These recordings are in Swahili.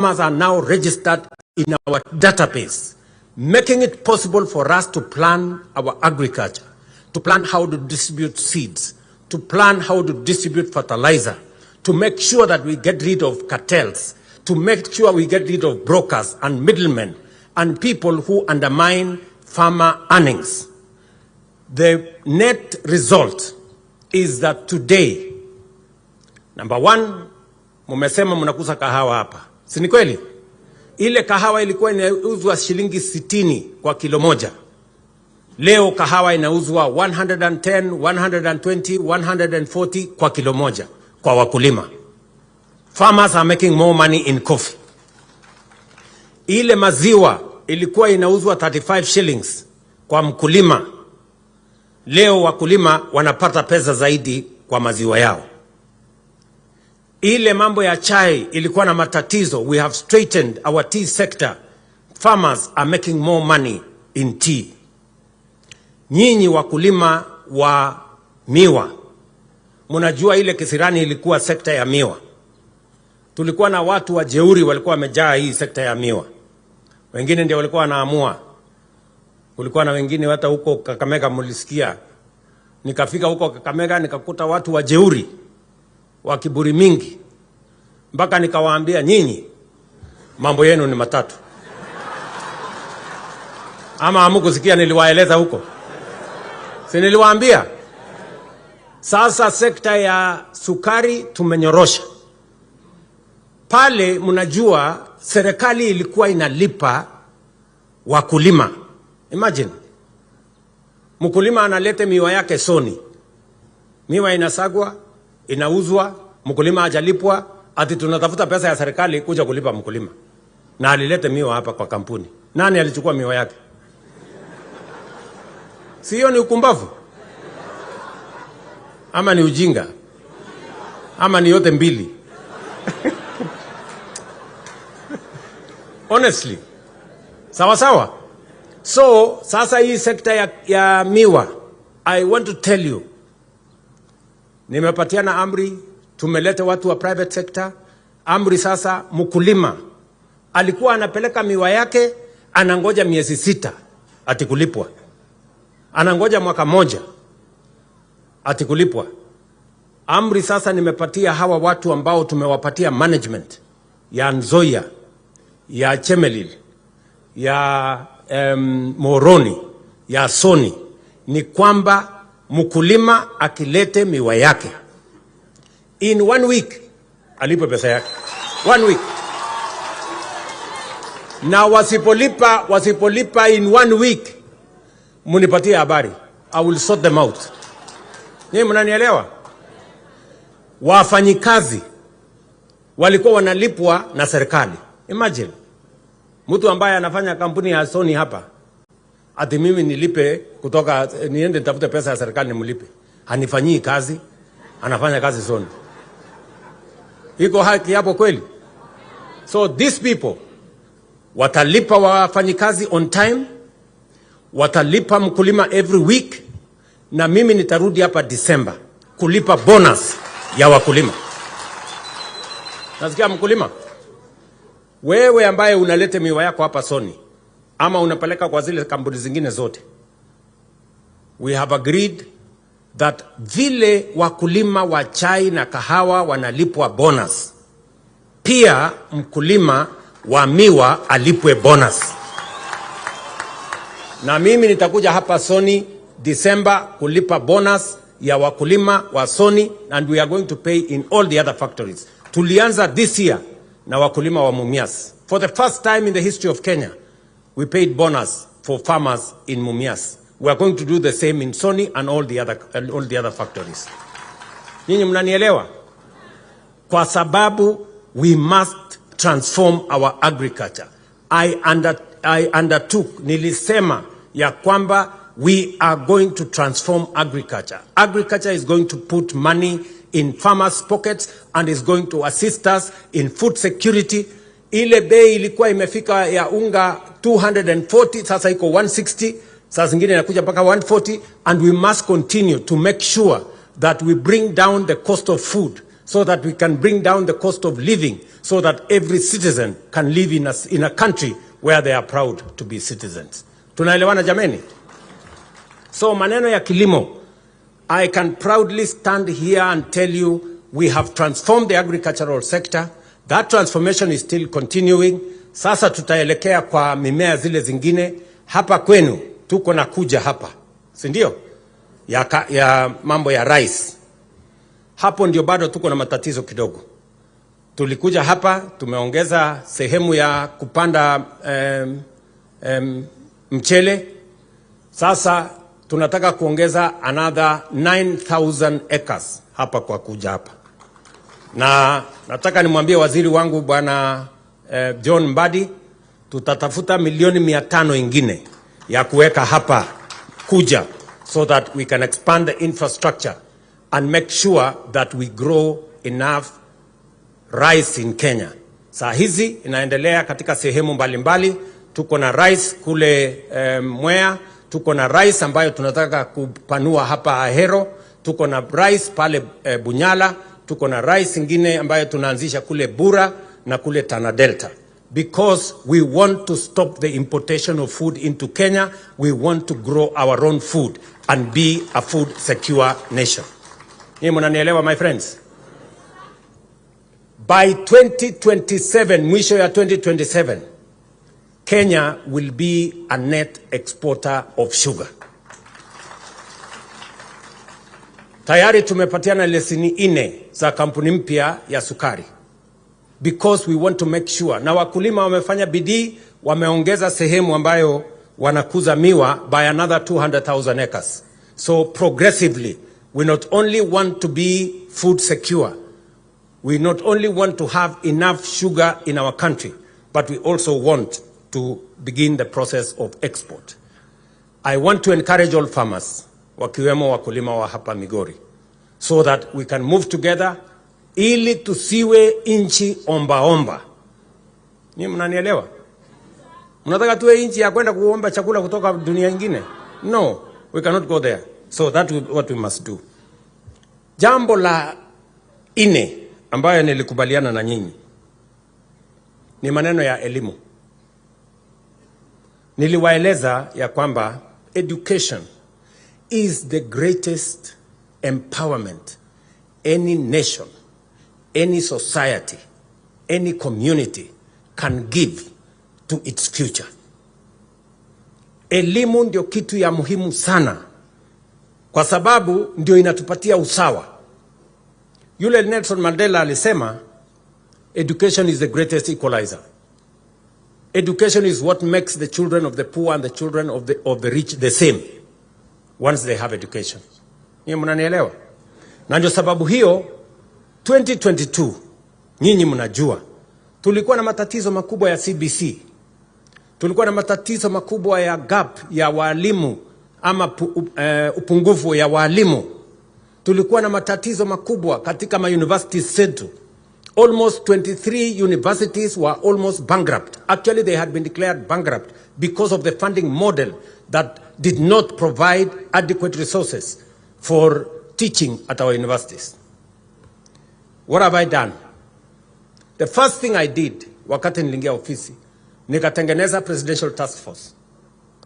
farmers are now registered in our database, making it possible for us to plan our agriculture, to plan how to distribute seeds, to plan how to distribute fertilizer, to make sure that we get rid of cartels, to make sure we get rid of brokers and middlemen and people who undermine farmer earnings. The net result is that today, number one, mumesema mnakuza kahawa hapa. Si ni kweli? Ile kahawa ilikuwa inauzwa shilingi 60 kwa kilo moja. Leo kahawa inauzwa 110, 120, 140 kwa kilo moja kwa wakulima. Farmers are making more money in coffee. Ile maziwa ilikuwa inauzwa 35 shillings kwa mkulima. Leo wakulima wanapata pesa zaidi kwa maziwa yao. Ile mambo ya chai ilikuwa na matatizo. We have straightened our tea sector. Farmers are making more money in tea. Nyinyi wakulima wa miwa, mnajua ile Kisirani ilikuwa sekta ya miwa. Tulikuwa na watu wa jeuri walikuwa wamejaa hii sekta ya miwa. Wengine ndio walikuwa wanaamua. Kulikuwa na wengine hata huko Kakamega mlisikia. Nikafika huko Kakamega nikakuta watu wa jeuri, wa kiburi mingi. Mpaka nikawaambia nyinyi mambo yenu ni matatu. Ama hamukusikia niliwaeleza huko? Si niliwaambia? Sasa sekta ya sukari tumenyorosha. Pale mnajua serikali ilikuwa inalipa wakulima. Imagine. Mkulima analete miwa yake soni. Miwa inasagwa, inauzwa, mkulima hajalipwa, ati tunatafuta pesa ya serikali kuja kulipa mkulima. Na alilete miwa hapa kwa kampuni. Nani alichukua miwa yake? Sio ni ukumbavu? Ama ni ujinga? Ama ni yote mbili? Honestly. Sawa sawa. So, sasa hii sekta ya miwa, I want to tell you, nimepatiana amri, tumelete watu wa private sector, amri sasa mkulima. Alikuwa anapeleka miwa yake, anangoja miezi 6, atikulipwa. Anangoja mwaka moja, atikulipwa. Amri sasa nimepatia hawa watu ambao tumewapatia management, ya Nzoia, ya Chemelil, ya Moroni, ya Soni, ni kwamba mkulima akilete miwa yake in 1 week alipe pesa yake. 1 week. Na wasipolipa in 1 week, munipatie habari. I will sort them out. Nyinyi mnanielewa? Wafanyikazi walikuwa wanalipwa na serikali. Imagine. Mtu ambaye anafanya kampuni ya Sony hapa, ati mimi nilipe kutoka niende nitafute pesa ya serikali nimlipe. Hanifanyii kazi, anafanya kazi Sony. Iko haki hapo kweli? So these people watalipa wafanyikazi on time, watalipa mkulima every week, na mimi nitarudi hapa December kulipa bonus ya wakulima. Nasikia mkulima? Wewe ambaye unalete miwa yako hapa Sony, ama unapeleka kwa zile kampuni zingine zote, we have agreed that vile wakulima wa chai na kahawa wanalipwa bonus, pia mkulima wa miwa alipwe bonus. Na mimi nitakuja hapa Sony December kulipa bonus ya wakulima wa Sony, and we are going to pay in all the other factories. Tulianza this year na wakulima wa Mumias. For the first time in the history of Kenya, we paid bonus for farmers in Mumias. We are going to do the same in Sony and all the other factories. Nyinyi mnanielewa? Kwa sababu we must transform our agriculture. I undertook, nilisema ya kwamba we are going to transform agriculture. Agriculture is going to put money in farmers' pockets and is going to assist us in food security. Ile bei ilikuwa imefika ya unga 240, sasa iko 160, sasa zingine inakuja mpaka 140, and we must continue to make sure that we bring down the cost of food so that we can bring down the cost of living, so that every citizen can live in a country where they are proud to be citizens. Tunaelewana jameni? So maneno ya kilimo, I can proudly stand here and tell you we have transformed the agricultural sector. That transformation is still continuing. Sasa tutaelekea kwa mimea zile zingine. Hapa kwenu tuko na kuja hapa, si ndio? Ya mambo ya rice. Hapo ndio bado tuko na matatizo kidogo. Tulikuja hapa, tumeongeza sehemu ya kupanda mchele. Sasa tunataka kuongeza another 9,000 acres hapa kwa kuja hapa. Na nataka nimwambie waziri wangu bwana John Mbadi, tutatafuta milioni 500 ingine ya kuweka hapa kuja, so that we can expand the infrastructure and make sure that we grow enough rice in Kenya. Saa hizi inaendelea katika sehemu mbalimbali. Tuko na rice kule Mwea, tuko na rice ambayo tunataka kupanua hapa Ahero, tuko na rice pale Bunyala, tuko na rice ingine ambayo tunaanzisha kule Bura na kule Tana Delta. Because we want to stop the importation of food into Kenya, we want to grow our own food and be a food secure nation. Ni mnanielewa my friends? By 2027, mwisho ya 2027, Kenya will be a net exporter of sugar. Tayari tumepatiana leseni 4 za kampuni mpya ya sukari. Because we want to make sure. Na wakulima wamefanya bidii, wameongeza sehemu ambayo wanakuza miwa by another 200,000 acres. So progressively, we not only want to be food secure, we not only want to have enough sugar in our country, but we also want to begin the process of export. I want to encourage all farmers, wakiwemo wakulima wa hapa Migori, so that we can move together ili tusiwe inchi omba omba. Ni mnanielewa? Mnataka tuwe inchi ya kwenda kuomba chakula kutoka dunia nyingine? No, we cannot go there. So that's what we must do. Jambo la 4 ambayo nilikubaliana na nyinyi ni maneno ya elimu. Niliwaeleza ya kwamba education is the greatest empowerment any nation, any society, any community can give to its future. Elimu ndio kitu ya muhimu sana, kwa sababu ndio inatupatia usawa. Yule Nelson Mandela alisema, education is the greatest equalizer. Education is what makes the children of the poor and the children of the rich the same once they have education. Ni mnanielewa? Na ndio sababu hiyo 2022 nyinyi mnajua tulikuwa na matatizo makubwa ya CBC. Tulikuwa na matatizo makubwa ya gap ya walimu ama upungufu ya walimu. Tulikuwa na matatizo makubwa katika universities zetu. Almost 23 universities were almost bankrupt. Actually, they had been declared bankrupt because of the funding model that did not provide adequate resources for teaching at our universities. What have I done? The first thing I did wakati nilingia ofisi, nikatengeneza presidential task force.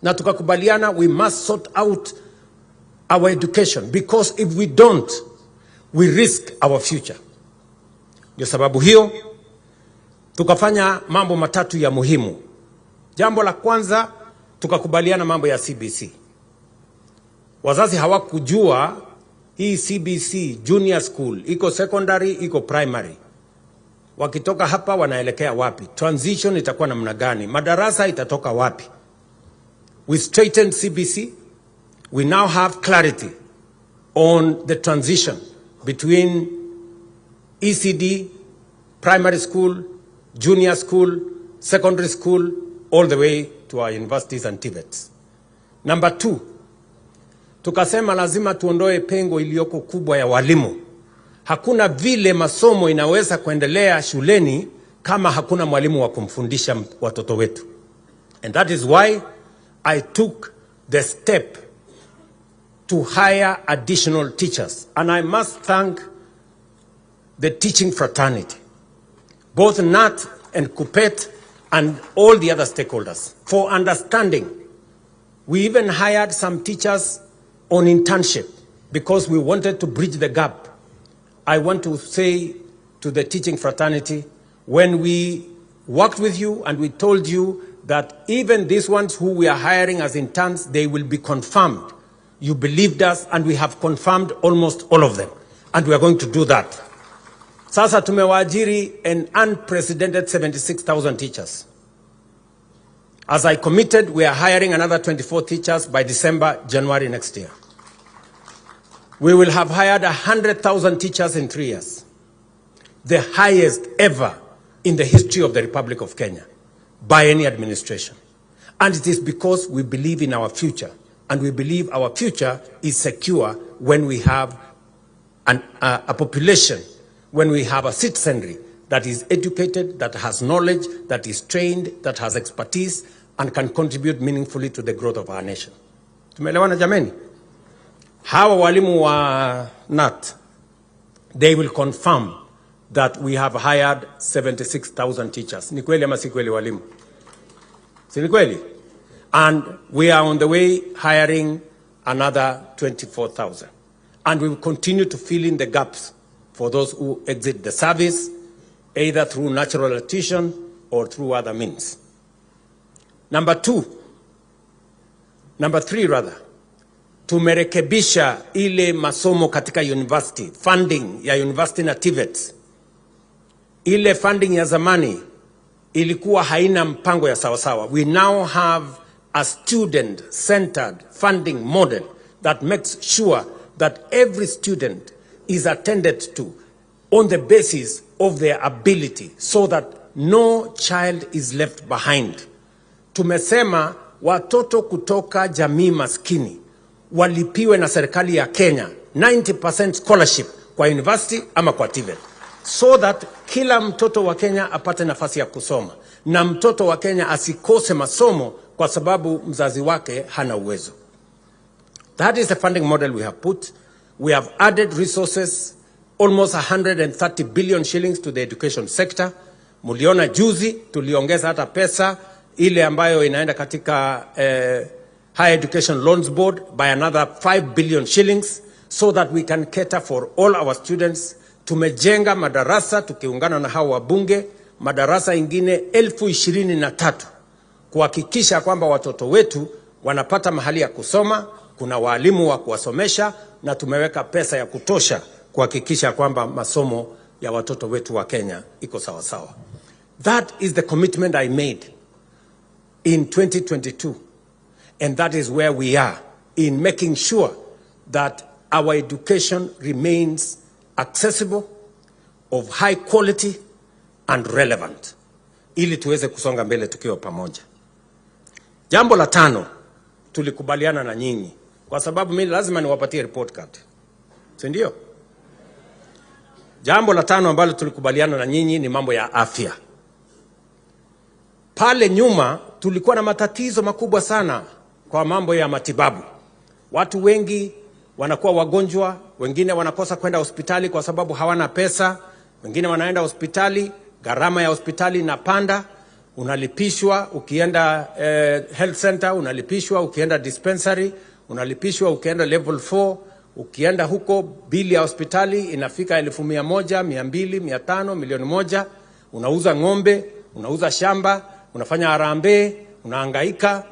Na tukakubaliana we must sort out our education, because if we don't, we risk our future. Ndio sababu hiyo tukafanya mambo matatu ya muhimu. Jambo la kwanza, tukakubaliana mambo ya CBC. Wazazi hawakujua hii CBC junior school iko secondary, iko primary. Wakitoka hapa wanaelekea wapi? Transition itakuwa namna gani? Madarasa itatoka wapi? We straightened CBC. We now have clarity on the transition between ECD, primary school, junior school, secondary school, all the way to our universities and TVETs. Number 2, tukasema lazima tuondoe pengo iliyoko kubwa ya walimu. Hakuna vile masomo inaweza kuendelea shuleni kama hakuna mwalimu wa kumfundisha watoto wetu. And that is why I took the step to hire additional teachers. And I must thank the teaching fraternity, both NAT and KUPPET and all the other stakeholders for understanding. We even hired some teachers on internship because we wanted to bridge the gap. I want to say to the teaching fraternity, when we worked with you and we told you that even these ones who we are hiring as interns, they will be confirmed. You believed us, and we have confirmed almost all of them. And we are going to do that. Sasa tumewaajiri an unprecedented 76,000 teachers. As I committed, we are hiring another 24 teachers by December, January next year. We will have hired 100,000 teachers in 3 years. The highest ever in the history of the Republic of Kenya by any administration. And it is because we believe in our future. And we believe our future is secure when we have a population, when we have a citizenry that is educated, that has knowledge, that is trained, that has expertise, and can contribute meaningfully to the growth of our nation. Tumeelewana jameni? Hawa walimu wa NAT, they will confirm that we have hired 76,000 teachers. Ni kweli ama si kweli walimu? Si ni kweli? And we are on the way hiring another 24,000. And we will continue to fill in the gaps for those who exit the service, either through natural attrition or through other means. Number three, tumerekebisha ile masomo katika university, funding ya university na TVETs. Ile funding ya zamani ilikuwa haina mpango ya sawasawa. We now have a student-centered funding model that makes sure that every student is attended to on the basis of their ability, so that no child is left behind. Tumesema watoto kutoka jamii maskini walipiwe na serikali ya Kenya 90% scholarship kwa university ama kwa TVET, so that kila mtoto wa Kenya apate nafasi ya kusoma na mtoto wa Kenya asikose masomo kwa sababu mzazi wake hana uwezo. That is the funding model we have put. We have added resources, almost 130 billion shillings to the education sector. Muliona juzi tuliongeza hata pesa ile ambayo inaenda katika Higher Education Loans Board by another 5 billion shillings, so that we can cater for all our students. Tumejenga madarasa tukiungana na hao wabunge, madarasa ingine 23,000 kuhakikisha kwamba watoto wetu wanapata mahali ya kusoma, kuna walimu wa kuwasomesha, na tumeweka pesa ya kutosha kuhakikisha kwamba masomo ya watoto wetu wa Kenya iko sawa sawa. That is the commitment I made in 2022. And that is where we are in making sure that our education remains accessible, of high quality and relevant, ili tuweze kusonga mbele tukiwa pamoja. Jambo la 5, tulikubaliana na nyinyi, kwa sababu mimi lazima niwapatie report card. Si ndio? Jambo la 5 ambalo tulikubaliana na nyinyi ni mambo ya afya. Pale nyuma tulikuwa na matatizo makubwa sana kwa mambo ya matibabu. Watu wengi wanakuwa wagonjwa, wengine wanakosa kwenda hospitali kwa sababu hawana pesa, wengine wanaenda hospitali, gharama ya hospitali inapanda, unalipishwa ukienda health center, unalipishwa ukienda dispensary, unalipishwa ukienda level 4, ukienda huko bili ya hospitali inafika 1,100, 200, 500, milioni 1, unauza ng'ombe, unauza shamba, unafanya harambee, unahangaika,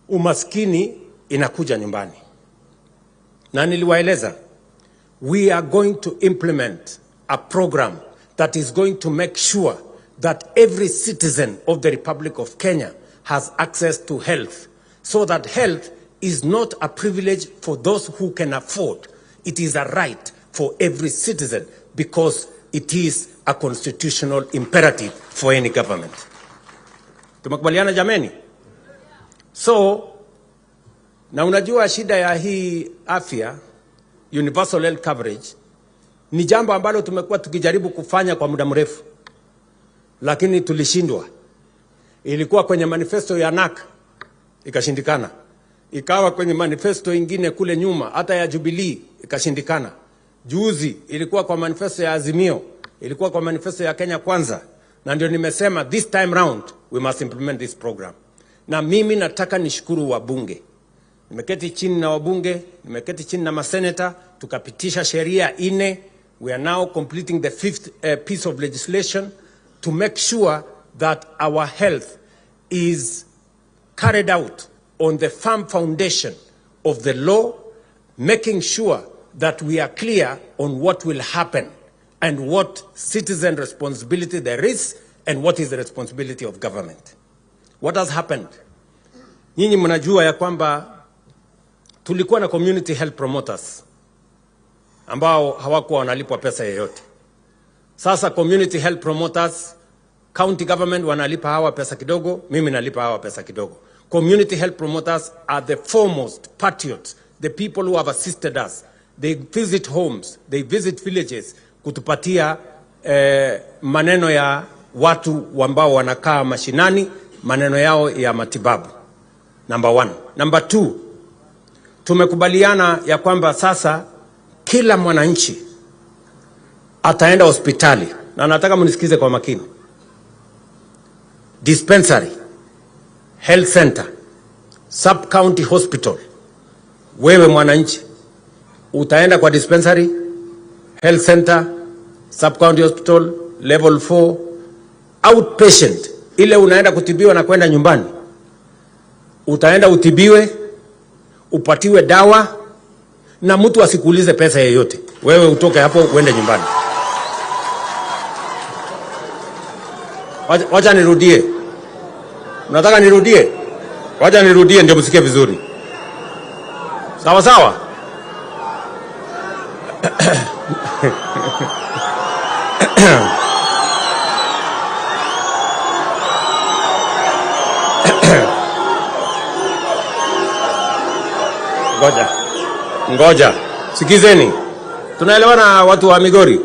umaskini inakuja nyumbani. Na niliwaeleza, we are going to implement a program that is going to make sure that every citizen of the Republic of Kenya has access to health, so that health is not a privilege for those who can afford. It is a right for every citizen, because it is a constitutional imperative for any government. Tumekubaliana jameni? So, na unajua shida ya hii afya, universal health coverage, ni jambo ambalo tumekuwa tukijaribu kufanya kwa muda mrefu, lakini tulishindwa. Ilikuwa kwenye manifesto ya NAC, ikashindikana. Ikawa kwenye manifesto ingine kule nyuma, hata ya Jubilee, ikashindikana. juzi ilikuwa kwa manifesto ya Azimio, ilikuwa kwa manifesto ya Kenya Kwanza, na ndio nimesema this time round we must implement this program. Na mimi nataka nishukuru wabunge. Nimeketi chini na wabunge, nimeketi chini na maseneta, tukapitisha sheria 4. We are now completing the 5th piece of legislation to make sure that our health is carried out on the firm foundation of the law, making sure that we are clear on what will happen and what citizen responsibility there is and what is the responsibility of government. What has happened? Nyinyi mnajua ya kwamba tulikuwa na community health promoters ambao hawakuwa wanalipwa pesa yoyote. Sasa community health promoters, county government wanalipa hawa pesa kidogo, mimi nalipa hawa pesa kidogo. Community health promoters are the foremost patriots, the people who have assisted us. They visit homes, they visit villages, kutupatia maneno ya watu ambao wanakaa mashinani, maneno yao ya matibabu. Number 1. Number 2, tumekubaliana ya kwamba sasa kila mwananchi ataenda hospitali, na nataka mnisikize kwa makini. Dispensary, health center, sub-county hospital. Wewe mwananchi utaenda kwa dispensary, health center, sub-county hospital, level 4, outpatient, ile unaenda kutibiwa na kwenda nyumbani. Utaenda utibiwe, upatiwe dawa, na mtu asikuulize pesa yoyote. Wewe utoke hapo uende nyumbani. Wacha nirudie. Unataka nirudie? Wacha nirudie ndio msikie vizuri. Sawa sawa? Ngoja. Sikizeni. Tunaelewana watu wa Migori?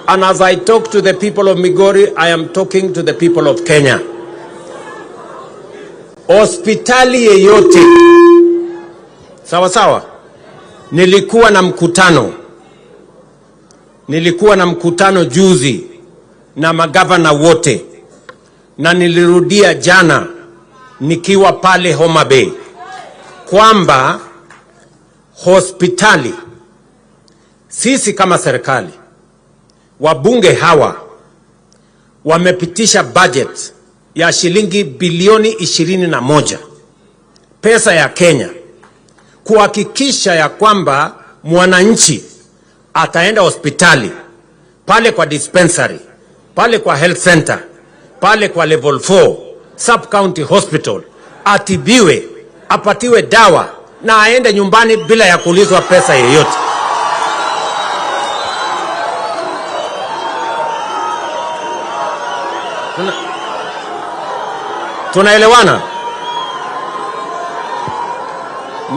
And as I talk to the people of Migori, I am talking to the people of Kenya. Hospitali yeyote. Sawa sawa? Nilikuwa na mkutano juzi na magavana wote, na nilirudia jana nikiwa pale Homa Bay kwamba hospitali, sisi kama serikali, wabunge hawa wamepitisha budget ya shilingi bilioni 21 pesa ya Kenya kuhakikisha ya kwamba mwananchi ataenda hospitali, pale kwa dispensary, pale kwa health center, pale kwa level 4 sub-county hospital, atibiwe, apatiwe dawa, na aende nyumbani bila ya kuulizwa pesa yoyote. Tunaelewana?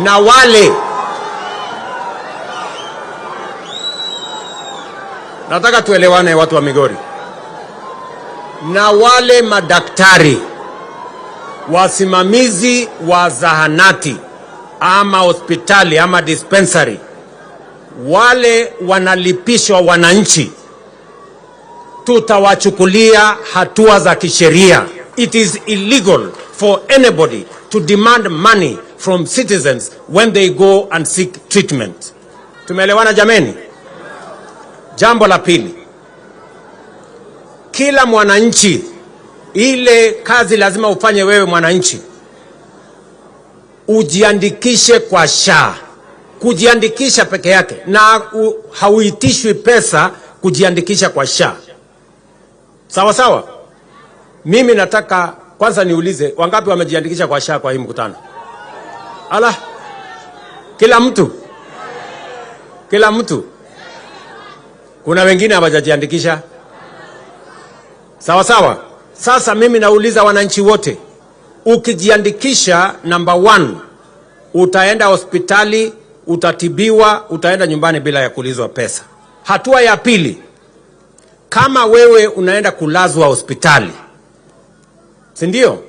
Na wale, nataka tuelewane watu wa Migori, na wale madaktari, wasimamizi wa zahanati ama hospitali ama dispensary, wale wanalipishwa wananchi, tutawachukulia hatua za kisheria. It is illegal for anybody to demand money from citizens when they go and seek treatment. Tumeelewana jameni? Jambo la pili, kila mwananchi, ile kazi lazima ufanye wewe mwananchi, ujiandikishe kwa SHA. Kujiandikisha peke yake, na hauitishwi pesa kujiandikisha kwa SHA. Sawa sawa? Mimi nataka kwanza niulize, wangapi wamejiandikisha kwa SHA kwa hii mkutano? Ala, kila mtu. Kuna wengine hawajajiandikisha. Sawa sawa? Sasa mimi nauliza wananchi wote, ukijiandikisha, number 1, utaenda hospitali, utatibiwa, utaenda nyumbani bila ya kuulizwa pesa. Hatua ya pili, kama wewe unaenda kulazwa hospitali, si ndio?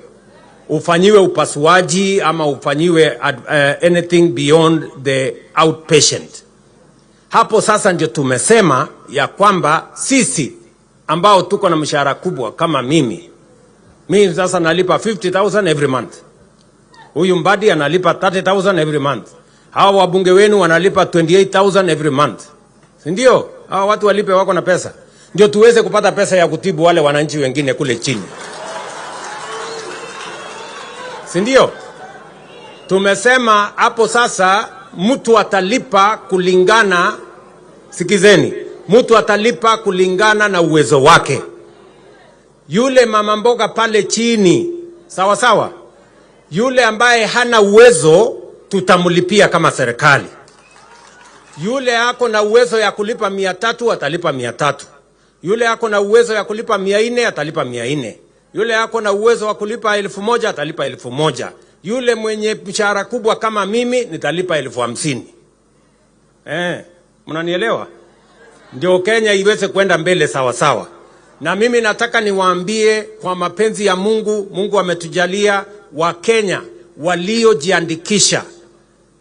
Ufanyiwe upasuaji ama ufanyiwe anything beyond the outpatient. Hapo sasa ndio tumesema ya kwamba sisi ambao tuko na mshahara kubwa kama mimi sasa nalipa 50,000 every month. Huyu Mbadi analipa 30,000 every month. Hawa wabunge wenu wanalipa 28,000 every month. Si ndio? Hawa watu walipe wako na pesa. Ndio tuweze kupata pesa ya kutibu wale wananchi wengine kule chini. Si ndio? Tumesema hapo sasa mtu atalipa kulingana, sikizeni, mtu atalipa kulingana na uwezo wake. Yule mama mboga pale chini, sawa sawa, yule ambaye hana uwezo tutamlipia kama serikali. Yule ako na uwezo ya kulipa 300 atalipa 300. Yule ako na uwezo ya kulipa 400 atalipa 400. Yule ako na uwezo wa kulipa 1,000 atalipa 1,000. Yule mwenye mshahara kubwa kama mimi nitalipa 50,000. Mnanielewa? Ndio Kenya iweze kwenda mbele sawa sawa. Na mimi nataka niwaambie kwa mapenzi ya Mungu, Mungu ametujalia wa Kenya waliojiandikisha.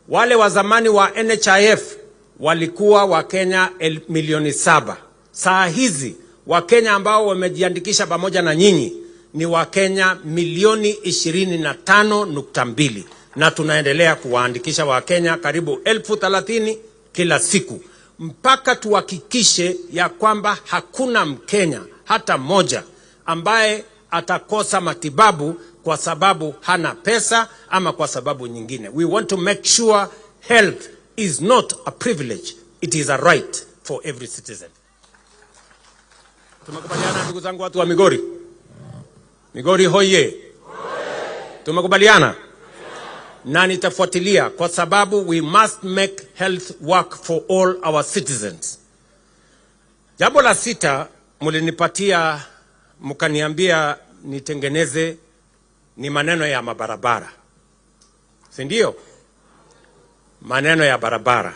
Wale wa zamani wa NHIF walikuwa wa Kenya milioni 7. Saa hizi wa Kenya ambao wamejiandikisha pamoja na nyinyi ni wa Kenya milioni 25.2, na tunaendelea kuwaandikisha wa Kenya karibu 30,000 kila siku, mpaka tuhakikishe ya kwamba hakuna Mkenya hata moja ambaye atakosa matibabu kwa sababu hana pesa ama kwa sababu nyingine. We want to make sure health is not a privilege, it is a right for every citizen. Tumekubaliana ndugu zangu watu wa Migori? Migori hoye! Tumekubaliana? Na nitafuatilia kwa sababu we must make health work for all our citizens. Jambo la 6 mlinipatia mkaniambia nitengeneze ni maneno ya mabarabara. Si ndio? Maneno ya barabara.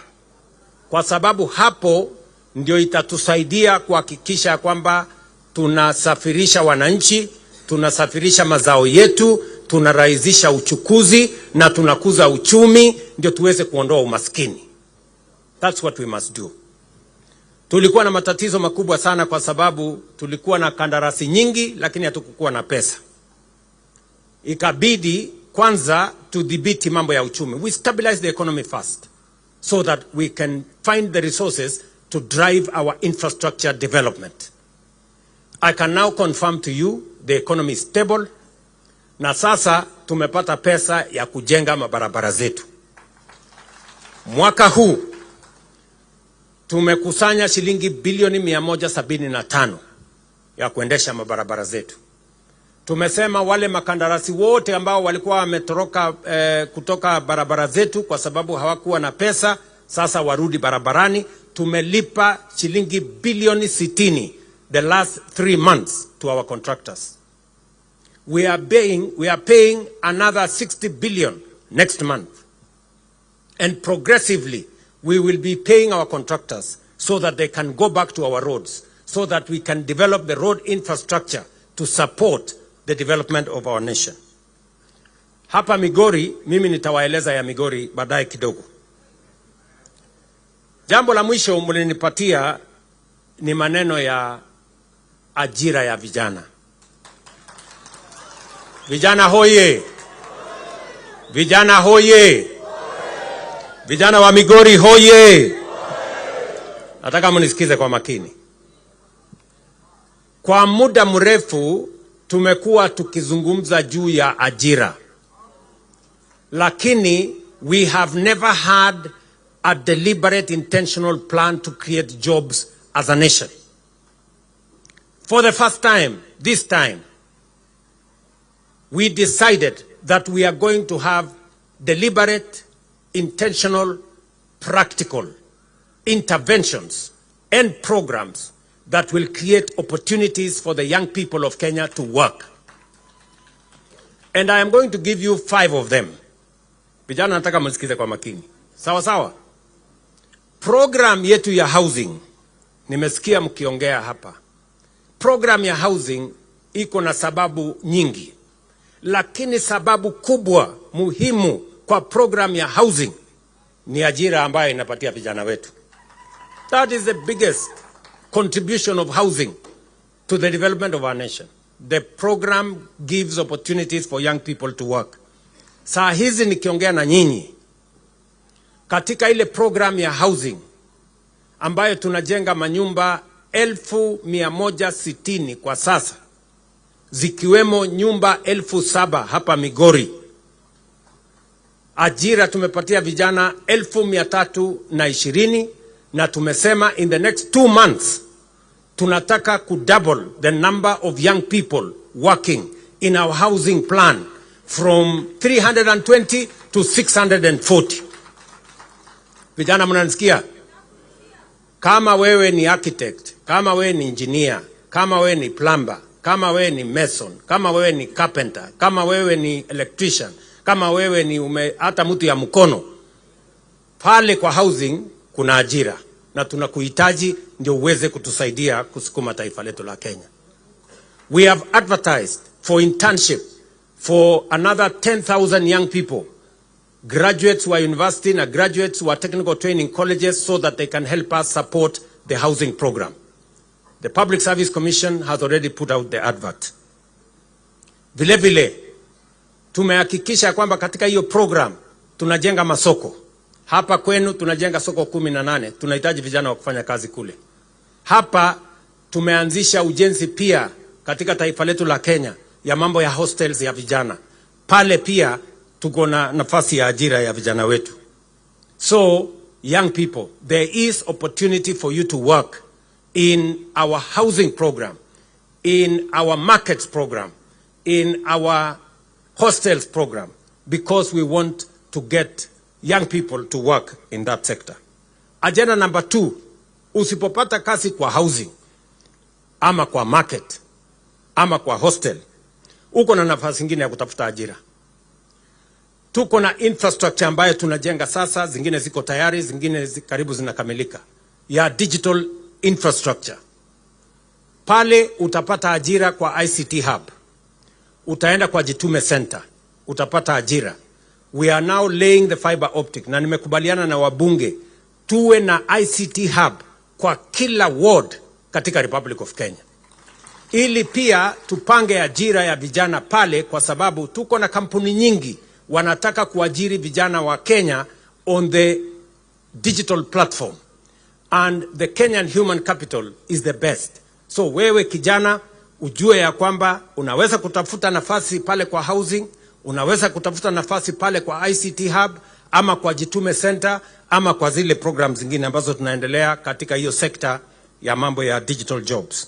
Kwa sababu hapo ndio itatusaidia kuhakikisha kwamba tunasafirisha wananchi, tunasafirisha mazao yetu, tunarahisisha uchukuzi na tunakuza uchumi, ndio tuweze kuondoa umaskini. That's what we must do. Tulikuwa na matatizo makubwa sana kwa sababu tulikuwa na kandarasi nyingi lakini hatukukuwa na pesa. Ikabidi kwanza tudhibiti mambo ya uchumi. We stabilize the economy first so that we can find the resources to drive our infrastructure development. I can now confirm to you the economy is stable, na sasa tumepata pesa ya kujenga mabarabara zetu. Mwaka huu tumekusanya shilingi bilioni 175 ya kuendesha mabarabara zetu. Tumesema wale makandarasi wote ambao walikuwa wametoroka kutoka barabara zetu kwa sababu hawakuwa na pesa, sasa warudi barabarani. Tumelipa shilingi bilioni 60 the last 3 months to our contractors. We are paying another 60 billion next month. And progressively we will be paying our contractors so that they can go back to our roads, so that we can develop the road infrastructure to support the development of our nation. Hapa Migori, mimi nitawaeleza ya Migori baadaye kidogo. Jambo la mwisho mlinipatia ni maneno ya ajira ya vijana. Vijana hoye! Vijana hoye! Vijana wa Migori hoye! Nataka mnisikize kwa makini. Kwa muda mrefu tumekuwa tukizungumza juu ya ajira, lakini we have never had a deliberate intentional plan to create jobs as a nation. For the first time, this time, we decided that we are going to have deliberate, intentional, practical interventions and programs that will create opportunities for the young people of Kenya to work. And I am going to give you 5 of them. Vijana nataka msikize kwa makini. Sawa sawa? Program yetu ya housing, nimesikia mkiongea hapa. Program ya housing iko na sababu nyingi. Lakini sababu kubwa muhimu kwa program ya housing ni ajira ambayo inapatia vijana wetu. That is the biggest contribution of housing to the development of our nation. The program gives opportunities for young people to work. Saa hizi nikiongea na nyinyi, katika ile program ya housing ambayo tunajenga manyumba 1,160 kwa sasa, zikiwemo nyumba 7,000 hapa Migori. Ajira tumepatia vijana 320, na tumesema in the next 2 months tunataka double the number of young people working in our housing plan from 320 to 640. Vijana mnanisikia? Kama wewe ni architect, kama wewe ni engineer, kama wewe ni plumber, kama wewe ni mason, kama wewe ni carpenter, kama wewe ni electrician, kama wewe ni hata mtu ya mkono, pale kwa housing kuna ajira, na tunakuhitaji ndio uweze kutusaidia kusukuma taifa letu la Kenya. We have advertised for internship for another 10,000 young people, graduates who are university and graduates who are technical training colleges, so that they can help us support the housing program. The Public Service Commission has already put out the advert. Vile vile tumehakikisha kwamba katika hiyo program tunajenga masoko. Hapa kwenu tunajenga soko 18. Tunahitaji vijana wa kufanya kazi kule. Hapa tumeanzisha ujenzi pia katika taifa letu la Kenya ya mambo ya hostels ya vijana. Pale pia tuko na nafasi ya ajira ya vijana wetu. So, young people, there is opportunity for you to work in our housing program, in our markets program, in our hostels program, because we want to get young people to work in that sector. Agenda number 2, usipopata kazi kwa housing, ama kwa market, ama kwa hostel, uko na nafasi nyingine ya kutafuta ajira. Tuko na infrastructure ambayo tunajenga sasa, zingine ziko tayari, zingine karibu zinakamilika, ya digital infrastructure. Pale utapata ajira kwa ICT hub. Utaenda kwa Jitume Center, utapata ajira. We are now laying the fiber optic, na nimekubaliana na wabunge tuwe na ICT hub kwa kila ward katika Republic of Kenya, ili pia tupange ajira ya vijana pale, kwa sababu tuko na kampuni nyingi wanataka kuajiri vijana wa Kenya on the digital platform, and the Kenyan human capital is the best. So wewe kijana ujue ya kwamba unaweza kutafuta nafasi pale kwa housing, unaweza kutafuta nafasi pale kwa ICT hub, ama kwa Jitume Center, ama kwa zile programs zingine ambazo tunaendelea katika hiyo sekta ya mambo ya digital jobs.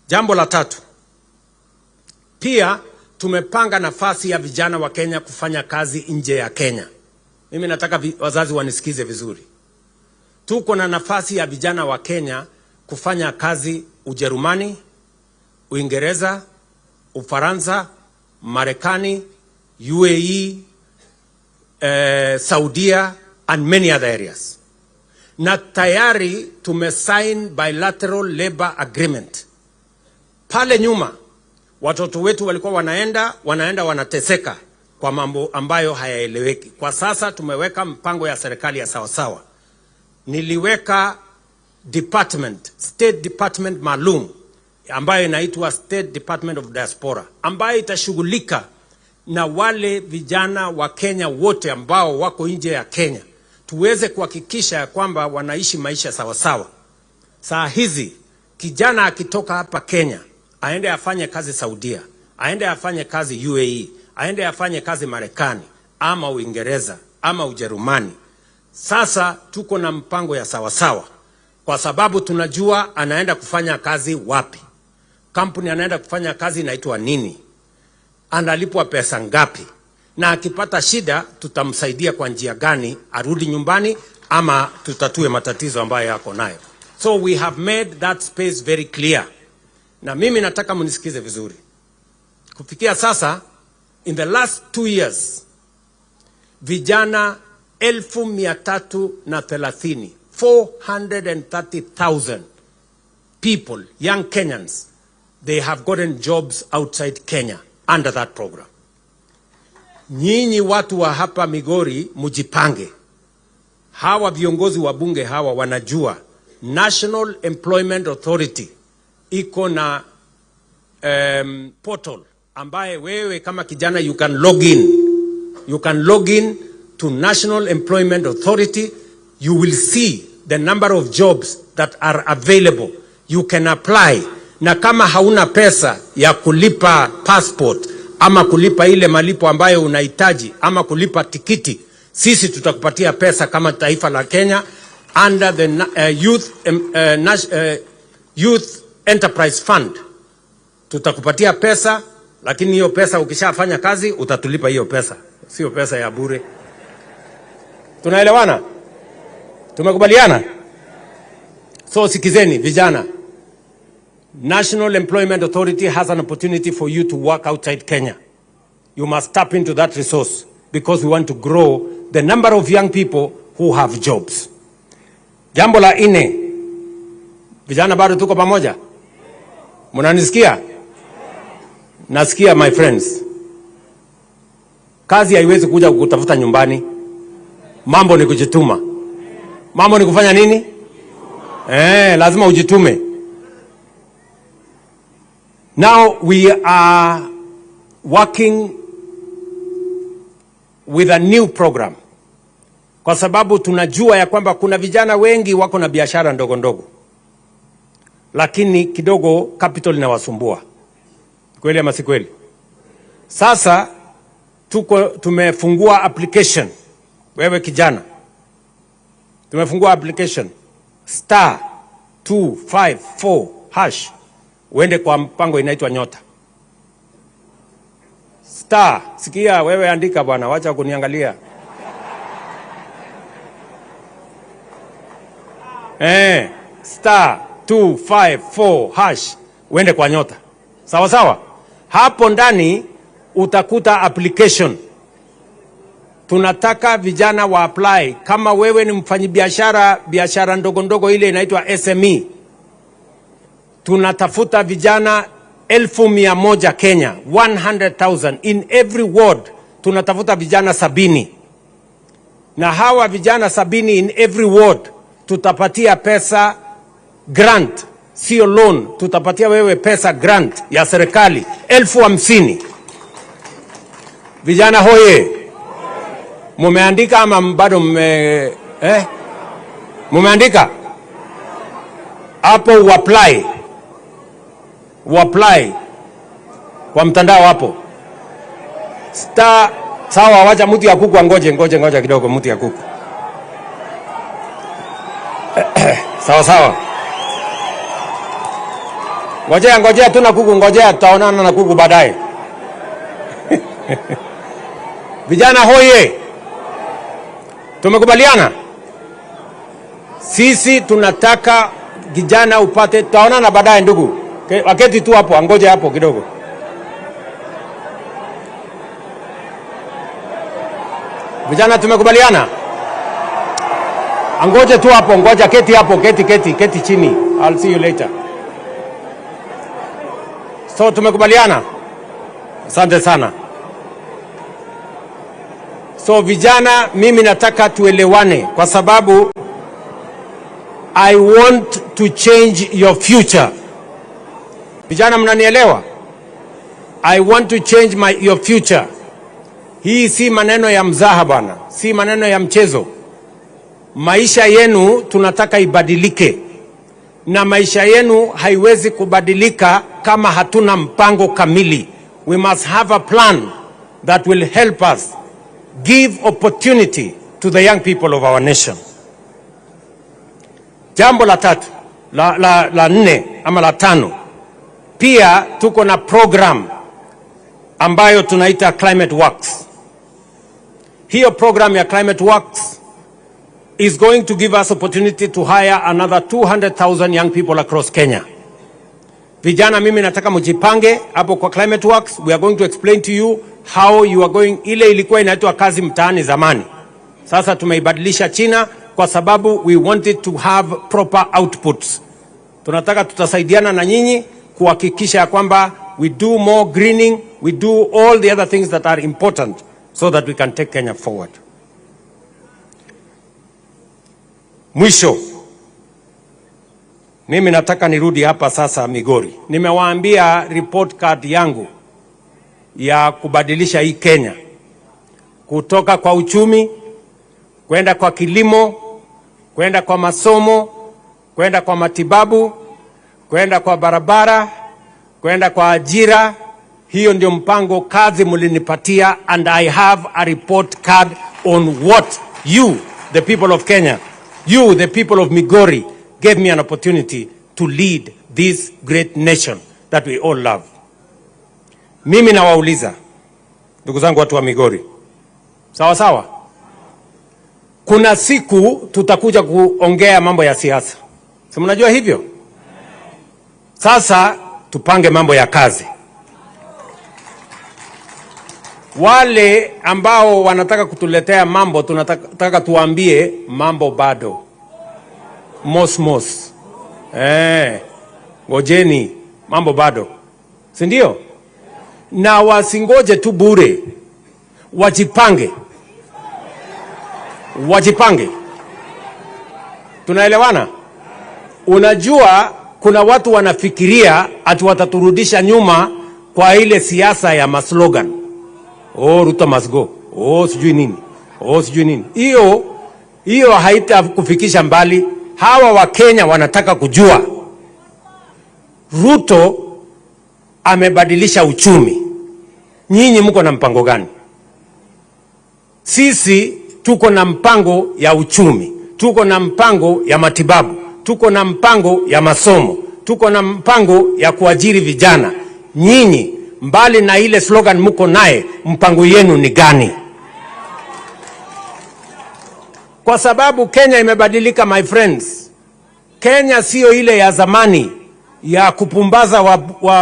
Jambo la 3, pia tumepanga nafasi ya vijana wa Kenya kufanya kazi nje ya Kenya. Mimi nataka wazazi wanisikize vizuri. Tuko na nafasi ya vijana wa Kenya kufanya kazi Ujerumani, Uingereza, Ufaransa, Marekani, UAE, Saudia and many other areas. Na tayari tumesign bilateral labor agreement. Pale nyuma watoto wetu walikuwa wanaenda wanateseka kwa mambo ambayo hayaeleweki. Kwa sasa tumeweka mpango ya serikali ya sawasawa. Niliweka state department maalum ambayo inaitwa State Department of Diaspora, ambayo itashughulika na wale vijana wa Kenya wote ambao wako nje ya Kenya, tuweze kuhakikisha kwamba wanaishi maisha sawasawa. Saa hizi kijana akitoka hapa Kenya aende afanye kazi Saudia, aende afanye kazi UAE, aende afanye kazi Marekani ama Uingereza ama Ujerumani. Sasa tuko na mpango ya sawasawa, kwa sababu tunajua anaenda kufanya kazi wapi, kampuni anaenda kufanya kazi inaitwa nini, analipwa pesa ngapi, na akipata shida tutamsaidia kwa njia gani arudi nyumbani ama tutatue matatizo ambayo yako nayo. So we have made that space very clear. Na mimi nataka munisikize vizuri. Kufikia sasa, in the last 2 years, vijana 330,000, 430,000 people, young Kenyans, they have gotten jobs outside Kenya under that program. Nyinyi watu wa hapa Migori mujipange. Hawa viongozi wa bunge hawa wanajua National Employment Authority iko na portal ambaye wewe kama kijana you can log in to National Employment Authority. You will see the number of jobs that are available. You can apply. Na kama hauna pesa ya kulipa passport ama kulipa ile malipo ambayo unahitaji ama kulipa tikiti, sisi tutakupatia pesa kama taifa la Kenya under the Youth Enterprise Fund. Tutakupatia pesa, lakini hiyo pesa ukishafanya kazi utatulipa hiyo pesa. Sio pesa ya bure. Tunaelewana? Tumekubaliana? So sikizeni vijana. National Employment Authority has an opportunity for you to work outside Kenya. You must tap into that resource because we want to grow the number of young people who have jobs. Jambo la ine. Vijana bado tuko pamoja? Mnanisikia? Nasikia my friends. Kazi haiwezi kuja kutafuta nyumbani. Mambo ni kujituma. Mambo ni kufanya nini? Lazima ujitume. Now we are working with a new program. Kwa sababu tunajua ya kwamba kuna vijana wengi wako na biashara ndogo ndogo. Lakini kidogo capital inawasumbua. Kweli ama si kweli? Sasa tumefungua application. Wewe kijana. Tumefungua application *254#. Uende kwa mpango inaitwa Nyota. Sikia wewe andika bwana, wacha kuniangalia. *254#. Uende kwa Nyota. Sawa sawa? Hapo ndani utakuta application. Tunataka vijana wa apply. Kama wewe ni biashara ndogo ndogo ile inaitwa SME. Tunatafuta vijana 1,100 Kenya, 100,000 in every ward. Tunatafuta vijana 70. Na hawa vijana 70 in every ward tutapatia pesa grant, sio loan. Tutapatia wewe pesa grant ya serikali 50,000. Vijana hoye. Mumeandika ama bado mumeandika? Hapo uapply kwa mtandao hapo. Sawa, wacha mtu ya kuku ngoje kidogo mtu ya kuku. Sawa. Ngojea tuna kuku, tutaonana na kuku baadaye. Vijana hoye. Tumekubaliana? Sisi tunataka kijana upate, tutaonana baadaye ndugu. Waketi tu hapo, angoje hapo kidogo. Vijana tumekubaliana? Angoje tu hapo, keti hapo, keti chini. I'll see you later. So tumekubaliana? Asante sana. So vijana, mimi nataka tuelewane kwa sababu I want to change your future. Vijana mnanielewa? I want to change your future. Hii si maneno ya mzaha bana, si maneno ya mchezo. Maisha yenu tunataka ibadilike. Na maisha yenu haiwezi kubadilika kama hatuna mpango kamili. We must have a plan that will help us give opportunity to the young people of our nation. Jambo la tatu, la nne ama la tano. Pia tuko na program ambayo tunaita Climate Works. Hiyo program ya Climate Works is going to give us opportunity to hire another 200,000 young people across Kenya. Vijana, mimi nataka mjipange hapo kwa Climate Works. We are going to explain to you how you are going. Ile ilikuwa inaitwa kazi mtaani zamani. Sasa tumeibadilisha China kwa sababu we wanted to have proper outputs. Tunataka tutasaidiana na nyinyi kuhakikisha kwamba we do more greening, we do all the other things that are important so that we can take Kenya forward. Mwisho, Mimi nataka nirudi hapa sasa Migori. Nimewaambia report card yangu ya kubadilisha hii Kenya kutoka kwa uchumi kwenda kwa kilimo, kwenda kwa masomo, kwenda kwa matibabu, kwenda kwa barabara, kwenda kwa ajira. Hiyo ndio mpango kazi mulinipatia, and I have a report card on what you, the people of Kenya, you, the people of Migori, gave me an opportunity to lead this great nation that we all love. Mimi nawauliza ndugu zangu watu wa Migori, sawa sawa, kuna siku tutakuja kuongea mambo ya siasa, si mnajua hivyo? Sasa tupange mambo ya kazi. Wale ambao wanataka kutuletea mambo, tunataka tuambie mambo bado mos. Ngojeni, mambo bado, si ndio? Na wasingoje tu bure, wajipange. Tunaelewana? Unajua kuna watu wanafikiria ati wataturudisha nyuma kwa ile siasa ya maslogan. Oh, Ruto must go. Oh, sijui nini. Hiyo haitakufikisha mbali. Hawa wa Kenya wanataka kujua Ruto amebadilisha uchumi. Nyinyi mko na mpango gani? Sisi tuko na mpango ya uchumi, tuko na mpango ya matibabu, tuko na mpango ya masomo, tuko na mpango ya kuajiri vijana. Nyinyi mbali na ile slogan mko naye, mpango yenu ni gani? Kwa sababu Kenya imebadilika, my friends. Kenya sio ile ya zamani ya kupumbaza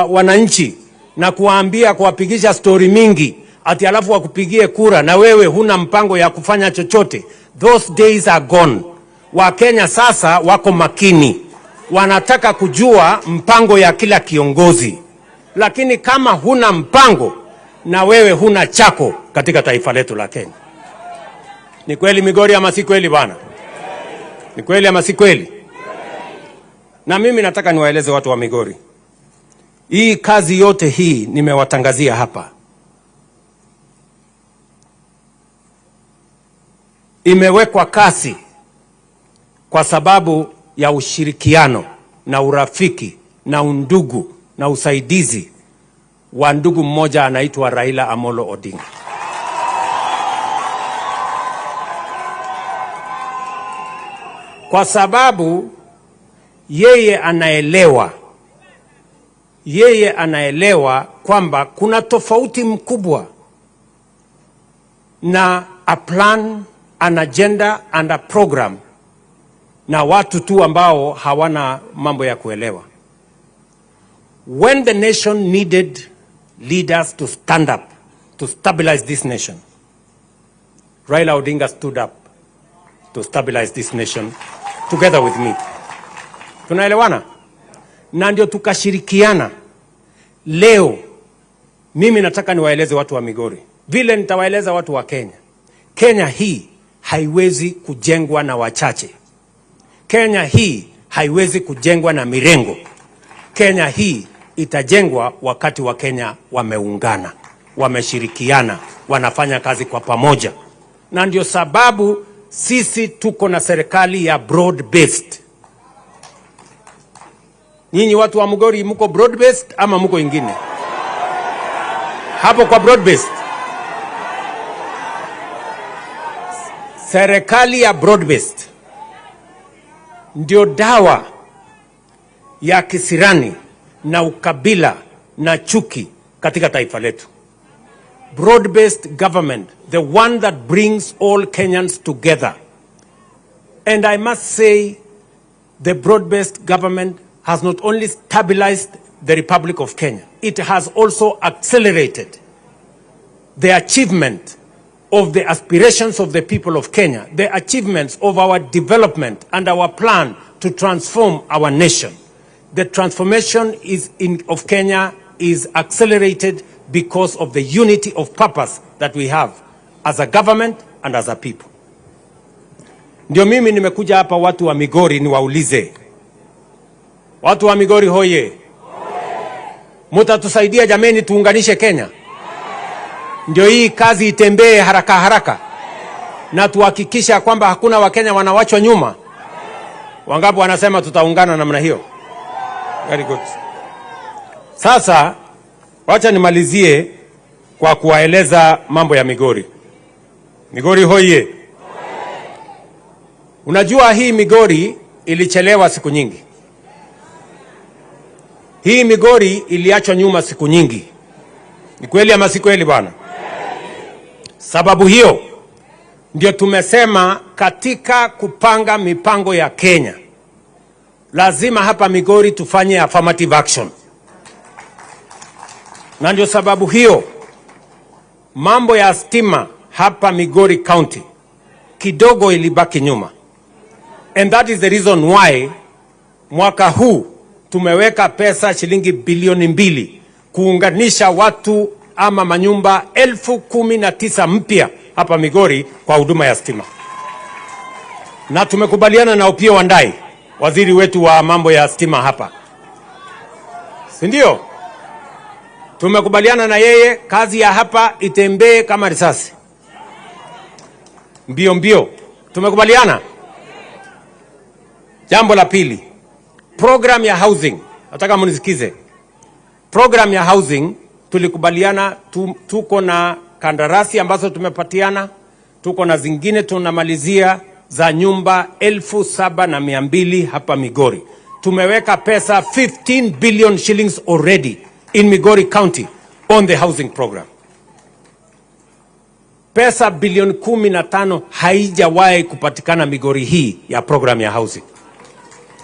wananchi na kuwaambia, kuwapigisha story mingi ati alafu wakupigie kura na wewe huna mpango ya kufanya chochote. Those days are gone. Wa Kenya sasa wako makini, wanataka kujua mpango ya kila kiongozi. Lakini kama huna mpango, na wewe huna chako katika taifa letu la Kenya. Ni kweli Migori ama si kweli bwana? Ni kweli ama si kweli? Na mimi nataka niwaeleze watu wa Migori, hii kazi yote hii nimewatangazia hapa, imewekwa kasi kwa sababu ya ushirikiano na urafiki na undugu na usaidizi wa ndugu mmoja anaitwa Raila Amolo Odinga. Kwa sababu yeye anaelewa kwamba kuna tofauti mkubwa na a plan, an agenda and a program na watu tu ambao hawana mambo ya kuelewa. When the nation needed leaders to stand up to stabilize this nation, Raila Odinga stood up to stabilize this nation together with me. Tunaelewana? Na ndio tukashirikiana. Leo mimi nataka niwaeleze watu wa Migori vile nitawaeleza watu wa Kenya. Kenya hii haiwezi kujengwa na wachache. Kenya hii haiwezi kujengwa na mirengo. Kenya hii itajengwa wakati wa Kenya wameungana, wameshirikiana, wanafanya kazi kwa pamoja. Na ndio sababu sisi tuko na serikali ya broad based. Nyinyi watu wa Migori mko broad based ama mko ingine? Hapo kwa broad based. Serikali ya broad based ndio dawa ya kisirani na ukabila na chuki katika taifa letu. Broad-based government, the one that brings all Kenyans together. And I must say, the broad-based government has not only stabilized the Republic of Kenya, it has also accelerated the achievement of the aspirations of the people of Kenya, the achievements of our development and our plan to transform our nation. The transformation of Kenya is accelerated because of the unity of purpose that we have as a government and as a people. Ndio mimi nimekuja hapa watu wa Migori niwaulize, Watu wa Migori hoye. Mutatusaidia jameni, tuunganishe Kenya. Ndio hii kazi itembee haraka haraka. Na tuhakikisha kwamba hakuna Wakenya wanawachwa nyuma. Wangapi wanasema tutaungana namna hiyo? Very good. Sasa wacha nimalizie kwa kuwaeleza mambo ya Migori. Migori hoye. Unajua hii Migori ilichelewa siku nyingi. Hii Migori iliachwa nyuma siku nyingi. Ni kweli ama si kweli bwana? Sababu hiyo ndio tumesema katika kupanga mipango ya Kenya, lazima hapa Migori tufanye affirmative action. Na ndio sababu hiyo mambo ya stima hapa Migori County kidogo ilibaki nyuma. And that is the reason why mwaka huu tumeweka pesa shilingi bilioni 2 kuunganisha watu ama manyumba 19,000 mpya hapa Migori kwa huduma ya stima. Na tumekubaliana na Opiyo Wandayi, waziri wetu wa mambo ya stima hapa. Si ndio? Tumekubaliana na yeye kazi ya hapa itembee kama risasi. Mbio mbio. Tumekubaliana. Jambo la pili, program ya housing. Nataka mnisikize. Program ya housing tulikubaliana, tuko na kandarasi ambazo tumepatiana, tuko na zingine tunamalizia za nyumba 7,200 hapa Migori. Tumeweka pesa 15 billion shillings already in Migori County on the housing program. Pesa bilioni 15 haijawahi kupatikana Migori hii ya program ya housing.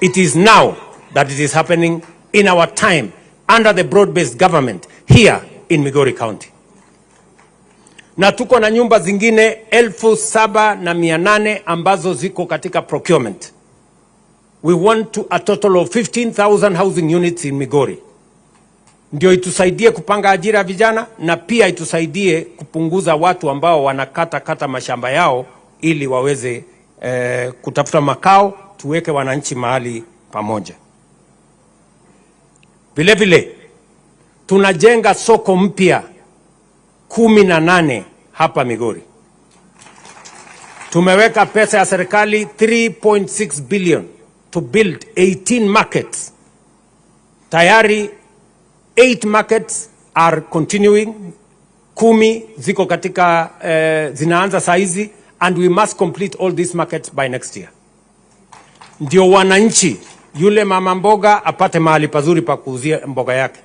It is now that it is happening in our time under the broad-based government here in Migori County. Na tuko na nyumba zingine 7,800 ambazo ziko katika procurement. We want to a total of 15,000 housing units in Migori. Ndio itusaidie kupanga ajira ya vijana na pia itusaidie kupunguza watu ambao wanakata mashamba yao ili waweze kutafuta makao, tuweke wananchi mahali pamoja. Vile vile tunajenga soko mpya 18 hapa Migori. Tumeweka pesa ya serikali 3.6 billion to build 18 markets. Tayari 8 markets are continuing. 10 ziko katika zinaanza saizi, and we must complete all these markets by next year. Ndio wananchi, yule mama mboga apate mahali pazuri pa kuuzia mboga yake.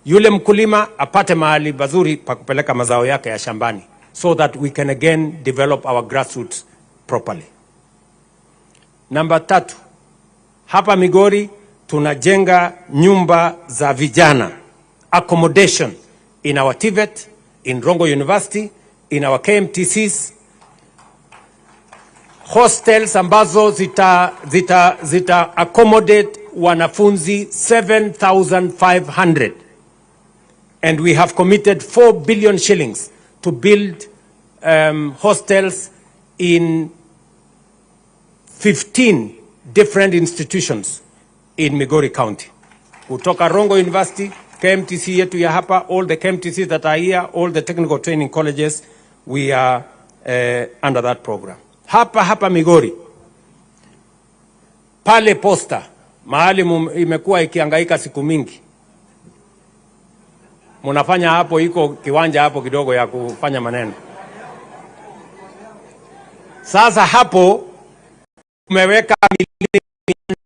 Yule mkulima apate mahali pazuri pa kupeleka mazao yake ya shambani, so that we can again develop our grassroots properly. Number 3, hapa Migori tunajenga nyumba za vijana, accommodation in our TVET, in Rongo University, in our KMTCs, hostels ambazo zita accommodate wanafunzi 7,500. And we have committed 4 billion shillings to build hostels in 15 different institutions in Migori County. Kutoka Rongo University, KMTC yetu ya hapa, all the KMTCs that are here, all the technical training colleges, we are under that program. Hapa Migori, pale posta, mahali imekuwa ikihangaika siku mingi. Munafanya hapo, iko kiwanja hapo kidogo ya kufanya maneno. Sasa hapo tumeweka milioni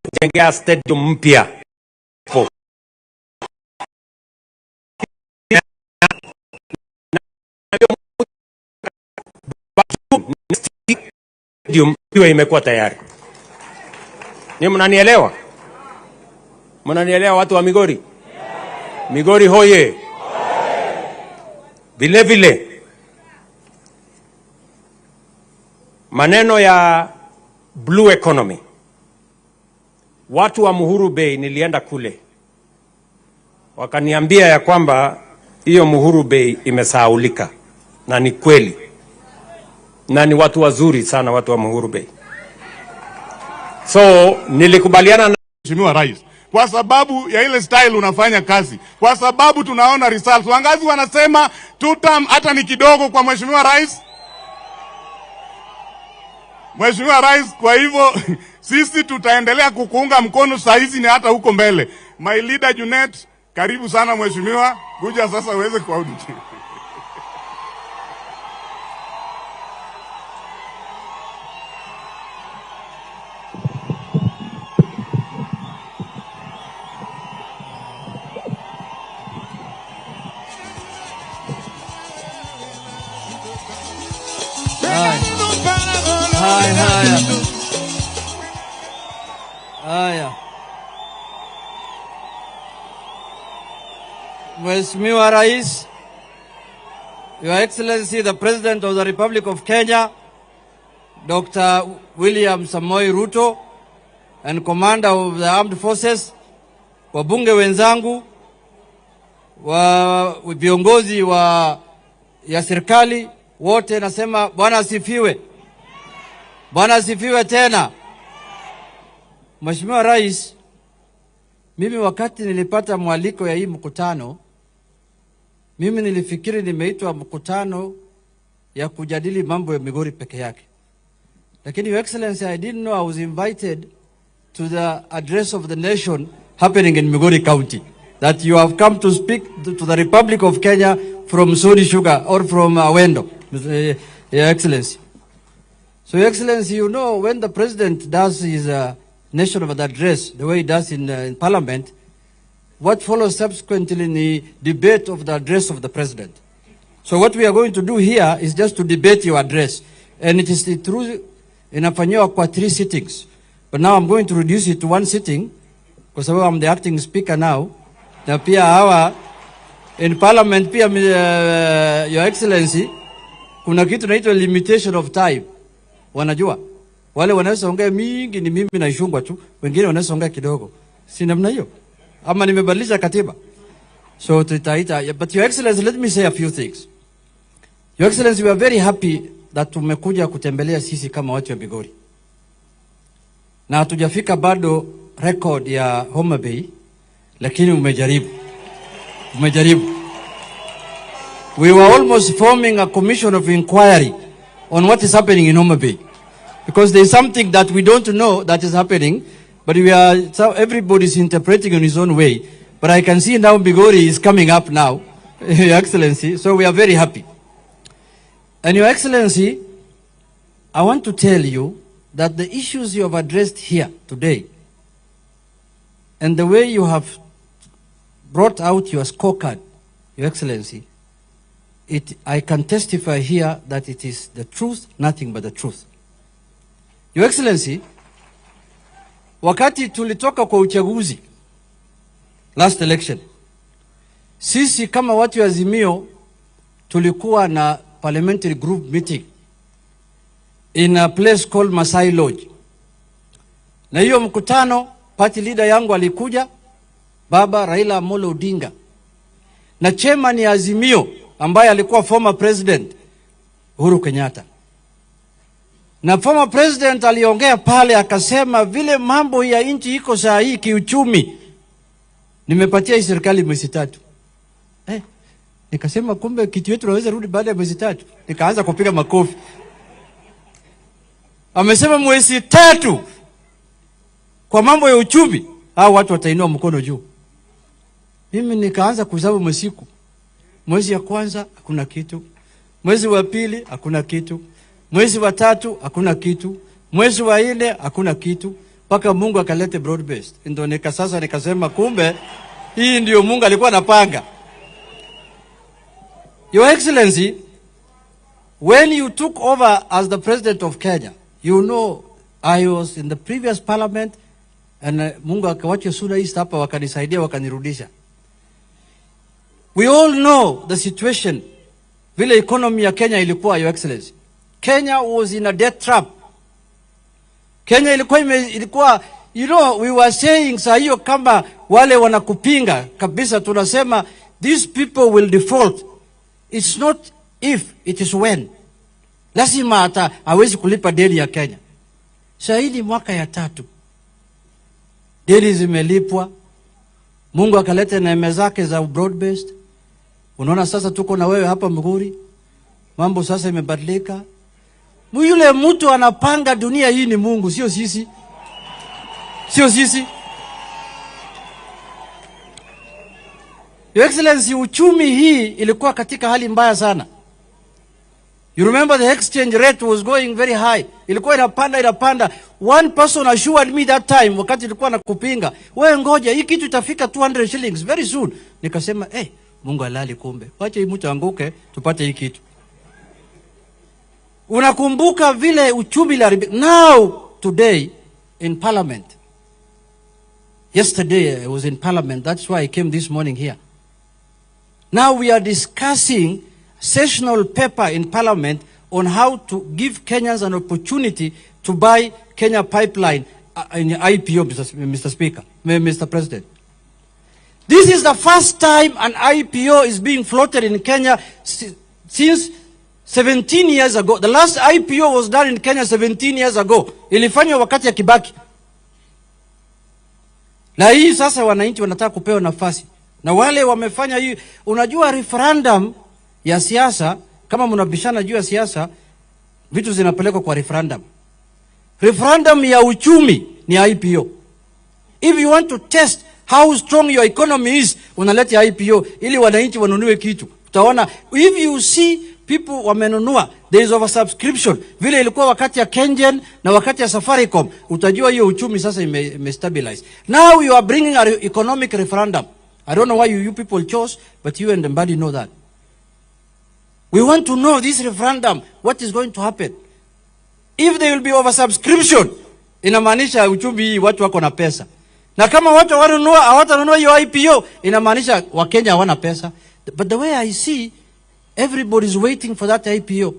kujengea stadium mpya. Stadium imekuwa tayari. Ni mnanielewa? Mnanielewa watu wa Migori? Migori hoye. Vile vile maneno ya blue economy. Watu wa Uhuru Bay, nilienda kule, wakaniambia ya kwamba hiyo Uhuru Bay imesahaulika, na ni kweli, na ni watu wazuri sana watu wa Uhuru Bay. So nilikubaliana na Mheshimiwa Rais, kwa sababu ya ile style unafanya kazi, kwa sababu tunaona results. Wangazi wanasema tutam hata ni kidogo kwa Mheshimiwa Rais. Mheshimiwa Rais, kwa hivyo sisi tutaendelea kukuunga mkono saa hizi ni hata huko mbele. My leader Junet, karibu sana Mheshimiwa, kuja sasa uweze kuaudit. Haya. Mheshimiwa Rais, Your Excellency the President of the Republic of Kenya, Dr. William Samoei Ruto, and Commander of the Armed Forces, wabunge wenzangu, viongozi ya serikali wote, nasema Bwana asifiwe. Bwana asifiwe tena. Mheshimiwa Rais, mimi wakati nilipata mwaliko ya hii mkutano, mimi nilifikiri nimeitwa mkutano ya kujadili mambo ya Migori peke yake. Lakini Your Excellency, I didn't know I was invited to the address of the nation happening in Migori County. That you have come to speak to the Republic of Kenya from Sony Sugar or from Wendo, Your Excellency. So Your Excellency, you know when the President does his national address, the way he does in Parliament, what follows subsequently in the debate of the address of the President. So what we are going to do here is just to debate your address. And it is through inafanyiwa kwa 3 sittings. But now I'm going to reduce it to 1 sitting, because I'm the acting speaker now. Na pia hawa in Parliament pia Your Excellency, kuna kitu naitwa limitation of time. Wanajua wale wanaweza ongea mingi ni mimi naishungwa tu, wengine wanaweza ongea kidogo. Si namna hiyo? Ama nimebadilisha katiba? So tutaita. But Your Excellency, let me say a few things. Your Excellency, we are very happy that tumekuja kutembelea sisi kama watu wa Migori. Na hatujafika bado record ya Homa Bay, lakini umejaribu. We were almost forming a commission of inquiry on what is happening in Homa Bay, because there is something that we don't know that is happening, but everybody is interpreting in his own way. But I can see now Migori is coming up now, Your Excellency, so we are very happy. And Your Excellency, I want to tell you that the issues you have addressed here today and the way you have brought out your scorecard, Your Excellency, I can testify here that it is the truth, nothing but the truth. Your Excellency, wakati tulitoka kwa uchaguzi, last election, sisi kama watu wa Azimio tulikuwa na parliamentary group meeting in a place called Masai Lodge. Na hiyo mkutano, party leader yangu alikuja, Baba Raila Odinga. Na chairman ya Azimio ambaye alikuwa former president Uhuru Kenyatta. Na former president aliongea pale akasema vile mambo ya nchi iko saa hii kiuchumi, nimepatia hii serikali mwezi 3. Nikasema kumbe kitu yetu naweza rudi baada ya mwezi 3. Nikaanza kupiga makofi. Amesema mwezi 3 kwa mambo ya uchumi, hao watu watainua mkono juu. Mimi nikaanza kuhesabu masiku. Mwezi ya kwanza hakuna kitu, mwezi wa pili hakuna kitu, mwezi wa 3 hakuna kitu, mwezi wa 4 hakuna kitu, mpaka Mungu akalete broad based. Ndio sasa nikasema kumbe hii ndio Mungu alikuwa anapanga. Your Excellency, when you took over as the President of Kenya, you know I was in the previous parliament and Mungu akawacha Suna East hapa wakanisaidia wakanirudisha. We all know the situation, vile economy ya Kenya ilikuwa, Your Excellency. Kenya was in a debt trap. Kenya ilikuwa, you know, we were saying saa hiyo kama wale wanakupinga kabisa, tunasema these people will default. It's not if, it is when. Lazima hata hawezi kulipa deni ya Kenya. Shahidi mwaka ya 3. Deni zimelipwa, Mungu akaleta neema zake za broad based. Unaona sasa tuko na wewe hapa Migori. Mambo sasa imebadilika. Yule mtu anapanga dunia hii ni Mungu, sio sisi. Sio sisi. Your Excellency, uchumi hii ilikuwa katika hali mbaya sana. You remember the exchange rate was going very high. Ilikuwa inapanda. One person assured me that time, wakati ilikuwa nakupinga, wewe ngoja, hii kitu itafika 200 shillings very soon. Nikasema, Mungu halali kumbe. Wacha hii mtu anguke, tupate hii kitu. Unakumbuka vile uchumi now, today, in parliament. Yesterday I was in parliament, that's why I came this morning here. Now we are discussing sessional paper in parliament on how to give Kenyans an opportunity to buy Kenya pipeline in IPO, Mr. Speaker, Mr. President. This is the first time an IPO is being floated in Kenya since 17 years ago. The last IPO was done in Kenya 17 years ago. Ilifanywa wakati ya Kibaki. Na hii sasa wananchi wanataka kupewa nafasi. Na wale wamefanya hii, unajua referendum ya siasa, kama mnabishana juu ya siasa, vitu zinapelekwa kwa referendum. Referendum ya uchumi ni IPO. If you want to test how strong your economy is, unaleta IPO ili wananchi wanunue kitu. Utaona, if you see people wamenunua, there is oversubscription. Vile ilikuwa wakati ya Kenyan na wakati ya Safaricom, utajua hiyo uchumi sasa imestabilize. Now you are bringing an economic referendum. I don't know why you people chose, but you and Mbadi know that. We want to know this referendum, what is going to happen. If there will be oversubscription, inamaanisha uchumi hii watu wako na pesa. Na kama watu hawatanunua hiyo IPO, inamaanisha Wakenya hawana pesa. But the way I see, everybody is waiting for that IPO.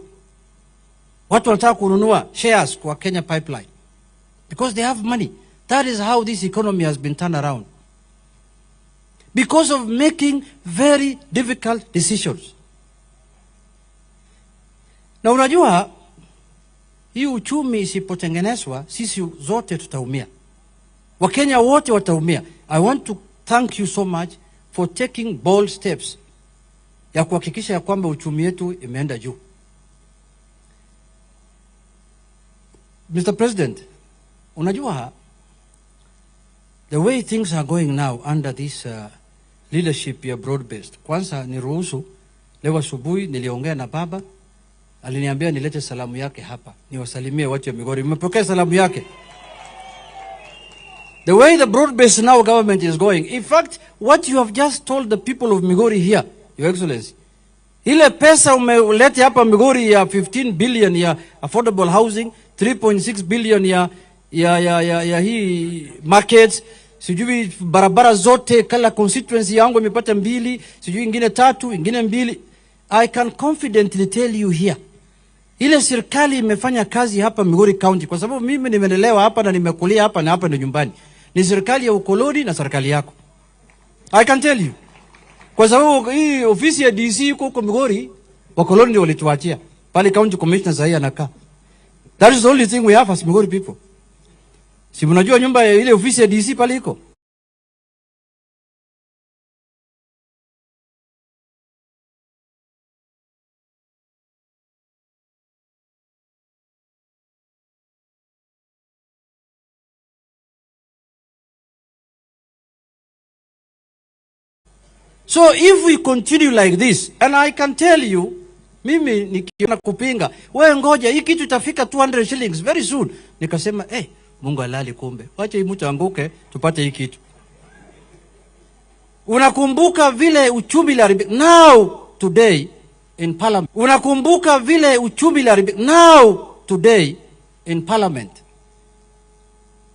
Watu wanataka kununua shares kwa Kenya pipeline because they have money. That is how this economy has been turned around. Because of making very difficult decisions. Na unajua, hii uchumi isipotengenezwa, sisi zote tutaumia. Wakenya wote wataumia. I want to thank you so much for taking bold steps ya kuhakikisha ya kwamba uchumi wetu imeenda juu. Mr. President, unajua, the way things are going now under this leadership ya broad-based. Kwanza niruhusu, leo asubuhi niliongea na baba, aliniambia nilete salamu yake hapa, niwasalimie watu wa Migori. Mmepokea salamu yake? The way the broad-based now government is going, in fact, what you have just told the people of Migori here, Your Excellency, ile pesa umelete hapa Migori ya 15 billion ya affordable housing, 3.6 billion ya hii markets, sijui barabara zote, kala constituency yangu imepata 2, sijui ingine 3, ingine 2. I can confidently tell you here, ile serikali imefanya kazi hapa Migori County, kwa sababu mimi nimelelewa hapa na nimekulia hapa na hapa ndio nyumbani. Ni serikali ya ukoloni na serikali yako. I can tell you. Kwa sababu hii ofisi ya DC huko Migori, wakoloni ndio walituachia. Pale county commissioner sasa anakaa. That is the only thing we have as Migori people. Si mnajua nyumba ya ile ofisi ya DC pale iko? So if we continue like this, and I can tell you, mimi nikiona kupinga, wewe ngoja, hii kitu itafika 200 shillings very soon. Nikasema, Mungu halali kumbe. Wacha hii mtu anguke, tupate hii kitu. Unakumbuka vile uchumi now, today, in parliament. Unakumbuka vile uchumi now, today, in parliament.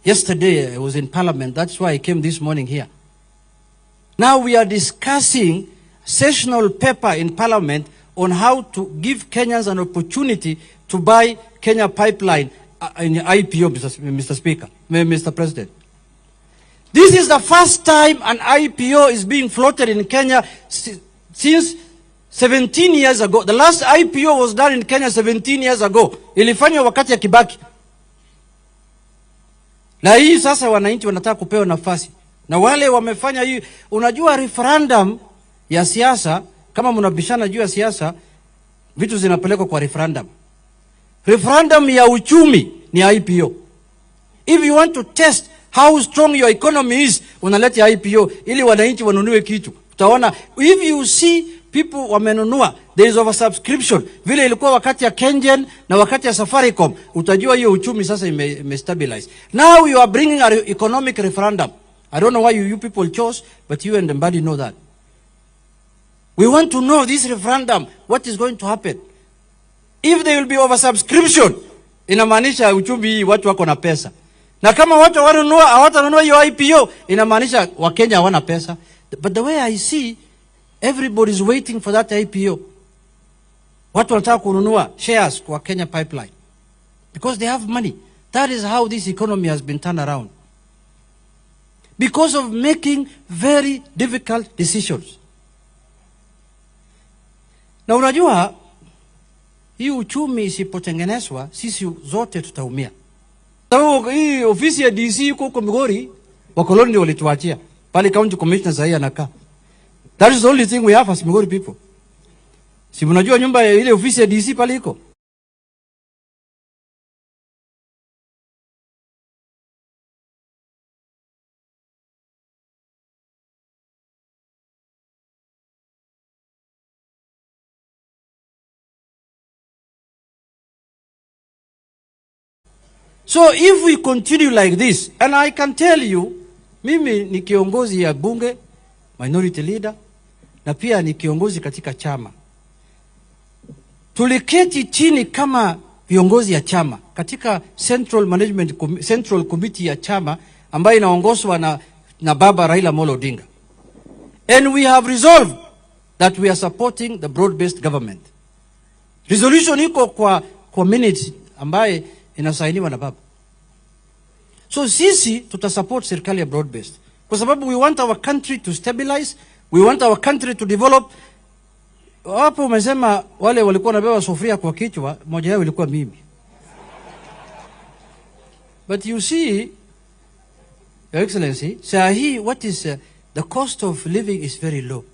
Yesterday I was in parliament, that's why I came this morning here. Now we are discussing sessional paper in parliament on how to give Kenyans an opportunity to buy Kenya pipeline in IPO, Mr. Speaker, Mr. President. This is the first time an IPO is being floated in Kenya since 17 years ago. The last IPO was done in Kenya 17 years ago. Ilifanywa wakati ya Kibaki. Na hii sasa wananchi wanataka kupewa nafasi. Na wale wamefanya hii, unajua referendum ya siasa, kama mnabishana juu ya siasa, vitu zinapelekwa kwa referendum. Referendum ya uchumi ni IPO. If you want to test how strong your economy is, unaleta IPO ili wananchi wanunue kitu. Utaona if you see people wamenunua, there is oversubscription. Vile ilikuwa wakati ya Kenyan na wakati ya Safaricom, utajua hiyo uchumi sasa imestabilize. Now you are bringing an economic referendum. I don't know why you people chose, but you and Mbadi know that. We want to know this referendum, what is going to happen. If there will be oversubscription, inamaanisha uchumi watu wako na pesa. Na kama watu hawatanunua hiyo IPO, inamaanisha Wakenya hawana pesa. But the way I see, everybody is waiting for that IPO. Watu wanataka kununua shares kwa Kenya Pipeline because they have money. That is how this economy has been turned around. Because of making very difficult decisions. Na unajua, hii uchumi isipotengenezwa, sisi zote tutaumia. Sababu hii ofisi ya DC huko Migori, wakoloni ndio walituachia. Pale county commissioner sasa anakaa. That is the only thing we have as Migori people. Si mnajua nyumba ile ofisi ya DC pale iko? So if we continue like this, and I can tell you, mimi ni kiongozi ya bunge, minority leader, na pia ni kiongozi katika chama. Tuliketi chini kama viongozi ya chama katika Central Committee ya chama ambayo inaongozwa na Baba Raila Odinga. And we have resolved that we are supporting the broad-based government. Resolution iko kwa minutes ambaye inasainiwa na Baba. So sisi tutasupport serikali ya broad-based. Kwa sababu we want our country to stabilize, we want our country to develop. Hapo umesema wale walikuwa wanabeba sufuria kwa kichwa, moja yao ilikuwa mimi. But you see, Your Excellency, sahi what is the cost of living is very low.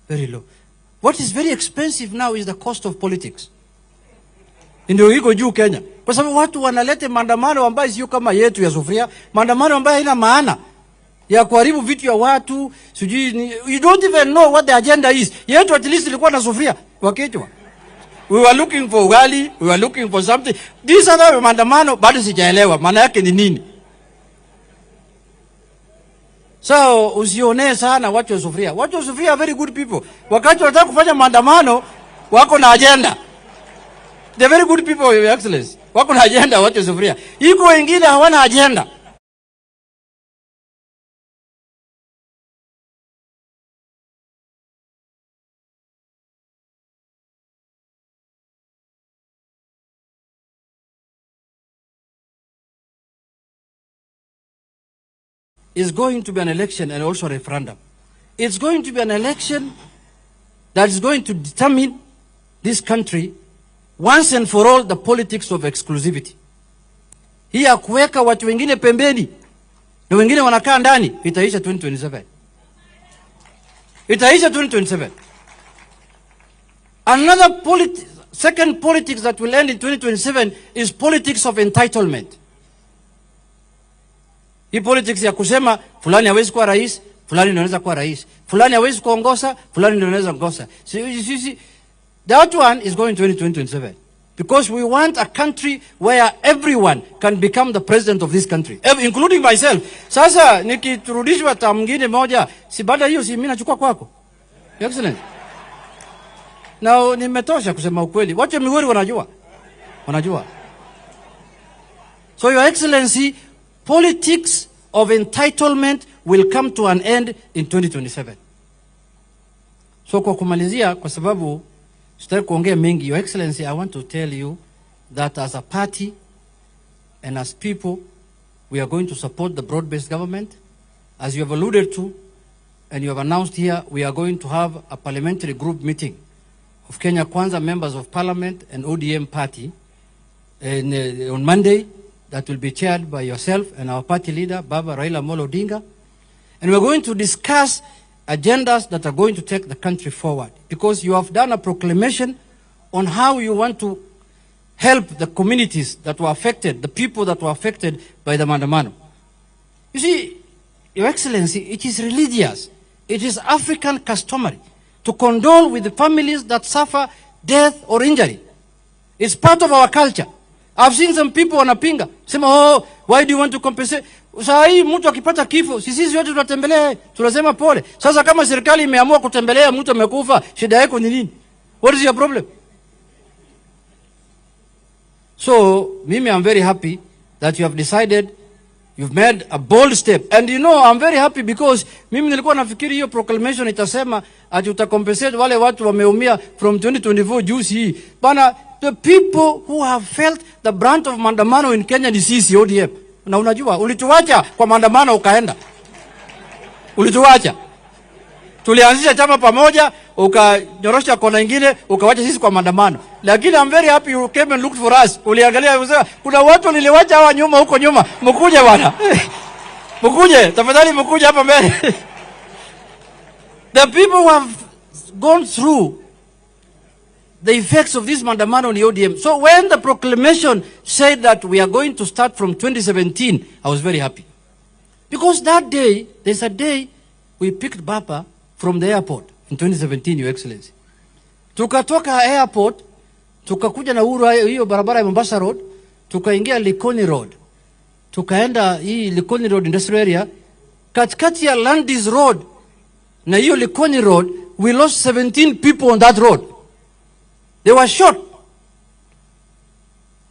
Very low. What is very expensive now is the cost of politics. Ndio iko juu Kenya. Kwa sababu watu wanalete maandamano ambayo sio kama yetu ya sufuria, maandamano ambayo haina maana ya kuharibu vitu ya watu, sijui you don't even know what the agenda is. Yetu at least ilikuwa na sufuria kwa kichwa. We were looking for ugali, we were looking for something. These other maandamano bado sijaelewa maana yake ni nini. So usione sana watu wa sufuria. Watu wa sufuria are very good people. Wakati wanataka kufanya maandamano wako na agenda. They're very good people, Your Excellency. Wako na agenda watu wa sufuria. Iko wengine hawana agenda. Is going to be an election and also a referendum. It's going to be an election that is going to determine this country once and for all the politics of exclusivity. Hii ya kuweka watu wengine pembeni na wengine wanakaa ndani itaisha 2027. Itaisha 2027. Another second politics that will end in 2027 is politics of entitlement. Hii politics ya kusema fulani hawezi kuwa rais, fulani anaweza kuwa rais, fulani hawezi kuongoza, fulani anaweza kuongoza. See, that one is going to 2027 because we want a country where everyone can become the president of this country, including myself. Sasa nikiturudishwa tamu mwingine moja, si baada hiyo si mimi nachukua kwako. Excellent. Now nimetosha kusema ukweli. Watu Migori wanajua. So Your Excellency, politics of entitlement will come to an end in 2027. So kwa kumalizia, kwa sababu sitaki kuongea mengi, Your Excellency, I want to tell you that as a party and as people, we are going to support the broad-based government. As you have alluded to, and you have announced here, we are going to have a parliamentary group meeting of Kenya Kwanza members of parliament and ODM party on Monday. That will be chaired by yourself and our party leader, Baba Raila Odinga. And we're going to discuss agendas that are going to take the country forward, because you have done a proclamation on how you want to help the communities that were affected, the people that were affected by the maandamano. You see, Your Excellency, it is religious, it is African customary to condole with the families that suffer death or injury. It's part of our culture. I've seen some people wanapinga, sema, oh, why do you want to compensate? Saa hii mtu akipata kifo, sisi wote tunatembelea, tunasema pole. Sasa kama serikali imeamua kutembelea mtu amekufa, shida yako ni nini? What is your problem? So, mimi, I'm very happy that you have decided, you've made a bold step. And you know, I'm very happy because mimi nilikuwa nafikiri hiyo proclamation itasema ati utakompensate wale watu wameumia from 2024 juice hii. Bana, the people who have felt the brunt of maandamano in Kenya ni sisi ODM. Na unajua, ulituacha kwa maandamano ukaenda. Ulituacha. Tulianzisha chama pamoja, ukanyorosha kona nyingine, ukawacha sisi kwa maandamano. Lakini I'm very happy you came and looked for us. Uliangalia usema kuna watu niliwacha hawa nyuma huko nyuma. Mkuje bwana. Mkuje, tafadhali mkuje hapa mbele. The people who have gone through the effects of this maandamano in ODM. So when the proclamation said that we are going to start from 2017, I was very happy. Because that day, there's a day we picked Baba from the airport in 2017, Your Excellency. Tukatoka airport, tukakuja na Uhuru hiyo barabara ya Mombasa Road, tukaingia Likoni Road. Tukaenda hii Likoni Road industrial area, katikati ya Landis Road na hiyo Likoni Road, we lost 17 people on that road. They were shot.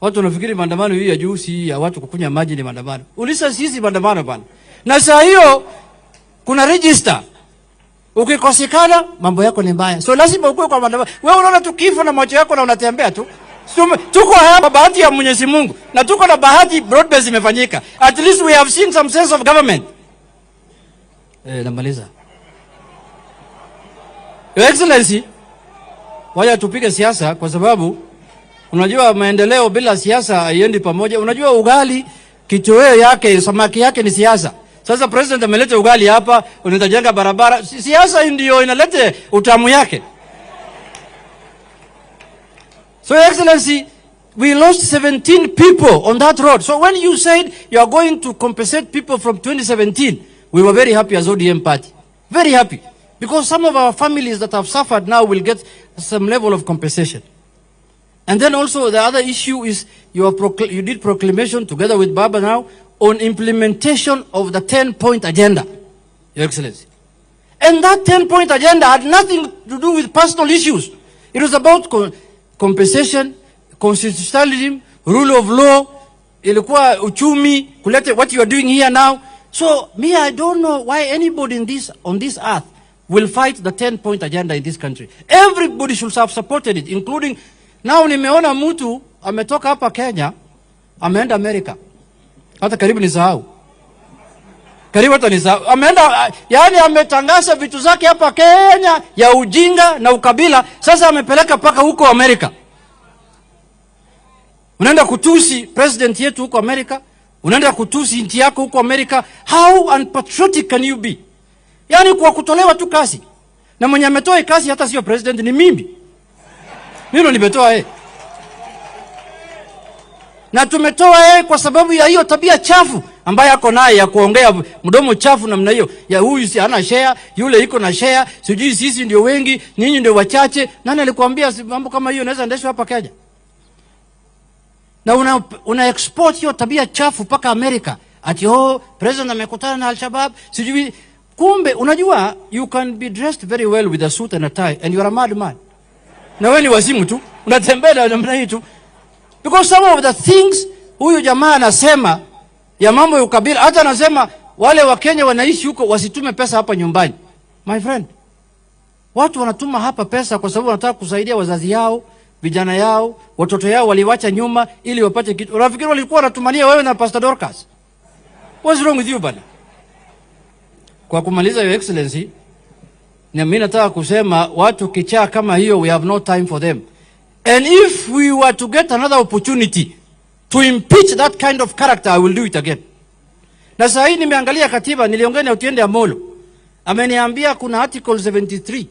Watu wanafikiri maandamano hii ya juu si ya watu kukunya maji ni maandamano. Ulisa sisi maandamano bana. Na saa hiyo kuna register. Ukikosekana mambo yako ni mbaya. So lazima ukue kwa maandamano. Wewe unaona tu kifo na macho yako na unatembea tu. Tuko hapa bahati ya Mwenyezi Mungu na tuko na bahati broad base imefanyika. At least we have seen some sense of government. Namaliza. Your Excellency, waya tupige siasa kwa sababu unajua maendeleo bila siasa haiendi pamoja. Unajua ugali kitoweo yake, samaki yake ni siasa. Sasa president ameleta ugali hapa, unatajenga barabara. Siasa ndio inaleta utamu yake. So Your Excellency, we lost 17 people on that road. So when you said you are going to compensate people from 2017, we were very happy as ODM party. Very happy. Because some of our families that have suffered now will get some level of compensation. And then also the other issue is you did proclamation together with Baba now on implementation of the 10-point agenda, Your Excellency. And that 10-point agenda had nothing to do with personal issues. It was about compensation, constitutionalism, rule of law, ilikuwa uchumi, kulete what you are doing here now. So me, I don't know why anybody on this earth will fight the 10-point agenda in this country. Everybody should have supported it, including now nimeona mtu ametoka hapa Kenya, ameenda Amerika. Hata karibu nisahau. Karibu hata nisahau. Ameenda, yani ametangaza vitu zake hapa Kenya ya ujinga na ukabila, sasa amepeleka paka huko Amerika. Unaenda kutusi president yetu huko Amerika, unaenda kutusi nchi yako huko Amerika. How unpatriotic can you be? Yani kwa kutolewa tu kazi. Na mwenye ametoa kazi hata sio president ni mimi. Mimi nimetoa Na tumetoa kwa sababu ya hiyo tabia chafu ambayo yako naye ya kuongea mdomo chafu namna hiyo. Ya huyu si ana share, yule iko na share, sijui sisi ndio wengi, nyinyi ndio wachache. Nani alikwambia mambo kama hiyo inaweza endeshwa hapa Kenya? Na una export hiyo tabia chafu paka Amerika. Ati president amekutana na Al-Shabaab, sijui. Kumbe unajua you can be dressed very well with a suit and a tie and you are a madman. Na wewe ni wazimu tu, unatembea namna hii tu. Because some of the things huyu jamaa anasema ya mambo ya ukabila, hata anasema wale wa Kenya wanaishi huko wasitume pesa hapa nyumbani. My friend, watu wanatuma hapa pesa kwa sababu wanataka kusaidia wazazi yao, vijana yao, watoto yao waliwacha nyuma ili wapate kitu. Unafikiri walikuwa wanatumania wewe na Pastor Dorcas? What's wrong with you bana? Kwa kumaliza, Your Excellency, mimi nataka kusema watu kichaa kama hiyo, we have no time for them. And if we were to get another opportunity to impeach that kind of character, I will do it again. Na sasa hii nimeangalia katiba, niliongea na Otiende Amolo. Ameniambia kuna article 73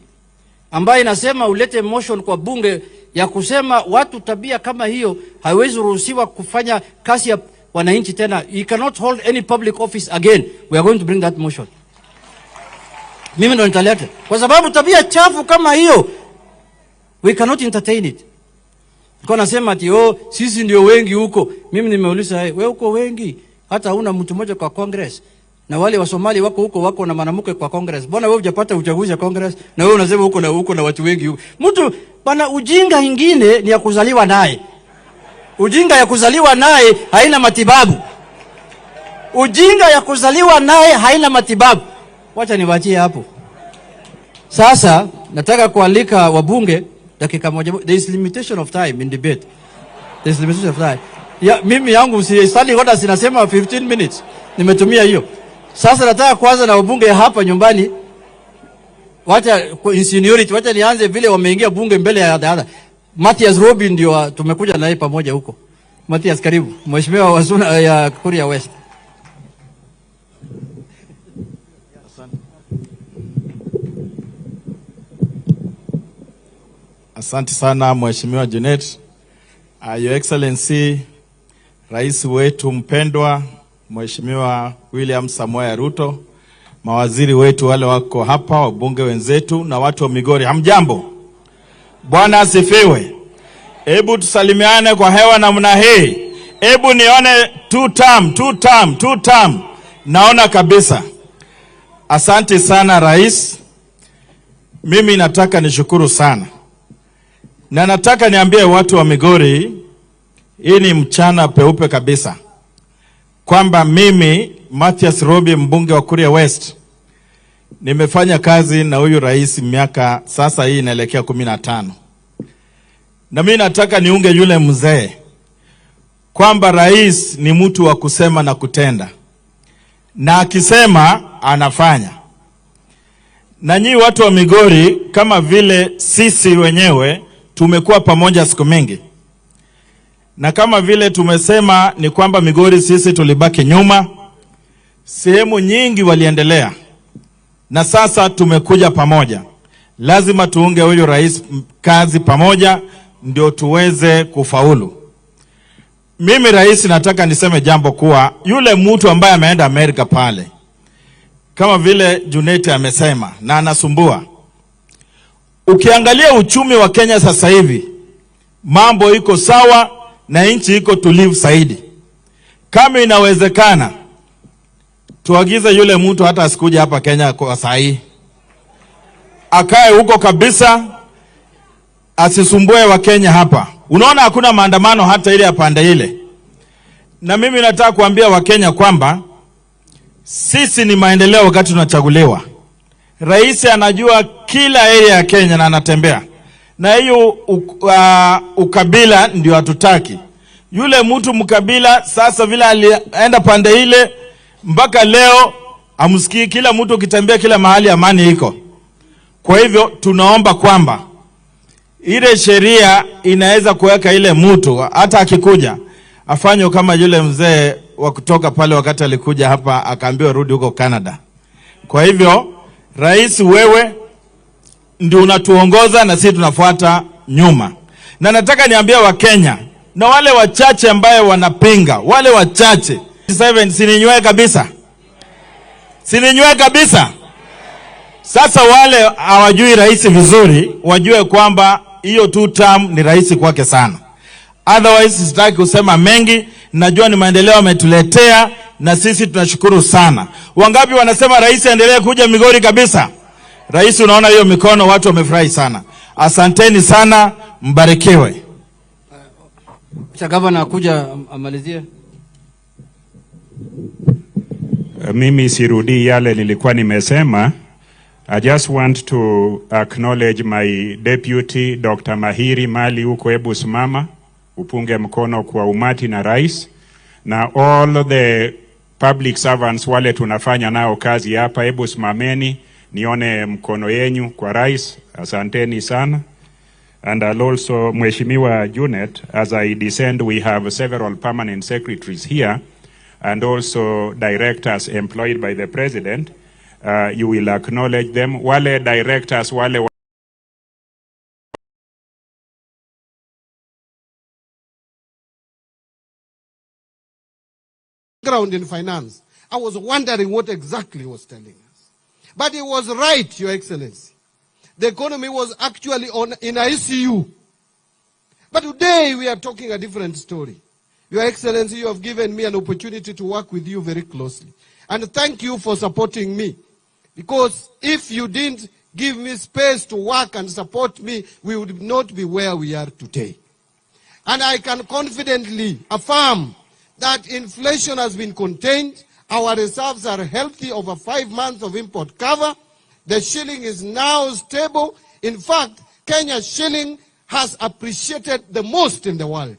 ambayo inasema ulete motion kwa bunge ya kusema watu tabia kama hiyo haiwezi ruhusiwa kufanya kazi ya wananchi tena. You cannot hold any public office again. We are going to bring that motion. Mimi ndo nitaleta. Kwa sababu tabia chafu kama hiyo we cannot entertain it. Kwa nasema ati sisi ndio wengi huko. Mimi nimeuliza wewe uko wengi hata huna mtu mmoja kwa Congress. Na wale wa Somali wako huko wako na mwanamke kwa Congress. Mbona wewe hujapata uchaguzi wa Congress? Na wewe unasema huko na watu wengi huko. Mtu bana, ujinga ingine ni ya kuzaliwa naye. Ujinga ya kuzaliwa naye haina matibabu. Ujinga ya kuzaliwa naye haina matibabu. Wacha niwaachie hapo. Sasa nataka kualika wabunge dakika moja. There is limitation of time in debate. There is limitation of time. Ya, mimi yangu standing order sinasema 15 minutes. Nimetumia hiyo. Sasa nataka kwanza na wabunge hapa nyumbani. Wacha seniority, wacha nianze vile wameingia bunge mbele ya dada. Mathias Robin ndio tumekuja naye pamoja huko. Mathias, karibu. Mheshimiwa Wasuna ya Kuria West. Asante sana Mheshimiwa Junet. Your Excellency, Rais wetu mpendwa Mheshimiwa William Samoei Ruto, mawaziri wetu wale wako hapa, wabunge wenzetu na watu wa Migori, hamjambo? Bwana asifiwe. Hebu tusalimiane kwa hewa namna hii. Hebu nione two term. Naona kabisa. Asante sana Rais. Mimi nataka nishukuru sana. Na nataka niambie watu wa Migori, hii ni mchana peupe kabisa, kwamba mimi Mathias Robi, mbunge wa Kuria West, nimefanya kazi na huyu rais miaka sasa hii inaelekea 15. Na mimi nataka niunge yule mzee kwamba rais ni mtu wa kusema na kutenda, na akisema anafanya. Na nyinyi watu wa Migori, kama vile sisi wenyewe tumekuwa pamoja siku mingi, na kama vile tumesema ni kwamba Migori sisi tulibaki nyuma, sehemu nyingi waliendelea, na sasa tumekuja pamoja. Lazima tuunge huyu rais kazi pamoja ndio tuweze kufaulu. Mimi rais, nataka niseme jambo kuwa yule mtu ambaye ameenda Amerika pale, kama vile Junet amesema na anasumbua, ukiangalia uchumi wa Kenya sasa hivi mambo iko sawa na nchi iko tulivu zaidi. Kama inawezekana tuagize yule mtu hata asikuja hapa Kenya kwa saa hii, akae huko kabisa, asisumbue wa Kenya hapa. Unaona hakuna maandamano hata ile ya pande ile. Na mimi nataka kuambia wa Kenya kwamba sisi ni maendeleo wakati tunachaguliwa. Rais anajua kila area ya Kenya na anatembea. Na hiyo ukabila ndio hatutaki. Yule mtu mkabila sasa vile alienda pande ile mpaka leo amsikii, kila mtu ukitembea kila mahali amani iko. Kwa hivyo tunaomba kwamba ile sheria inaweza kuweka ile mtu hata akikuja afanye kama yule mzee wa kutoka pale wakati alikuja hapa akaambiwa rudi huko Canada. Kwa hivyo rais, wewe ndio unatuongoza na sisi tunafuata nyuma. Na nataka niambia wa Kenya na wale wachache ambaye wanapinga, wale wachache 7 sininywe kabisa. Sininywe kabisa. Sasa wale hawajui rais vizuri, wajue kwamba hiyo 2 term ni rais kwake sana. Otherwise sitaki kusema mengi, najua ni maendeleo ametuletea na sisi tunashukuru sana. Wangapi wanasema rais aendelee kuja Migori kabisa? Rais, unaona hiyo mikono, watu wamefurahi sana. Asanteni sana, mbarikiwe. Gavana kuja amalizie. Mimi sirudi yale nilikuwa nimesema. I just want to acknowledge my deputy Dr. Mahiri Mali huko, hebu simama upunge mkono kwa umati na rais na all the public servants wale tunafanya nao kazi hapa, hebu simameni nione mkono yenyu kwa rais. Asanteni sana. And I'll also, Mheshimiwa Junet, as I descend, we have several permanent secretaries here. and also directors employed by the president, you will acknowledge them. Wale directors, wale ground in finance. I was wondering what exactly he was telling us. But he was right, Your Excellency. The economy was actually in ICU. But today we are talking a different story. Your Excellency, you have given me an opportunity to work with you very closely. And thank you for supporting me. Because if you didn't give me space to work and support me, we would not be where we are today. And I can confidently affirm that inflation has been contained. Our reserves are healthy, over 5 months of import cover. The shilling is now stable. In fact, Kenya's shilling has appreciated the most in the world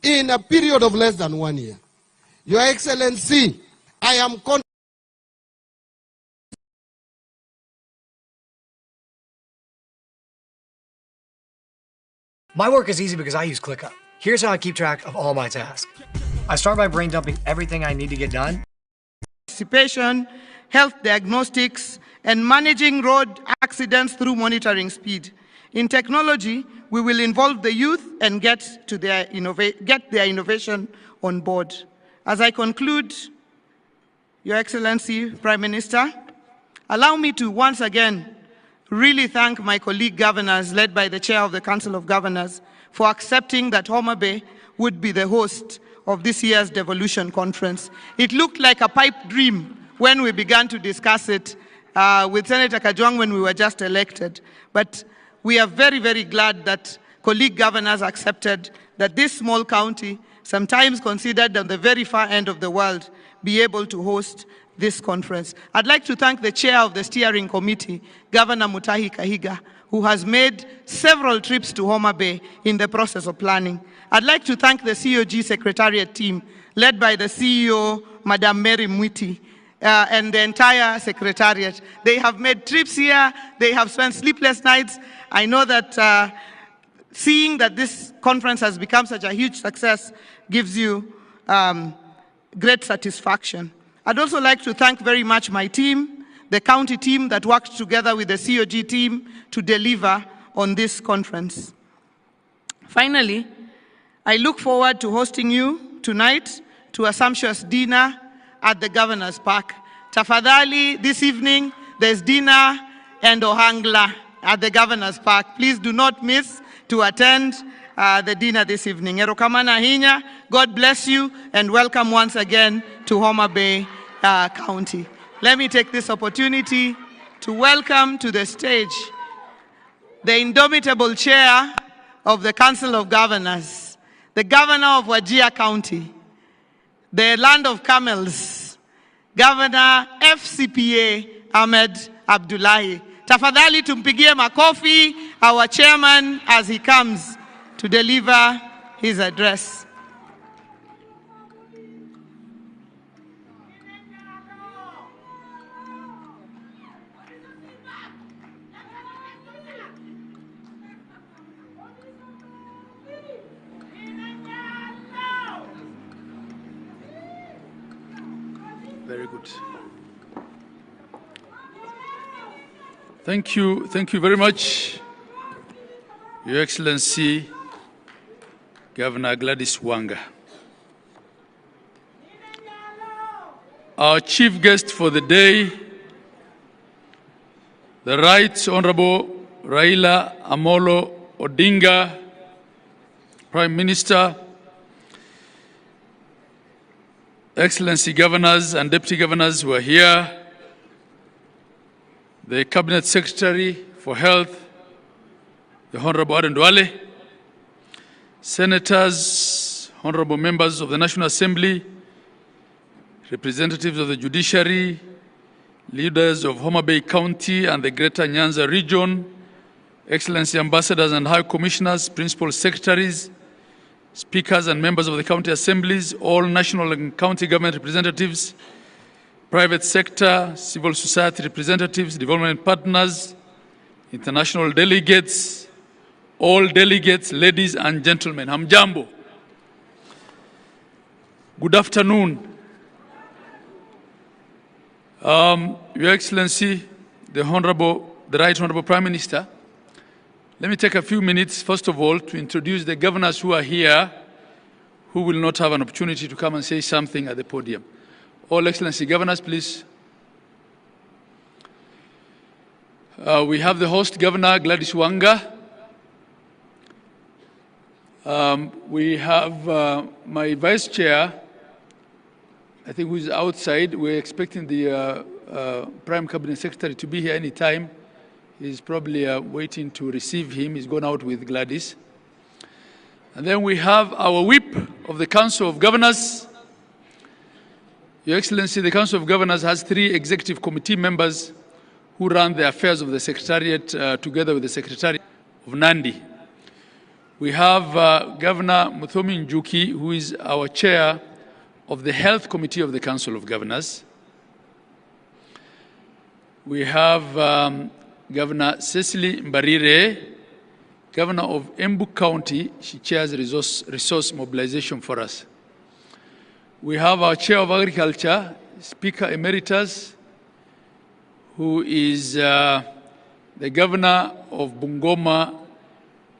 in a period of less than 1 year. Your Excellency, I am confident. My work is easy because I use ClickUp. Here's how I keep track of all my tasks. I start by brain dumping everything I need to get done. Participation, health diagnostics, and managing road accidents through monitoring speed. In technology, we will involve the youth and get their innovation on board. As I conclude, Your Excellency, Prime Minister, allow me to once again really thank my colleague governors, led by the Chair of the Council of Governors, for accepting that Homa Bay would be the host of this year's Devolution Conference. It looked like a pipe dream when we began to discuss it with Senator Kajwang when we were just elected. But we are very, very glad that colleague governors accepted that this small county, sometimes considered on the very far end of the world, be able to host this conference. I'd like to thank the chair of the steering committee, Governor Mutahi Kahiga, who has made several trips to Homa Bay in the process of planning. I'd like to thank the COG Secretariat team, led by the CEO, Madam Mary Mwiti, and the entire Secretariat. They have made trips here, they have spent sleepless nights. I know that seeing that this conference has become such a huge success gives you great satisfaction. I'd also like to thank very much my team, the county team that worked together with the COG team to deliver on this conference. Finally, I look forward to hosting you tonight to a sumptuous dinner at the Governor's Park. Tafadhali, this evening, there's dinner and ohangla at the Governor's Park. Please do not miss to attend the dinner this evening. Erokamana hinya, God bless you, and welcome once again to Homa Bay County. Let me take this opportunity to welcome to the stage the indomitable chair of the Council of Governors, the Governor of Wajir County, the land of camels, Governor FCPA Ahmed Abdullahi. Tafadhali tumpigie makofi our chairman as he comes to deliver his address. Very good. Thank you very much, Your Excellency, Governor Gladys Wanga. Our chief guest for the day, the Right Honorable Raila Amolo Odinga, Prime Minister, Excellency Governors and Deputy Governors who are here, the Cabinet Secretary for Health, the Honorable Aden Duale, Senators, Honorable Members of the National Assembly, representatives of the Judiciary, leaders of Homa Bay County and the Greater Nyanza region, Excellency Ambassadors and High Commissioners, Principal Secretaries, Speakers and members of the county assemblies, all national and county government representatives, private sector, civil society representatives, development partners, international delegates, all delegates, ladies and gentlemen, hamjambo. Good afternoon. Your Excellency, the Right Honorable Prime Minister, let me take a few minutes, first of all, to introduce the governors who are here, who will not have an opportunity to come and say something at the podium. All Excellency governors, please. We have the host governor, Gladys Wanga. We have my vice chair, I think, who's outside. We're expecting the Prime Cabinet Secretary to be here any time. He's probably waiting to receive him. He's gone out with Gladys. And then we have our whip of the Council of Governors. Your Excellency, the Council of Governors has 3 executive committee members who run the affairs of the Secretariat together with the Secretary of Nandi. We have Governor Muthomi Njuki, who is our chair of the Health Committee of the Council of Governors. We have Governor Cecily Mbarire, Governor of Embu County. She chairs resource mobilization for us. We have our Chair of Agriculture, Speaker Emeritus, who is the Governor of Bungoma,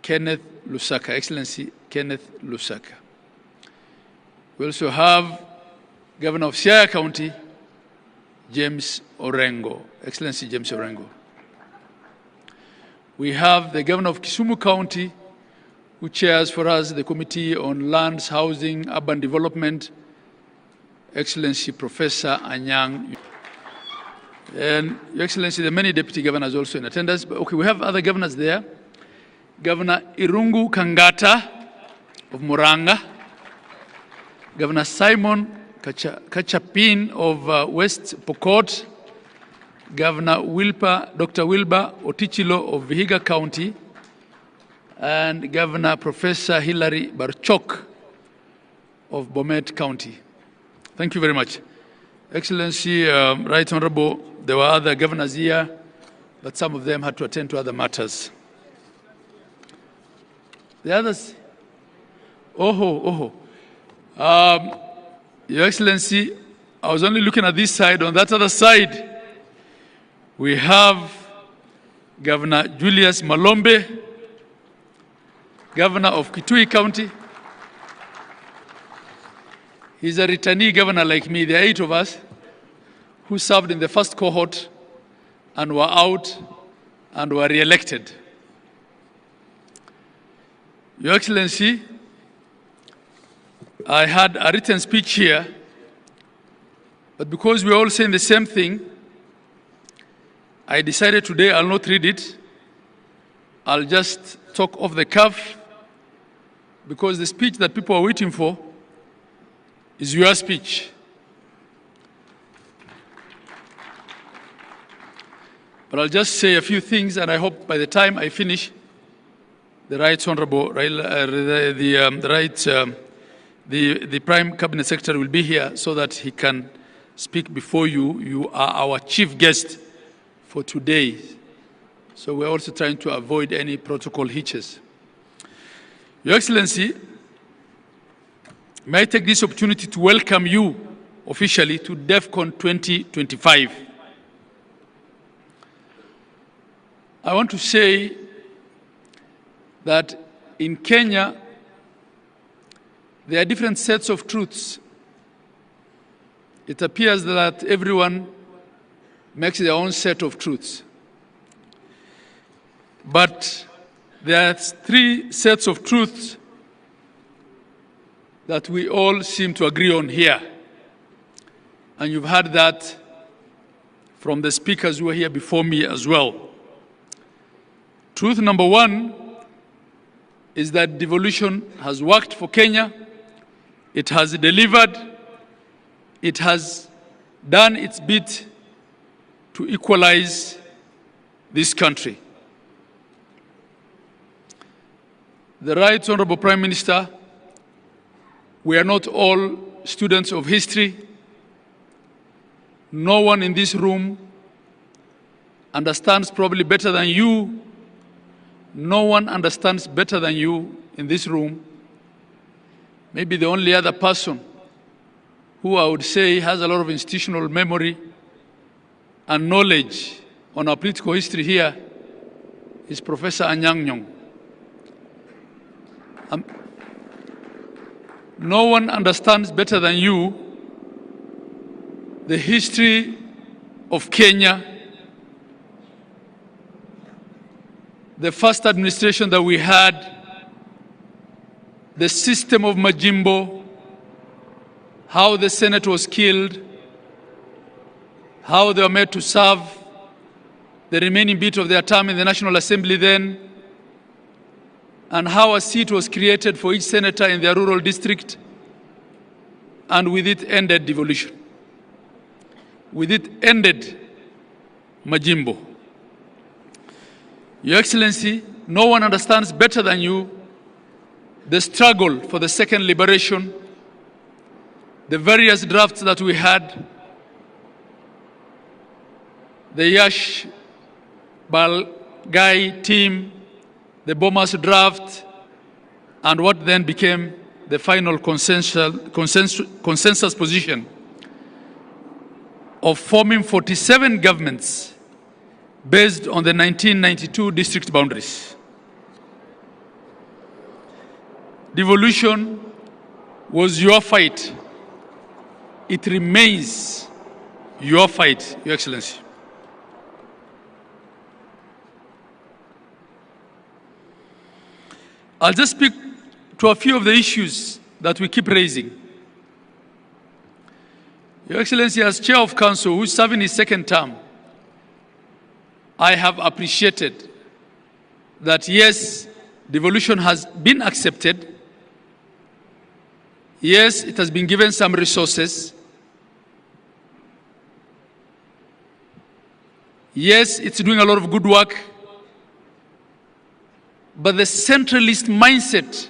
Kenneth Lusaka, Excellency Kenneth Lusaka. We also have Governor of Siaya County, James Orengo, Excellency James Orengo. We have the Governor of Kisumu County, who chairs for us the Committee on Lands, Housing, Urban Development, Excellency Professor Anyang. And Your Excellency, the many deputy governors also in attendance. But okay, we have other governors there. Governor Irungu Kangata of Muranga, Governor Simon Kachapin of West Pokot, Governor Dr. Wilbur Otichilo of Vihiga County, and Governor Professor Hilary Barchok of Bomet County. Thank you very much. Excellency, Right Honorable, there were other governors here, but some of them had to attend to other matters. The others? Your Excellency, I was only looking at this side. On that other side, we have Governor Julius Malombe, Governor of Kitui County. He's a returnee governor like me. There are 8 of us who served in the first cohort and were out and were re-elected. Your Excellency, I had a written speech here, but because we're all saying the same thing, I decided today I'll not read it. I'll just talk off the cuff, because the speech that people are waiting for is your speech. But I'll just say a few things, and I hope by the time I finish, the Right Honorable the Prime Cabinet Secretary will be here so that he can speak before you. You are our chief guest for today. So we're also trying to avoid any protocol hitches. Your Excellency, may I take this opportunity to welcome you officially to DEFCON 2025. I want to say that in Kenya, there are different sets of truths. It appears that everyone makes their own set of truths. But there are 3 sets of truths that we all seem to agree on here. And you've heard that from the speakers who are here before me as well. Truth number 1 is that devolution has worked for Kenya. It has delivered. It has done its bit to equalize this country. The Right Honorable Prime Minister, we are not all students of history. No one in this room understands probably better than you. No one understands better than you in this room. Maybe the only other person who I would say has a lot of institutional memory and knowledge on our political history here is Professor Anyang' Nyong'o. No one understands better than you the history of Kenya, the first administration that we had, the system of Majimbo, how the Senate was killed, how they were made to serve the remaining bit of their term in the National Assembly then, and how a seat was created for each senator in their rural district, and with it ended devolution. With it ended Majimbo. Your Excellency, no one understands better than you the struggle for the second liberation, the various drafts that we had, the Yash Balgai team, the Bomas draft, and what then became the final consensus position of forming 47 governments based on the 1992 district boundaries. Devolution was your fight. It remains your fight, Your Excellency. I'll just speak to a few of the issues that we keep raising. Your Excellency, as Chair of Council, who is serving his second term, I have appreciated that, yes, devolution has been accepted. Yes, it has been given some resources. Yes, it's doing a lot of good work. But the centralist mindset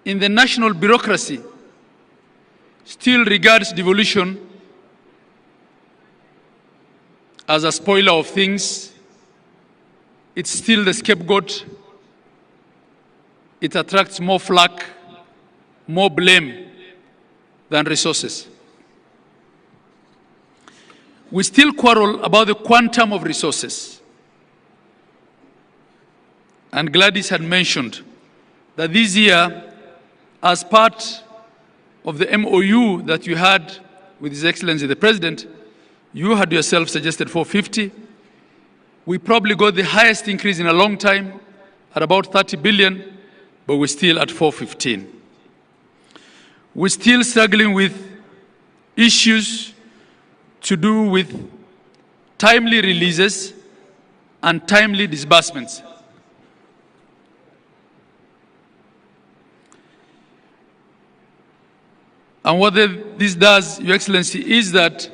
in the national bureaucracy still regards devolution as a spoiler of things. It's still the scapegoat. It attracts more flack, more blame than resources. We still quarrel about the quantum of resources. And Gladys had mentioned that this year, as part of the MOU that you had with His Excellency the President, you had yourself suggested 450. We probably got the highest increase in a long time at about 30 billion, but we're still at 415. We're still struggling with issues to do with timely releases and timely disbursements. And what this does, Your Excellency, is that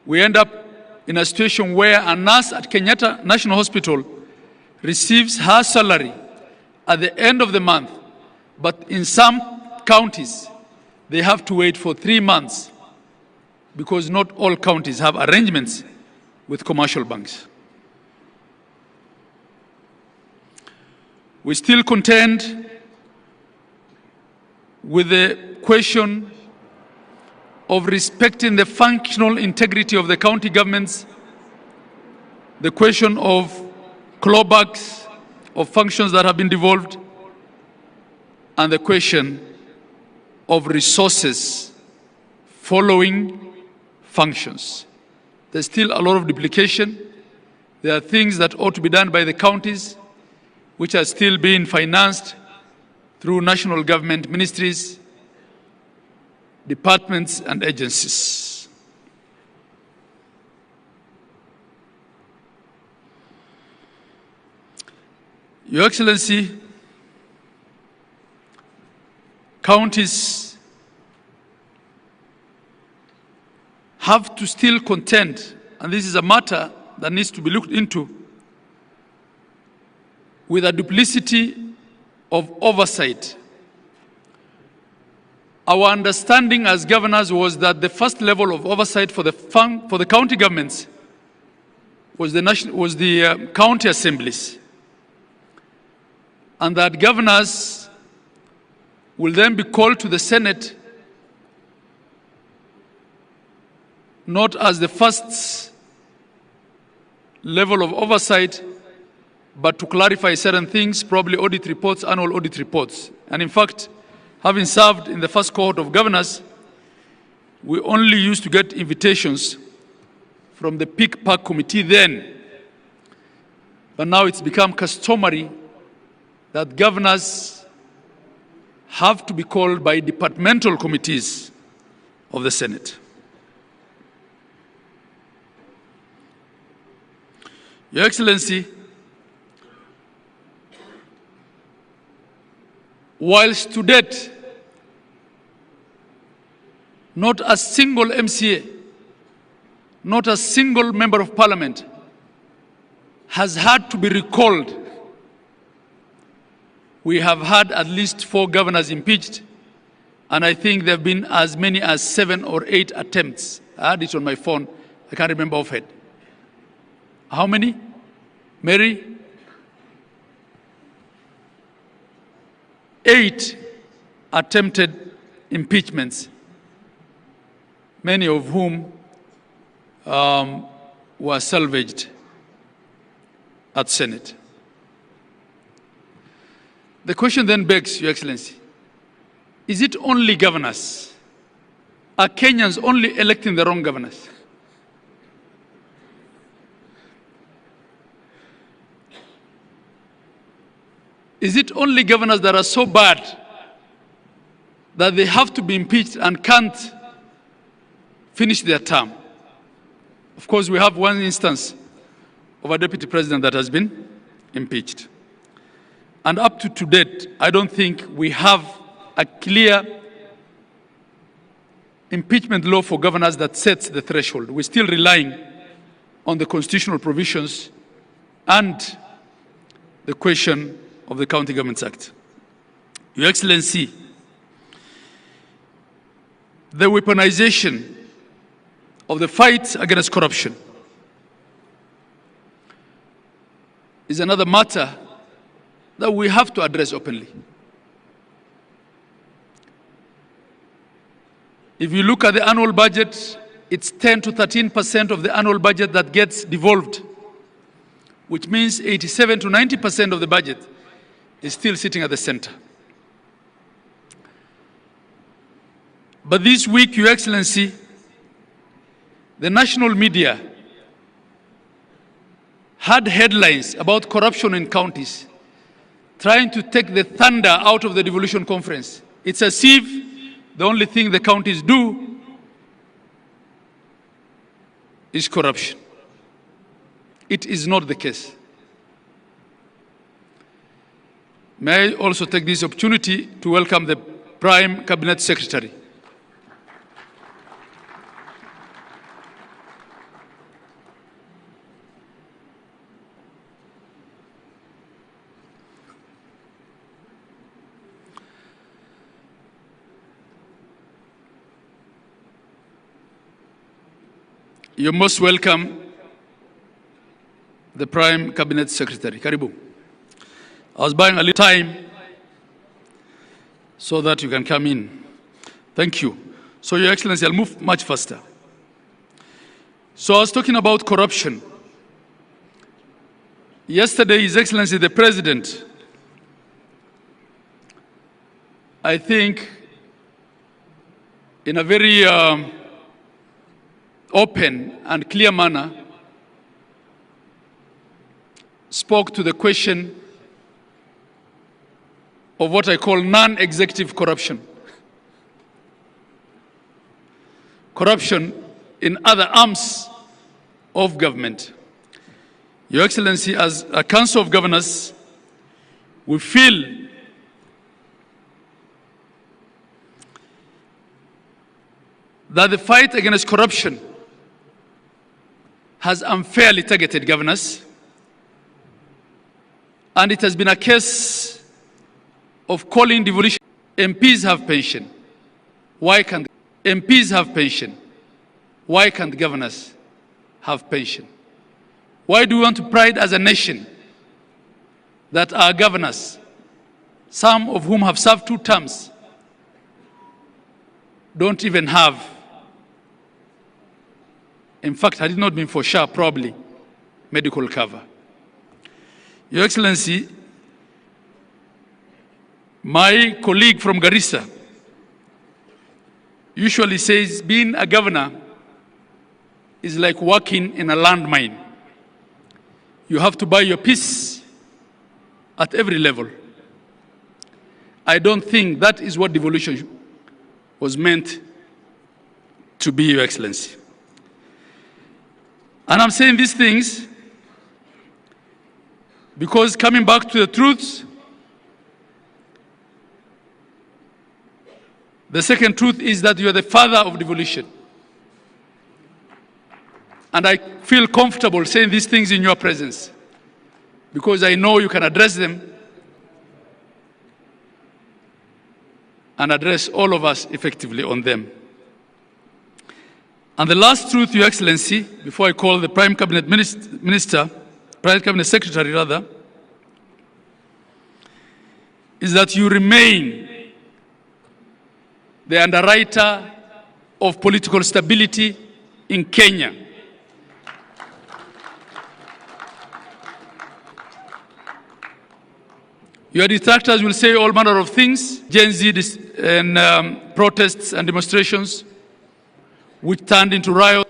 we end up in a situation where a nurse at Kenyatta National Hospital receives her salary at the end of the month, but in some counties, they have to wait for 3 months because not all counties have arrangements with commercial banks. We still contend with the question of respecting the functional integrity of the county governments, the question of clawbacks of functions that have been devolved, and the question of resources following functions. There's still a lot of duplication. There are things that ought to be done by the counties, which are still being financed through national government ministries, departments, and agencies. Your Excellency, counties have to still contend, and this is a matter that needs to be looked into, with a duplicity of oversight. Our understanding as governors was that the first level of oversight for the county governments was the county assemblies, and that governors will then be called to the Senate not as the first level of oversight, but to clarify certain things, probably audit reports, annual audit reports. And in fact, having served in the first cohort of governors, we only used to get invitations from the Peak Park Committee then. But now it's become customary that governors have to be called by departmental committees of the Senate. Your Excellency, whilst to date, not a single MCA, not a single member of parliament has had to be recalled. We have had at least 4 governors impeached, and I think there have been as many as 7 or 8 attempts. I had it on my phone. I can't remember offhand. How many? Mary? 8 attempted impeachments, many of whom were salvaged at Senate. The question then begs, Your Excellency, is it only governors? Are Kenyans only electing the wrong governors? Is it only governors that are so bad that they have to be impeached and can't finish their term? Of course, we have one instance of a deputy president that has been impeached. And up to date, I don't think we have a clear impeachment law for governors that sets the threshold. We're still relying on the constitutional provisions and the question of the County Governments Act. Your Excellency, the weaponization of the fight against corruption is another matter that we have to address openly. If you look at the annual budget, it's 10 to 13% of the annual budget that gets devolved, which means 87 to 90% of the budget is still sitting at the center. But this week, Your Excellency, the national media had headlines about corruption in counties, trying to take the thunder out of the Devolution Conference. It's as if the only thing the counties do is corruption. It is not the case. May I also take this opportunity to welcome the Prime Cabinet Secretary. You're most welcome, the Prime Cabinet Secretary. Karibu. I was buying a little time so that you can come in. Thank you. So, Your Excellency, I'll move much faster. So I was talking about corruption. Yesterday, His Excellency, the President, I think, in a very open and clear manner, spoke to the question of what I call non-executive corruption. Corruption in other arms of government. Your Excellency, as a Council of Governors, we feel that the fight against corruption has unfairly targeted governors, and it has been a case of calling devolution. MPs have pension. Why can't MPs have pension? Why can't governors have pension? Why do we want to pride as a nation that our governors, some of whom have served 2 terms, don't even have? In fact, had it not been for SHA, probably, medical cover. Your Excellency, my colleague from Garissa usually says being a governor is like working in a landmine. You have to buy your peace at every level. I don't think that is what devolution was meant to be, Your Excellency. And I'm saying these things because, coming back to the truths, the second truth is that you are the father of devolution. And I feel comfortable saying these things in your presence because I know you can address them and address all of us effectively on them. And the last truth, Your Excellency, before I call the Prime Cabinet Prime Cabinet Secretary rather, is that you remain the underwriter of political stability in Kenya. Your detractors will say all manner of things, Gen Z and protests and demonstrations, which turned into riots.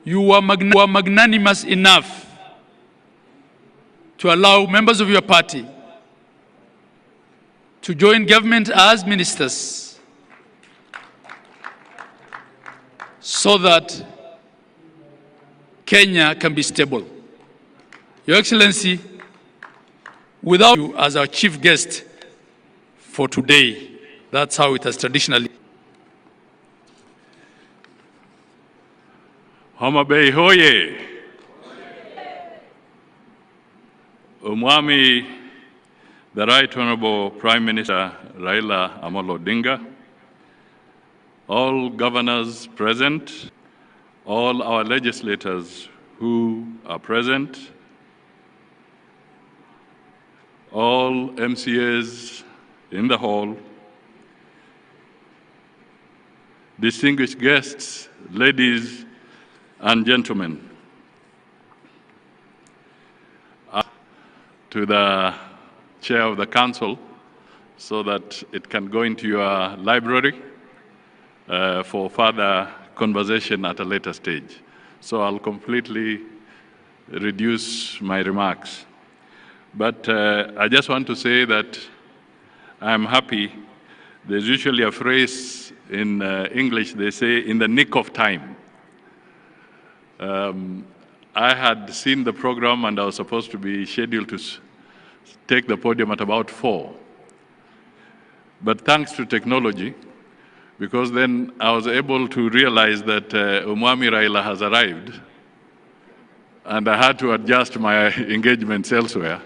You were magnanimous enough to allow members of your party to join government as ministers so that Kenya can be stable. Your Excellency, without you as our chief guest for today, that's how it has traditionally. Homa Bay hoye! Umwami, the Right Honorable Prime Minister Raila Odinga, all governors present, all our legislators who are present, all MCAs in the hall, distinguished guests, ladies and gentlemen, to the Chair of the Council so that it can go into your library for further conversation at a later stage. So I'll completely reduce my remarks. But I just want to say that I'm happy. There's usually a phrase in English, they say, in the nick of time. I had seen the program and I was supposed to be scheduled to take the podium at about 4. But thanks to technology, because then I was able to realize that Umwami Raila has arrived, and I had to adjust my engagements elsewhere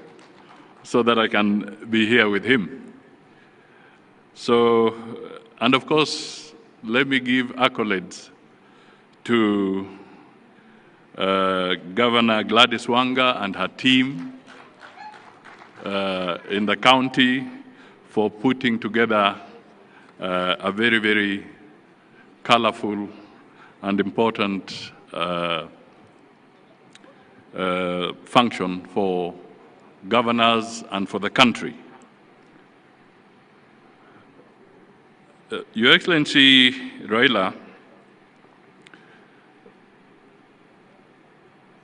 so that I can be here with him. So, and of course, let me give accolades to Governor Gladys Wanga and her team in the county for putting together a very, very colorful and important function for governors and for the country. Your Excellency Raila,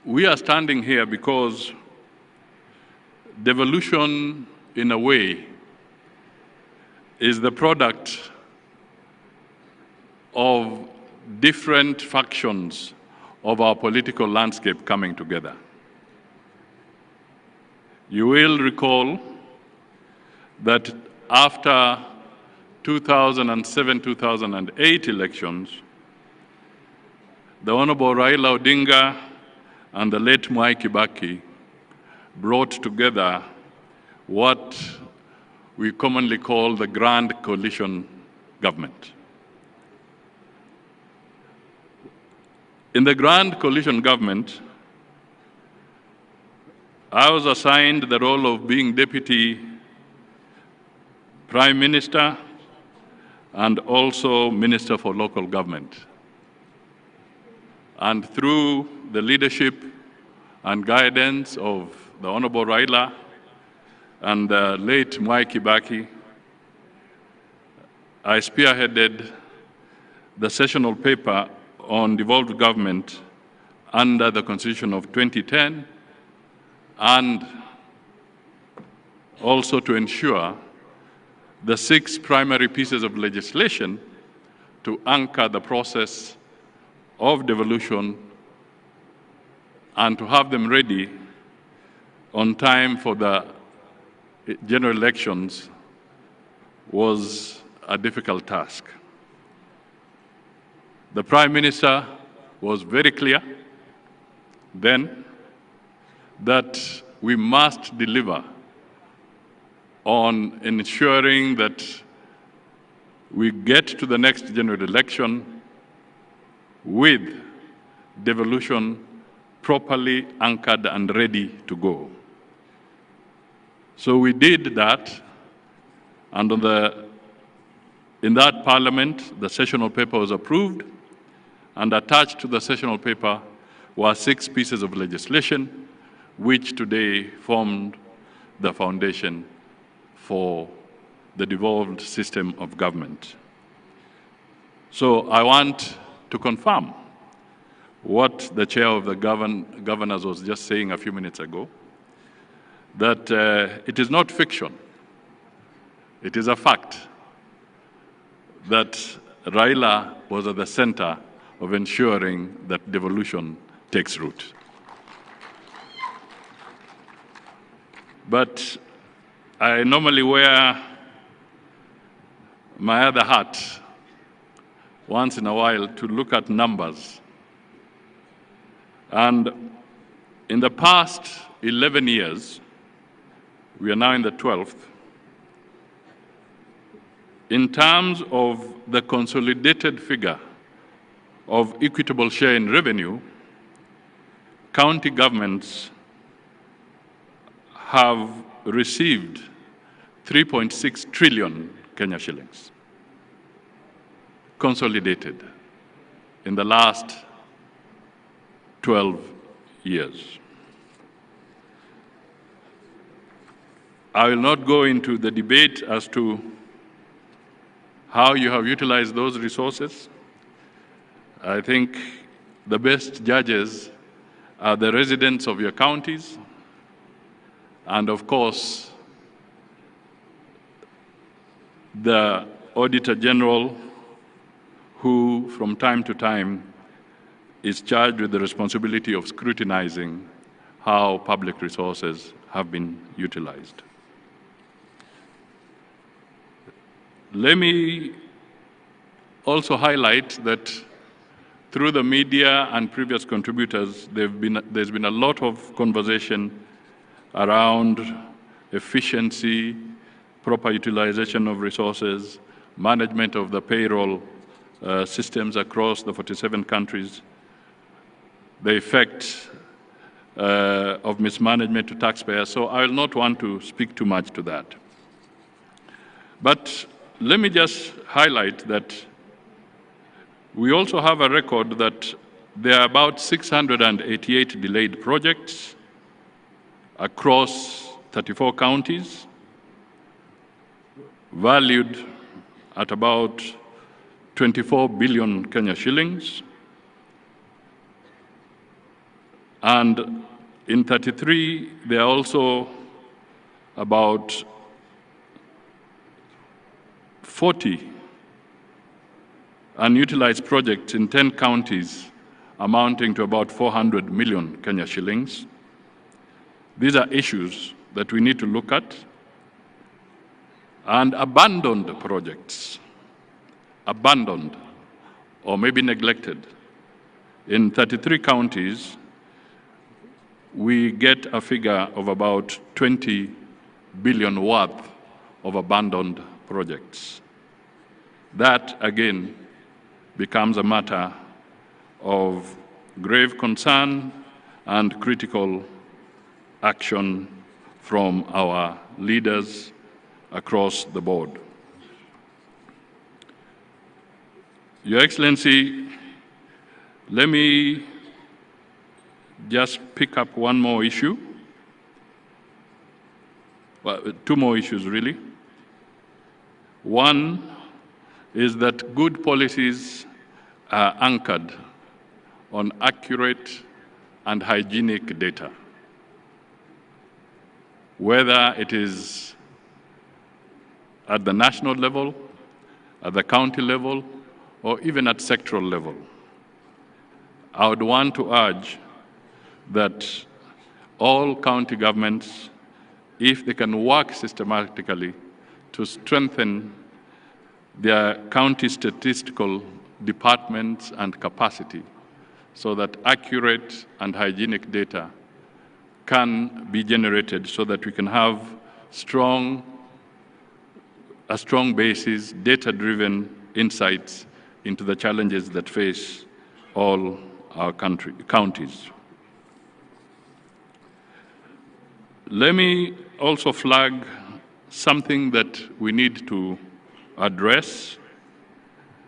we are standing here because devolution, in a way, is the product of different factions of our political landscape coming together. You will recall that after 2007-2008 elections, the Honorable Raila Odinga and the late Mwai Kibaki brought together what we commonly call the Grand Coalition Government. In the Grand Coalition Government, I was assigned the role of being Deputy Prime Minister and also Minister for Local Government. And through the leadership and guidance of the Honorable Raila and the late Mwai Kibaki, I spearheaded the sessional paper on devolved government under the Constitution of 2010, and also to ensure the 6 primary pieces of legislation to anchor the process of devolution and to have them ready on time for the general elections was a difficult task. The Prime Minister was very clear then that we must deliver on ensuring that we get to the next general election with devolution properly anchored and ready to go. So we did that, and in that parliament, the sessional paper was approved, and attached to the sessional paper were 6 pieces of legislation, which today formed the foundation for the devolved system of government. So I want to confirm what the chair of the governors was just saying a few minutes ago, that it is not fiction, it is a fact that Raila was at the center of ensuring that devolution takes root. But I normally wear my other hat once in a while to look at numbers. And in the past 11 years, we are now in the 12th, in terms of the consolidated figure of equitable share in revenue, county governments have received 3.6 trillion Kenya shillings, consolidated in the last 12 years. I will not go into the debate as to how you have utilized those resources. I think the best judges are the residents of your counties, and of course, the Auditor General, who from time to time is charged with the responsibility of scrutinizing how public resources have been utilized. Let me also highlight that through the media and previous contributors, there's been a lot of conversation around efficiency, proper utilization of resources, management of the payroll systems across the 47 countries, the effect of mismanagement to taxpayers. So I will not want to speak too much to that. But let me just highlight that we also have a record that there are about 688 delayed projects across 34 counties, valued at about 24 billion Kenya shillings. And in 33, there are also about 40 unutilized projects in 10 counties amounting to about 400 million Kenya shillings. These are issues that we need to look at. And abandoned projects, abandoned or maybe neglected. In 33 counties, we get a figure of about 20 billion worth of abandoned projects. That, again, becomes a matter of grave concern and critical action from our leaders across the board. Your Excellency, let me just pick up one more issue. Well, two more issues, really. One is that good policies are anchored on accurate and hygienic data, whether it is at the national level, at the county level, or even at sectoral level. I would want to urge that all county governments, if they can work systematically to strengthen their county statistical departments and capacity so that accurate and hygienic data can be generated so that we can have a strong basis, data-driven insights into the challenges that face all our counties. Let me also flag something that we need to address,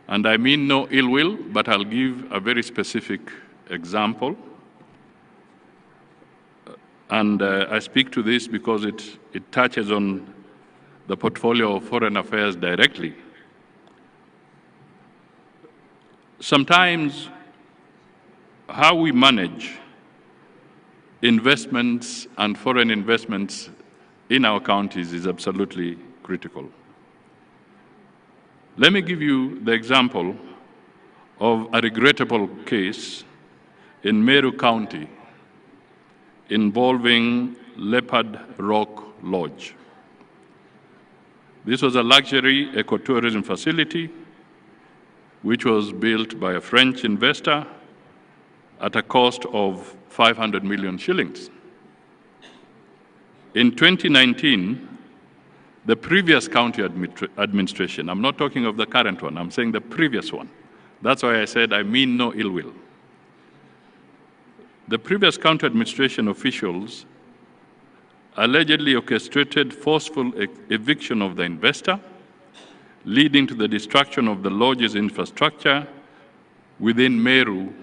and I mean no ill will, but I'll give a very specific example. And I speak to this because it touches on the portfolio of foreign affairs directly. Sometimes how we manage investments and foreign investments in our counties is absolutely critical. Let me give you the example of a regrettable case in Meru County involving Leopard Rock Lodge. This was a luxury ecotourism facility which was built by a French investor at a cost of 500 million shillings. In 2019, the previous county administration, I'm not talking of the current one, I'm saying the previous one. That's why I said I mean no ill will. The previous county administration officials allegedly orchestrated forceful eviction of the investor, leading to the destruction of the lodge's infrastructure within Meru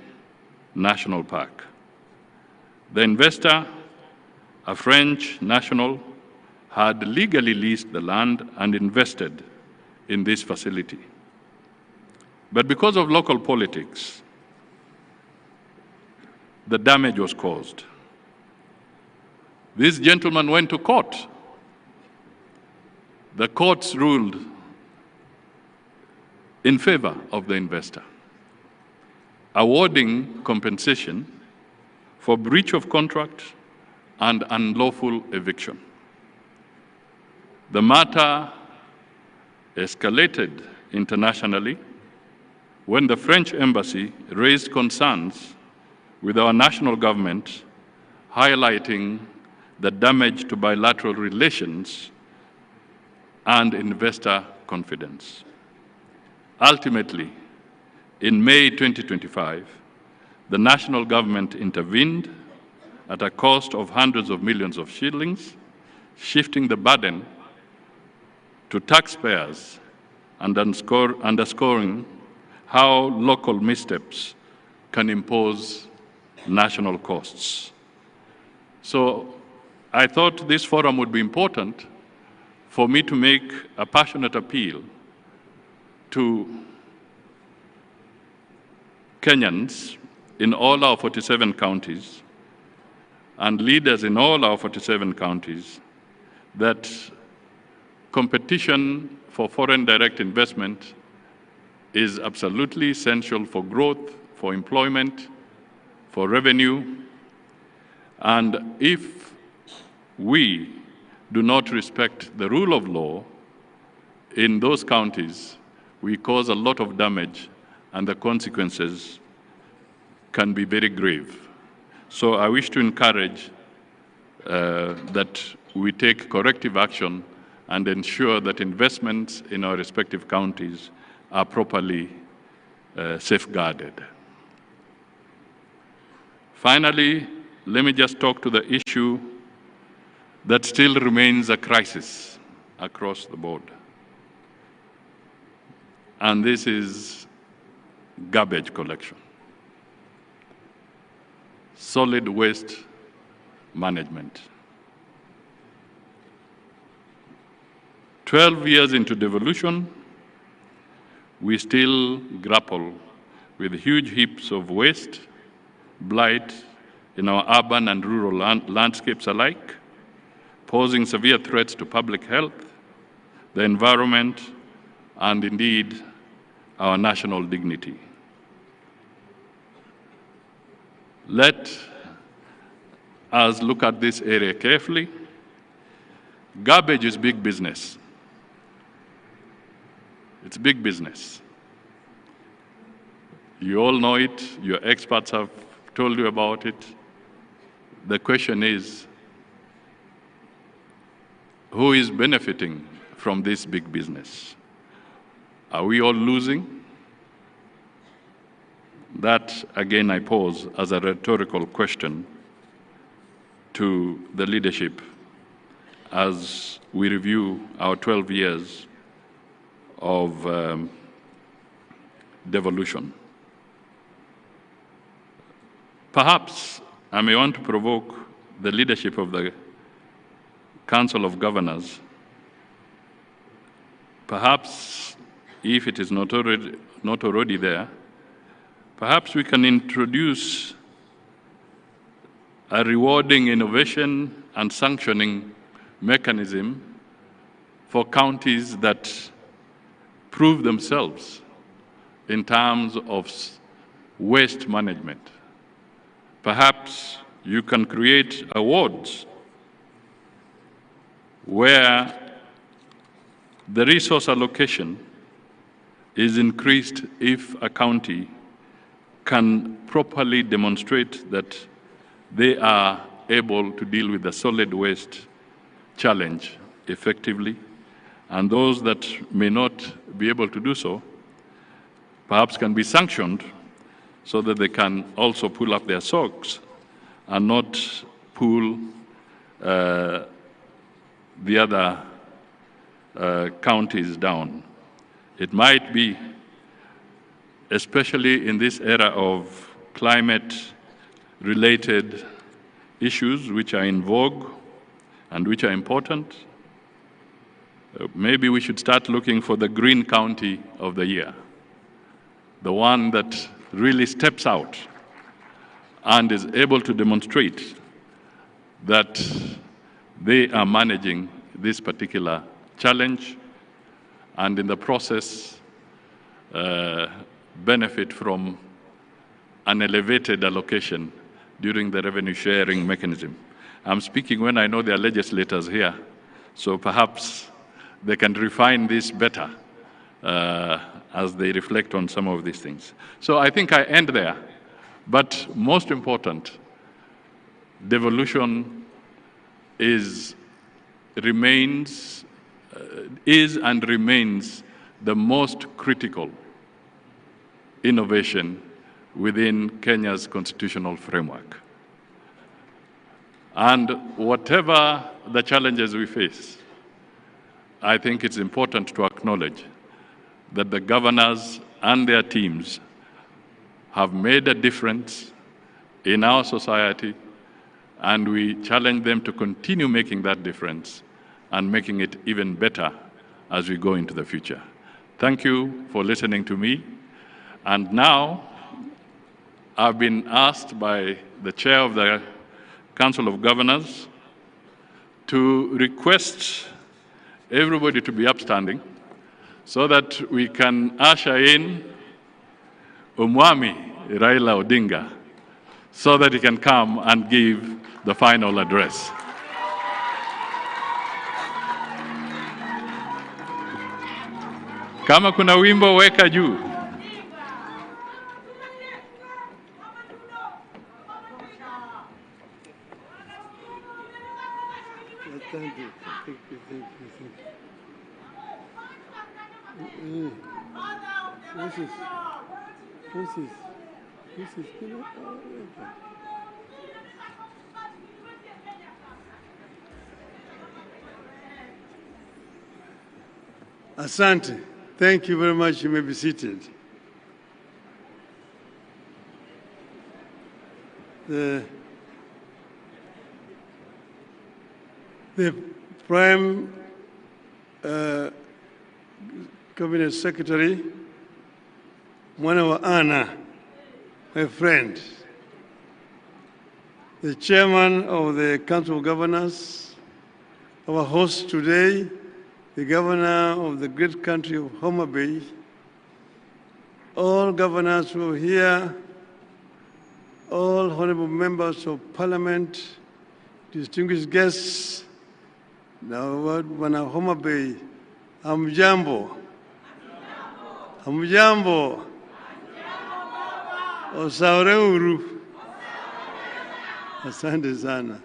National Park. The investor, a French national, had legally leased the land and invested in this facility. But because of local politics, the damage was caused. This gentleman went to court. The courts ruled in favor of the investor, awarding compensation for breach of contract and unlawful eviction. The matter escalated internationally when the French embassy raised concerns with our national government, highlighting the damage to bilateral relations and investor confidence. Ultimately, in May 2025, the national government intervened at a cost of hundreds of millions of shillings, shifting the burden to taxpayers and underscoring how local missteps can impose national costs. So I thought this forum would be important for me to make a passionate appeal to Kenyans in all our 47 counties and leaders in all our 47 counties that competition for foreign direct investment is absolutely essential for growth, for employment, for revenue. And if we do not respect the rule of law in those counties, we cause a lot of damage and the consequences can be very grave. So I wish to encourage that we take corrective action and ensure that investments in our respective counties are properly safeguarded. Finally, let me just talk to the issue that still remains a crisis across the board. And this is garbage collection. Solid waste management. 12 years into devolution, we still grapple with huge heaps of waste, blight in our urban and rural landscapes alike, posing severe threats to public health, the environment, and indeed our national dignity. Let us look at this area carefully. Garbage is big business. It's big business. You all know it, your experts have told you about it. The question is, who is benefiting from this big business? Are we all losing? That, again, I pose as a rhetorical question to the leadership as we review our 12 years of devolution. Perhaps I may want to provoke the leadership of the Council of Governors. Perhaps, if it is not already there, perhaps we can introduce a rewarding innovation and sanctioning mechanism for counties that prove themselves in terms of waste management. Perhaps you can create awards where the resource allocation is increased if a county can properly demonstrate that they are able to deal with the solid waste challenge effectively, and those that may not be able to do so perhaps can be sanctioned so that they can also pull up their socks and not pull the other counties down. It might be, especially in this era of climate-related issues which are in vogue and which are important, maybe we should start looking for the Green County of the Year, the one that really steps out and is able to demonstrate that they are managing this particular challenge and in the process benefit from an elevated allocation during the revenue sharing mechanism. I'm speaking when I know there are legislators here, so perhaps they can refine this better as they reflect on some of these things. So I think I end there, but most important, devolution is and remains the most critical innovation within Kenya's constitutional framework. And whatever the challenges we face, I think it's important to acknowledge that the governors and their teams have made a difference in our society, and we challenge them to continue making that difference and making it even better as we go into the future. Thank you for listening to me. And now, I've been asked by the chair of the Council of Governors to request everybody to be upstanding so that we can usher in Umwami Raila Odinga so that he can come and give the final address. Kama kuna wimbo weka juu. Asante. Thank you very much. You may be seated. the Prime Cabinet Secretary, Mwana Anna, my friend, the Chairman of the Council of Governors, our host today, the Governor of the great country of Homa Bay, all governors who are here, all honorable members of Parliament, distinguished guests, now wana Homa Bay, hamjambo, hamjambo, osaure. Asante sana.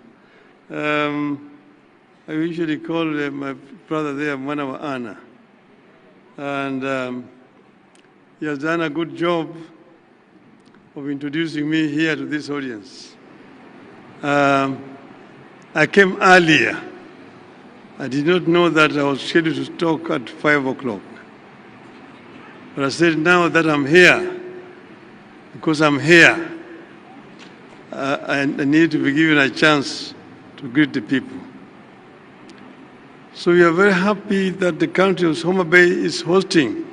I usually call my brother there Mwana wa Anna, and he has done a good job of introducing me here to this audience. I came earlier. I did not know that I was scheduled to talk at 5 o'clock. But I said, now that I'm here, because I'm here, I need to be given a chance to greet the people. So we are very happy that the county of Homa Bay is hosting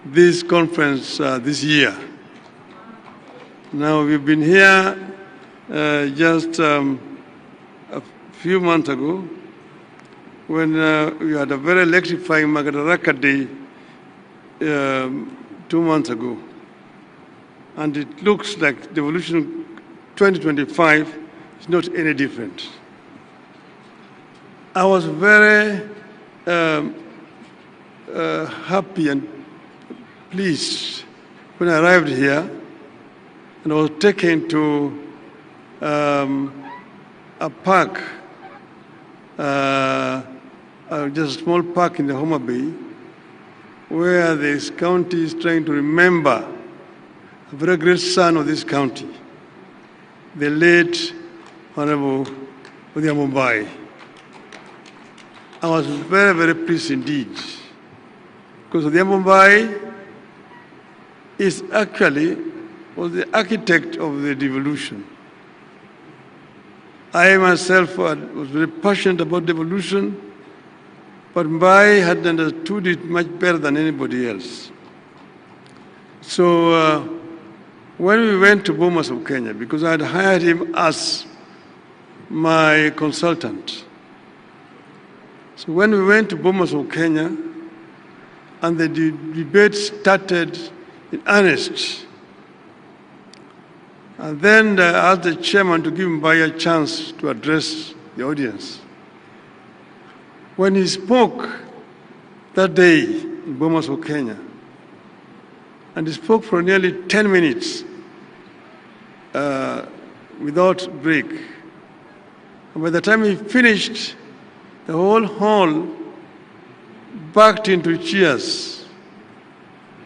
this conference this year. Now, we've been here just a few months ago when we had a very electrifying Madaraka Day 2 months ago. And it looks like Devolution 2025 is not any different. I was very happy and pleased when I arrived here, and I was taken to a park, just a small park in the Homa Bay, where this county is trying to remember a very great son of this county, the late Honorable Musalia Mudavadi. I was very, very pleased indeed, because Musalia Mudavadi was the architect of the devolution. I myself was very passionate about devolution, but Mudavadi had understood it much better than anybody else. So when we went to Bomas of Kenya, because I had hired him as my consultant. So when we went to Bomas of Kenya, and the debate started in earnest, and then I asked the chairman to give Mudavadi a chance to address the audience. When he spoke that day in Bomas of Kenya, and he spoke for nearly 10 minutes without break. And by the time he finished, the whole hall backed into cheers,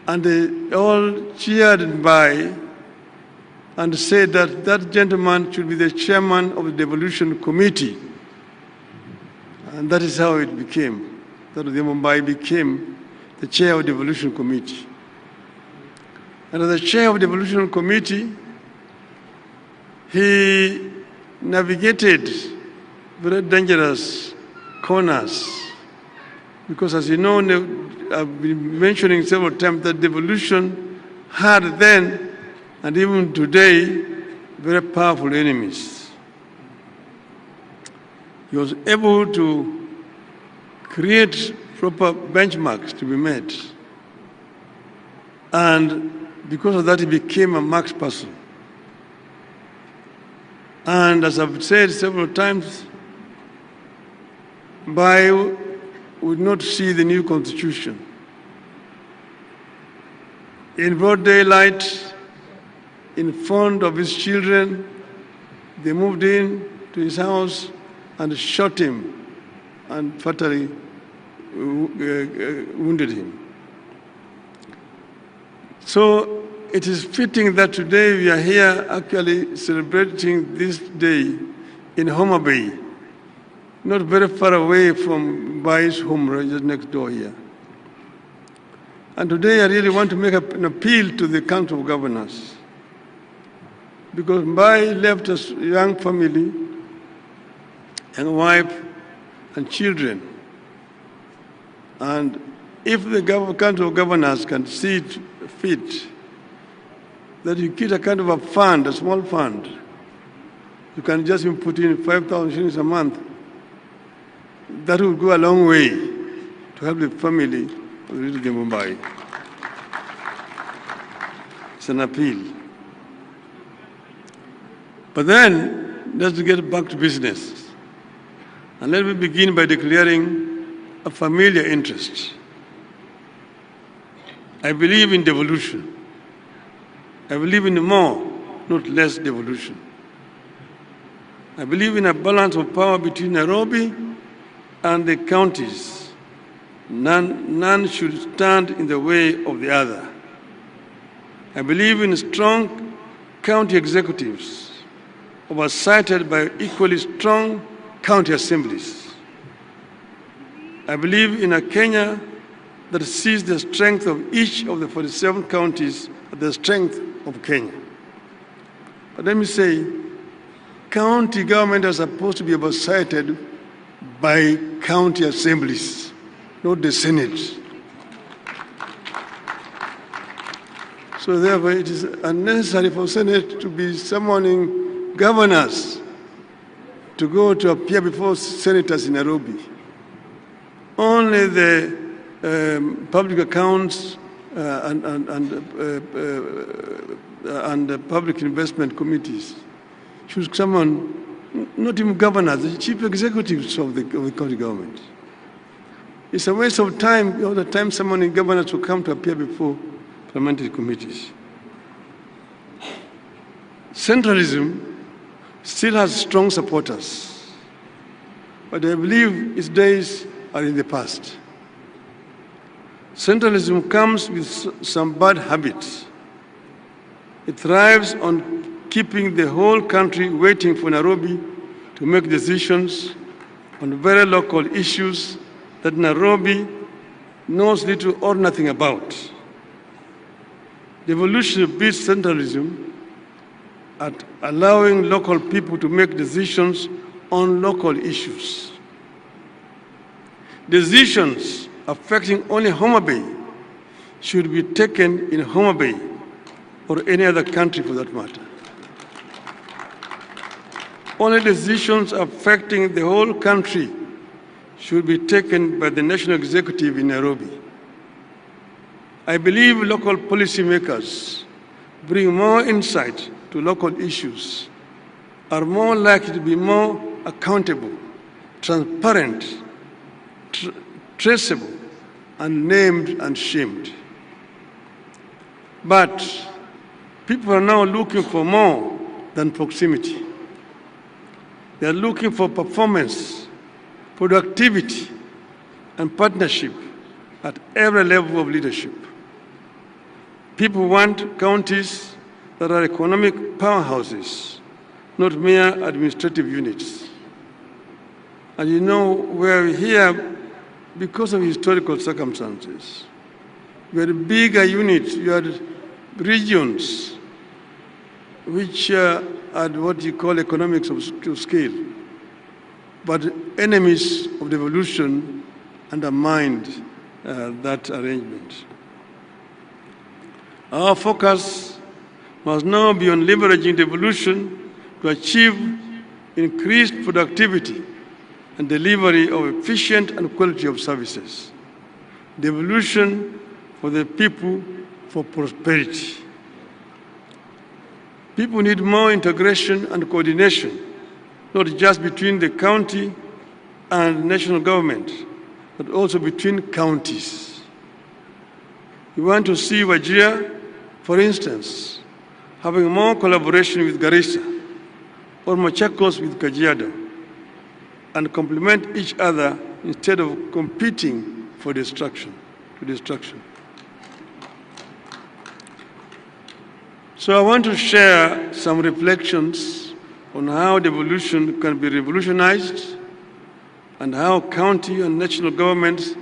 and they all cheered by and said that that gentleman should be the chairman of the Devolution Committee. And that is how it became, that Mudavadi became the chair of the Devolution Committee. And as the chair of the Devolution Committee, he navigated very dangerous corners, because as you know, I've been mentioning several times that devolution had then and even today very powerful enemies. He was able to create proper benchmarks to be met, and because of that he became a marksperson. And as I've said several times, Mudavadi would not see the new constitution. In broad daylight, in front of his children, they moved in to his house and shot him and fatally wounded him. So it is fitting that today we are here actually celebrating this day in Homa Bay, not very far away from Mudavadi's home, right just next door here. And today I really want to make an appeal to the Council of Governors, because Mudavadi left a young family, young wife, and children. And if the Council of Governors can see it fit that you create a kind of a fund, a small fund, you can just put in 5,000 shillings a month. That will go a long way to help the family of the little Mumbai. It's an appeal. But then, let's get back to business. And let me begin by declaring a familiar interest. I believe in devolution. I believe in more, not less devolution. I believe in a balance of power between Nairobi and the counties. None should stand in the way of the other. I believe in strong county executives oversighted by equally strong county assemblies. I believe in a Kenya that sees the strength of each of the 47 counties as the strength of Kenya. But let me say, county government are supposed to be oversighted by county assemblies, not the Senate. So therefore, it is unnecessary for Senate to be summoning governors to go to appear before senators in Nairobi. Only the public accounts and the public investment committees should summon not even governors, the chief executives of the county government. It's a waste of time, all the time summoning governors to come to appear before parliamentary committees. Centralism still has strong supporters, but I believe its days are in the past. Centralism comes with some bad habits. It thrives on keeping the whole country waiting for Nairobi to make decisions on very local issues that Nairobi knows little or nothing about. Devolution beats centralism at allowing local people to make decisions on local issues. Decisions affecting only Homa Bay should be taken in Homa Bay or any other country for that matter. Only decisions affecting the whole country should be taken by the national executive in Nairobi. I believe local policymakers bring more insight to local issues, are more likely to be more accountable, transparent, traceable, and named and shamed. But people are now looking for more than proximity. They are looking for performance, productivity, and partnership at every level of leadership. People want counties that are economic powerhouses, not mere administrative units. And you know, we're here because of historical circumstances. We had bigger units, you had regions which had what you call economics of scale. But enemies of devolution undermined that arrangement. Our focus must now be on leveraging devolution to achieve increased productivity and delivery of efficient and quality of services. Devolution for the people, for prosperity. People need more integration and coordination, not just between the county and national government, but also between counties. We want to see Wajir, for instance, having more collaboration with Garissa or Machakos with Kajiado, and complement each other instead of competing for destruction. So I want to share some reflections on how devolution can be revolutionized and how county and national governments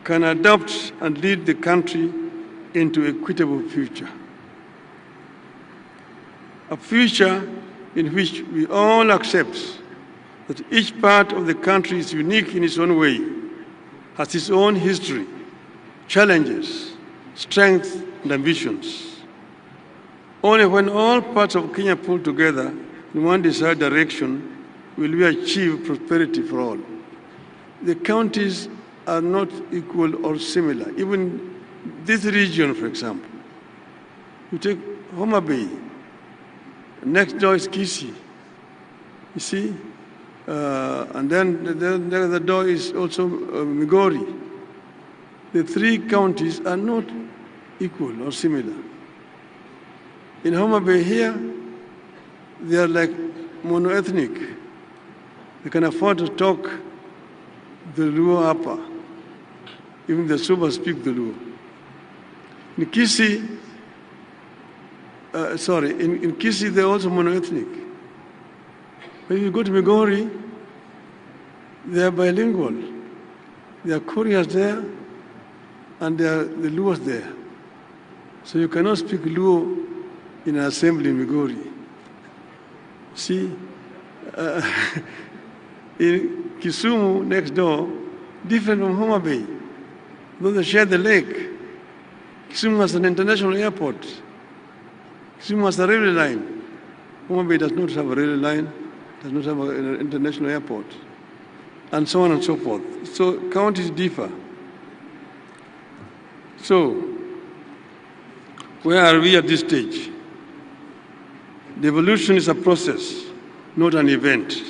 can adopt and lead the country into an equitable future. A future in which we all accept that each part of the country is unique in its own way, has its own history, challenges, strengths, and ambitions. Only when all parts of Kenya pull together in one desired direction will we achieve prosperity for all. The counties are not equal or similar. Even this region, for example, you take Homa Bay, next door is Kisii, you see, and then the other door is also Migori. The three counties are not equal or similar. In Homa Bay here, they are like monoethnic. They can afford to talk the Luo Upper. Even the Suba speak the Luo. In Kisii, in Kisii they're also monoethnic. When you go to Migori, they are bilingual. There are Koreans there, and there are the Luos there. So you cannot speak Luo in an assembly in Migori. See, in Kisumu, next door, different from Homa Bay. Though they share the lake, Kisumu has an international airport. Kisumu has a railway line. Homa Bay does not have a railway line, does not have an international airport, and so on and so forth. So counties differ. So, where are we at this stage? Devolution is a process, not an event.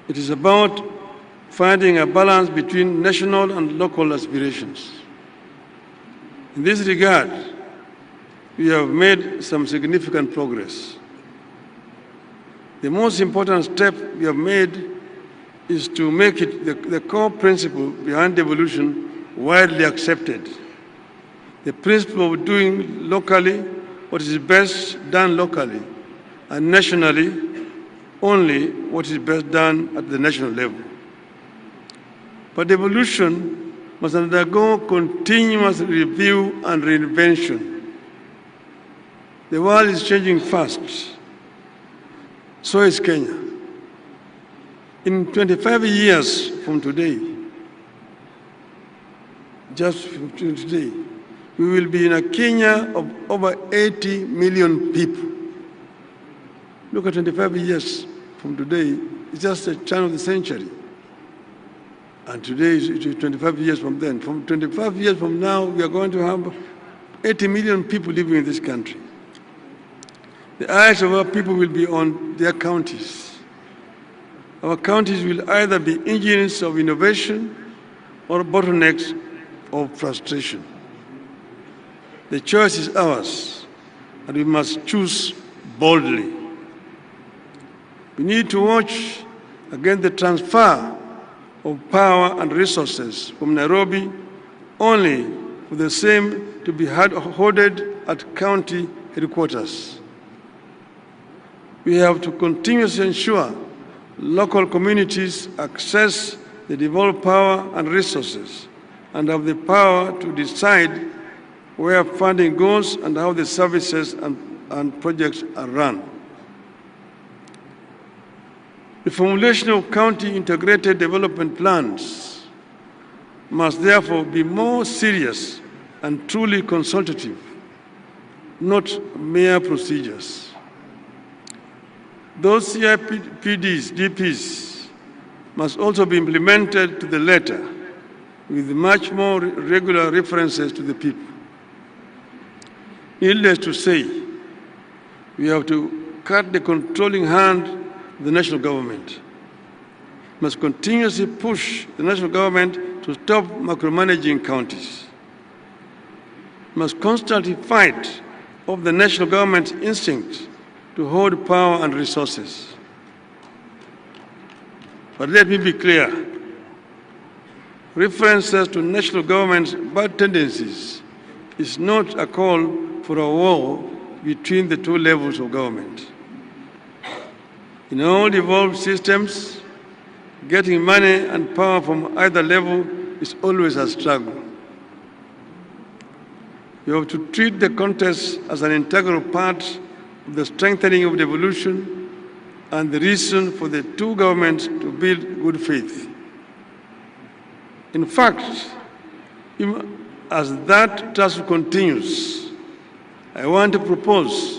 It is about finding a balance between national and local aspirations. In this regard, we have made some significant progress. The most important step we have made is to make it the core principle behind devolution widely accepted. The principle of doing locally what is best done locally, and nationally only what is best done at the national level. But devolution must undergo continuous review and reinvention. The world is changing fast. So is Kenya. In 25 years from today, just from today, we will be in a Kenya of over 80 million people. Look at 25 years from today, it's just a turn of the century. And today is 25 years from then. From 25 years from now, we are going to have 80 million people living in this country. The eyes of our people will be on their counties. Our counties will either be engines of innovation or bottlenecks of frustration. The choice is ours, and we must choose boldly. We need to watch against the transfer of power and resources from Nairobi only for the same to be hoarded at county headquarters. We have to continuously ensure local communities access the devolved power and resources and have the power to decide where funding goes and how the services and projects are run. The formulation of county integrated development plans must therefore be more serious and truly consultative, not mere procedures. Those CIPDs, DPs, must also be implemented to the letter with much more regular references to the people. Needless to say, we have to cut the controlling hand of the national government. We must continuously push the national government to stop micromanaging counties. We must constantly fight off the national government's instinct to hold power and resources. But let me be clear. References to national government's bad tendencies is not a call for a war between the two levels of government. In all devolved systems, getting money and power from either level is always a struggle. You have to treat the contest as an integral part of the strengthening of devolution and the reason for the two governments to build good faith. In fact, as that task continues, I want to propose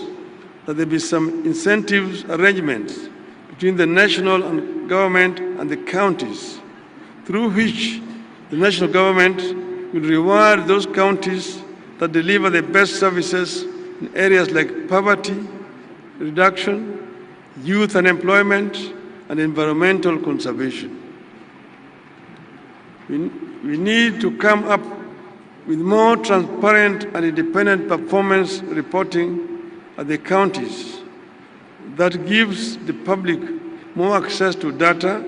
that there be some incentives arrangements between the national government and the counties, through which the national government will reward those counties that deliver the best services in areas like poverty reduction, youth unemployment, and environmental conservation. We need to come up with more transparent and independent performance reporting at the counties that gives the public more access to data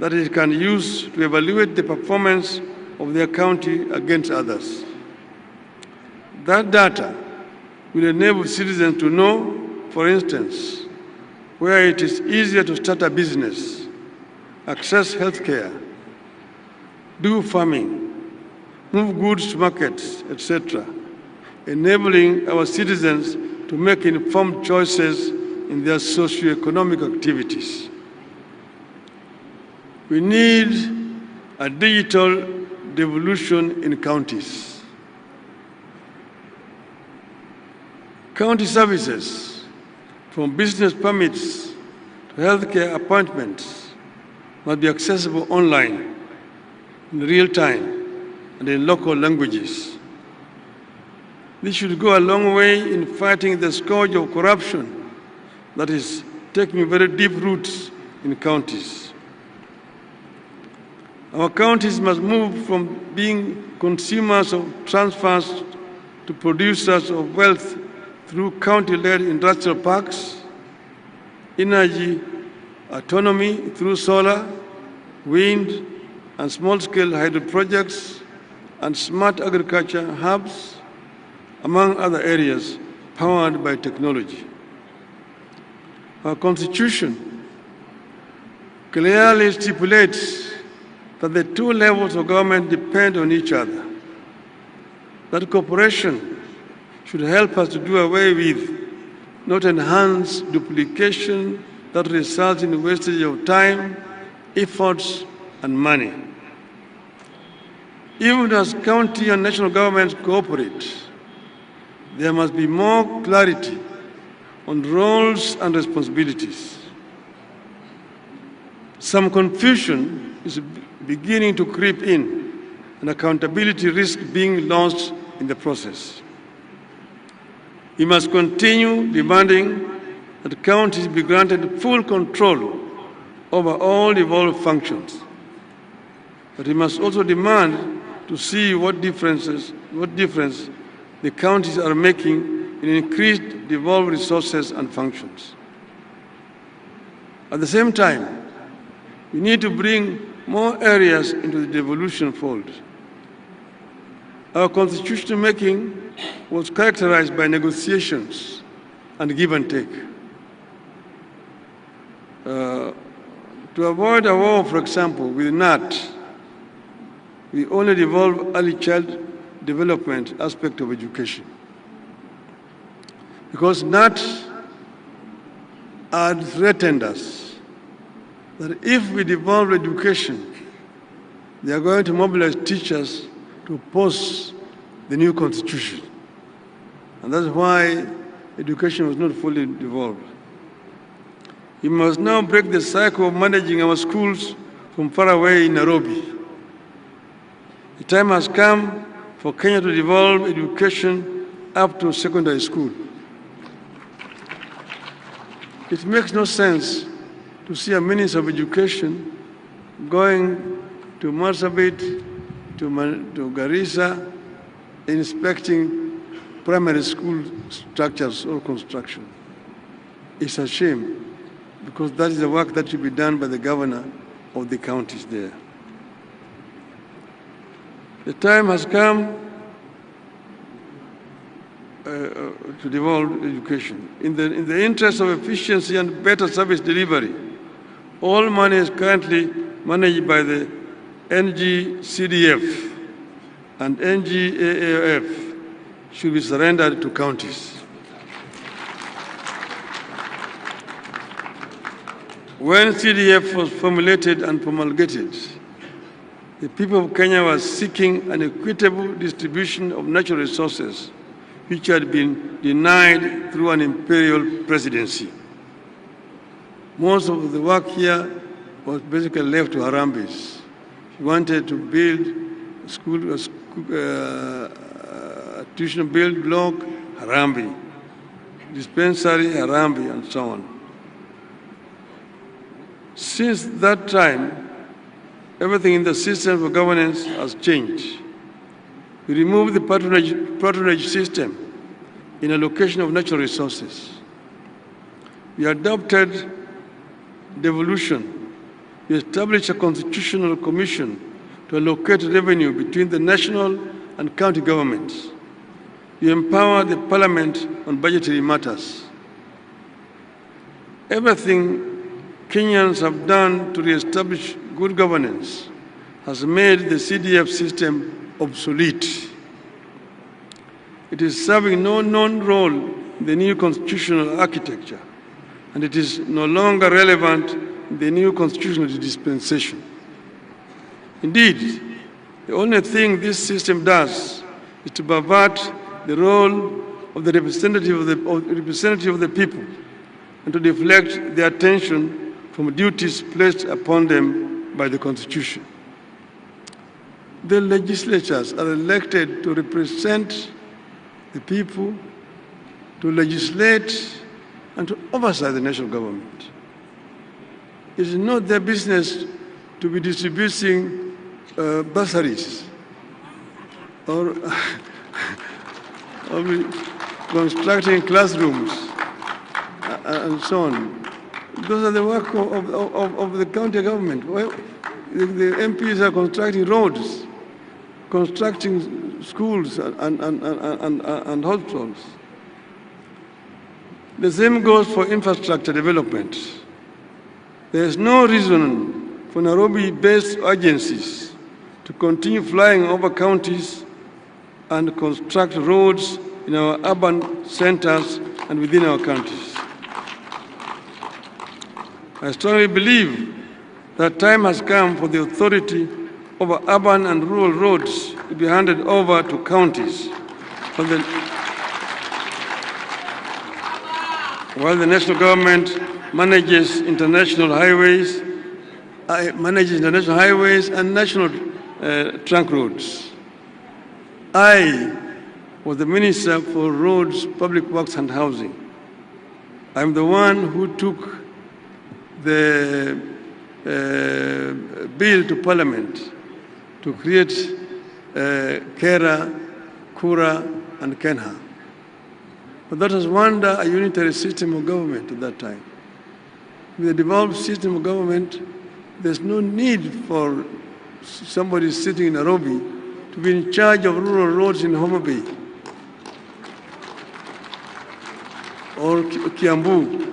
that it can use to evaluate the performance of their county against others. That data will enable citizens to know, for instance, where it is easier to start a business, access healthcare, do farming, move goods to markets, etc., enabling our citizens to make informed choices in their socio-economic activities. We need a digital devolution in counties. County services, from business permits to healthcare appointments, must be accessible online, in real time, and in local languages. This should go a long way in fighting the scourge of corruption that is taking very deep roots in counties. Our counties must move from being consumers of transfers to producers of wealth through county-led industrial parks, energy autonomy through solar, wind, and small-scale hydro projects, and smart agriculture hubs, among other areas powered by technology. Our Constitution clearly stipulates that the two levels of government depend on each other, that cooperation should help us to do away with, not enhance, duplication that results in wastage of time, efforts, and money. Even as county and national governments cooperate, there must be more clarity on roles and responsibilities. Some confusion is beginning to creep in, and accountability risks being lost in the process. We must continue demanding that counties be granted full control over all devolved functions. But we must also demand to see what difference the counties are making in increased devolved resources and functions. At the same time, we need to bring more areas into the devolution fold. Our constitution making was characterized by negotiations and give and take. To avoid a war, for example, with NAT, we only devolve early child development aspect of education. Because NAT had threatened us that if we devolve education, they are going to mobilize teachers to oppose the new constitution. And that's why education was not fully devolved. We must now break the cycle of managing our schools from far away in Nairobi. The time has come for Kenya to devolve education up to secondary school. It makes no sense to see a Minister of Education going to Marsabit, to Garissa, inspecting primary school structures or construction. It's a shame, because that is the work that should be done by the governor of the counties there. The time has come to devolve education. In the interest of efficiency and better service delivery, all money is currently managed by the NGCDF and NGAAF should be surrendered to counties. When CDF was formulated and promulgated, the people of Kenya were seeking an equitable distribution of natural resources which had been denied through an imperial presidency. Most of the work here was basically left to Harambes. He wanted to build a tuition build block, Harambee, dispensary, Harambee, and so on. Since that time, everything in the system of governance has changed. We removed the patronage system in allocation of natural resources. We adopted devolution. We established a constitutional commission to allocate revenue between the national and county governments. We empowered the parliament on budgetary matters. Everything Kenyans have done to re-establish good governance has made the CDF system obsolete. It is serving no known role in the new constitutional architecture, and it is no longer relevant in the new constitutional dispensation. Indeed, the only thing this system does is to pervert the role of the representative of the people and to deflect their attention from duties placed upon them by the Constitution. The legislatures are elected to represent the people, to legislate, and to oversight the national government. It is not their business to be distributing bursaries or be constructing classrooms and so on. Those are the work of the county government. Well, the MPs are constructing roads, constructing schools and hospitals. The same goes for infrastructure development. There is no reason for Nairobi-based agencies to continue flying over counties and construct roads in our urban centers and within our counties. I strongly believe that time has come for the authority over urban and rural roads to be handed over to counties, while the national government manages international highways and national trunk roads. I was the Minister for Roads, Public Works and Housing. I'm the one who took the bill to Parliament to create Kera, Kura, and Kenha. But that was under a unitary system of government at that time. With a devolved system of government, there's no need for somebody sitting in Nairobi to be in charge of rural roads in Homa Bay or Kiambu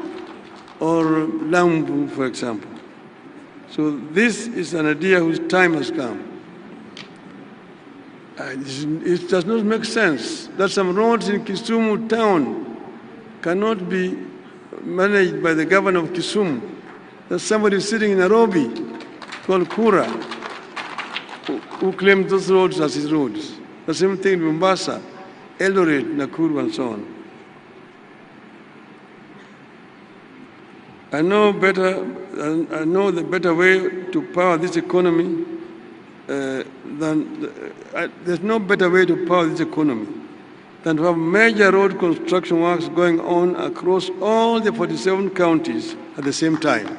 or Lambu, for example. So this is an idea whose time has come. It does not make sense that some roads in Kisumu town cannot be managed by the governor of Kisumu. There's somebody sitting in Nairobi called Kura who claims those roads as his roads. The same thing in Mombasa, Eldoret, Nakuru, and so on. I know the better way to power this economy there's no better way to power this economy than to have major road construction works going on across all the 47 counties at the same time.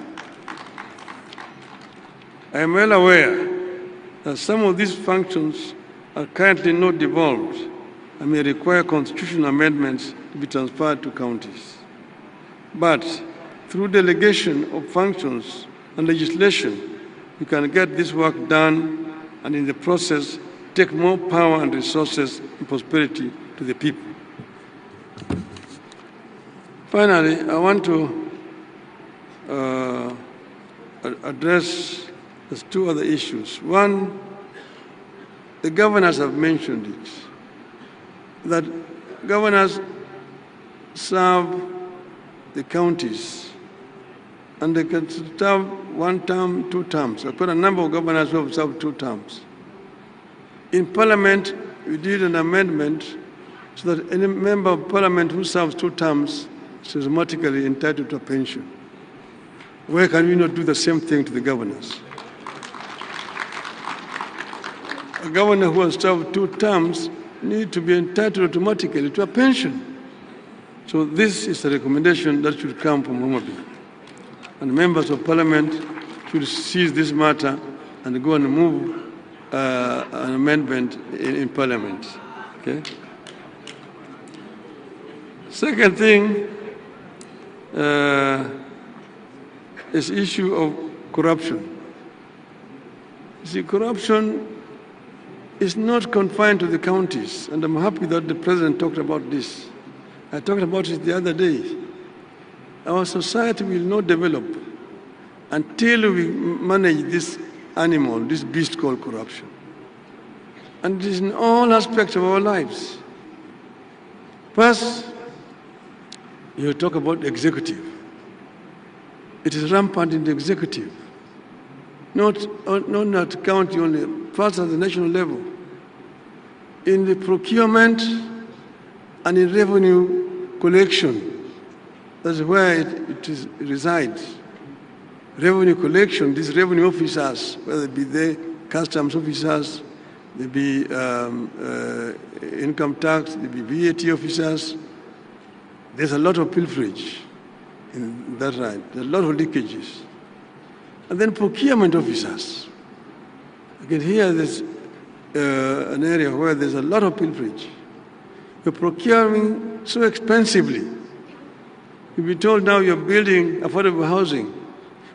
I am well aware that some of these functions are currently not devolved and may require constitutional amendments to be transferred to counties. But through delegation of functions and legislation, we can get this work done and in the process take more power and resources and prosperity to the people. Finally, I want to address two other issues. One, the governors have mentioned it, that governors serve the counties and they can serve 1 term, 2 terms. I've got a number of governors who have served 2 terms. In Parliament, we did an amendment so that any member of Parliament who serves 2 terms is automatically entitled to a pension. Why can we not do the same thing to the governors? A governor who has served 2 terms needs to be entitled automatically to a pension. So this is a recommendation that should come from Homa Bay. And members of Parliament should seize this matter and go and move an amendment in Parliament. Okay? Second thing is issue of corruption. You see, corruption is not confined to the counties, and I'm happy that the President talked about this. I talked about it the other day. Our society will not develop until we manage this animal, this beast called corruption. And it is in all aspects of our lives. First, you talk about executive. It is rampant in the executive. Not at county only, first at the national level. In the procurement and in revenue collection, that's where it resides. Revenue collection, these revenue officers, whether it be the customs officers, they be income tax, they be VAT officers, there's a lot of pilferage in that right. There's a lot of leakages. And then procurement officers. Again, here there's an area where there's a lot of pilferage. You're procuring so expensively. You'll be told now you're building affordable housing.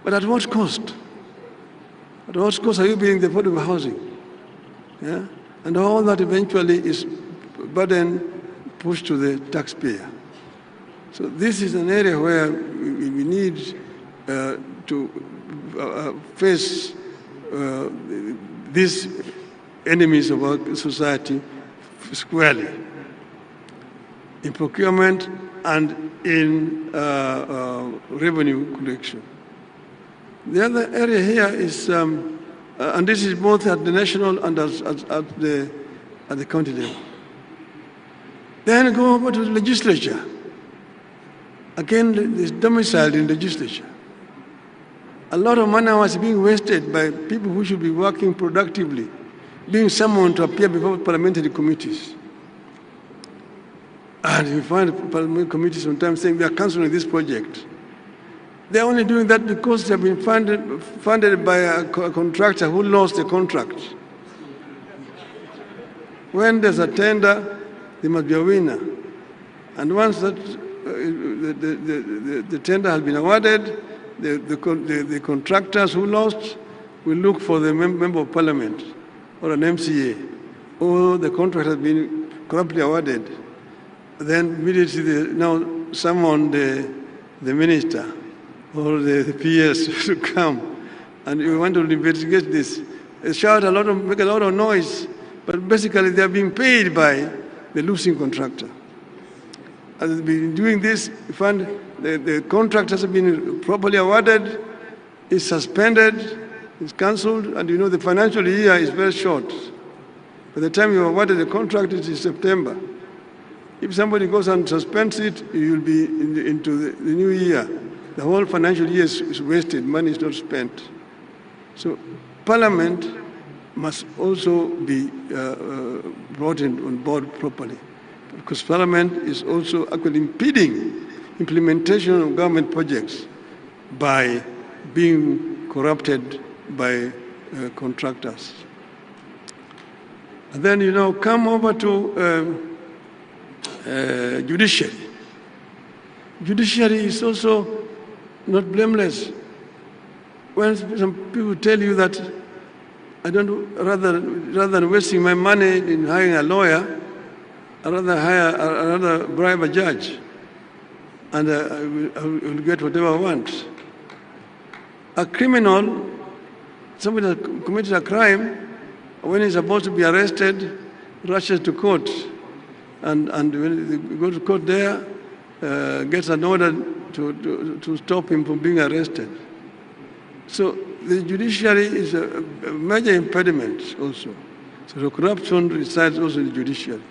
But at what cost? At what cost are you building the affordable housing? Yeah? And all that eventually is burden pushed to the taxpayer. So this is an area where we need to face these enemies of our society squarely in procurement and in revenue collection. The other area here is, and this is both at the national and at the county level. Then go over to the legislature. Again, it's domiciled in legislature. A lot of money was being wasted by people who should be working productively, being summoned to appear before parliamentary committees. And you find parliamentary committees sometimes saying, we are cancelling this project. They're only doing that because they've been funded by a contractor who lost the contract. When there's a tender, there must be a winner. And once that the tender has been awarded, the contractors who lost will look for the member of parliament or an MCA. Or the contract has been corruptly awarded. Then immediately they now summon the minister or the PS to come, and you want to investigate this. They shout a lot, make a lot of noise, but basically they are being paid by the losing contractor. And they've been doing this, you find the contract hasn't been properly awarded, it's suspended, it's cancelled, and you know the financial year is very short. By the time you awarded the contract, it is September. If somebody goes and suspends it, you'll be into the new year. The whole financial year is wasted, money is not spent. So Parliament must also be brought on board properly, because Parliament is also actually impeding implementation of government projects by being corrupted by contractors. And then, come over to judiciary. Judiciary is also not blameless. When some people tell you that rather than wasting my money in hiring a lawyer, I'd rather bribe a judge, and I will get whatever I want. A criminal, somebody that committed a crime, when he's supposed to be arrested, rushes to court, and when they go to court there, gets an order to stop him from being arrested. So the judiciary is a major impediment also. So the corruption resides also in the judiciary.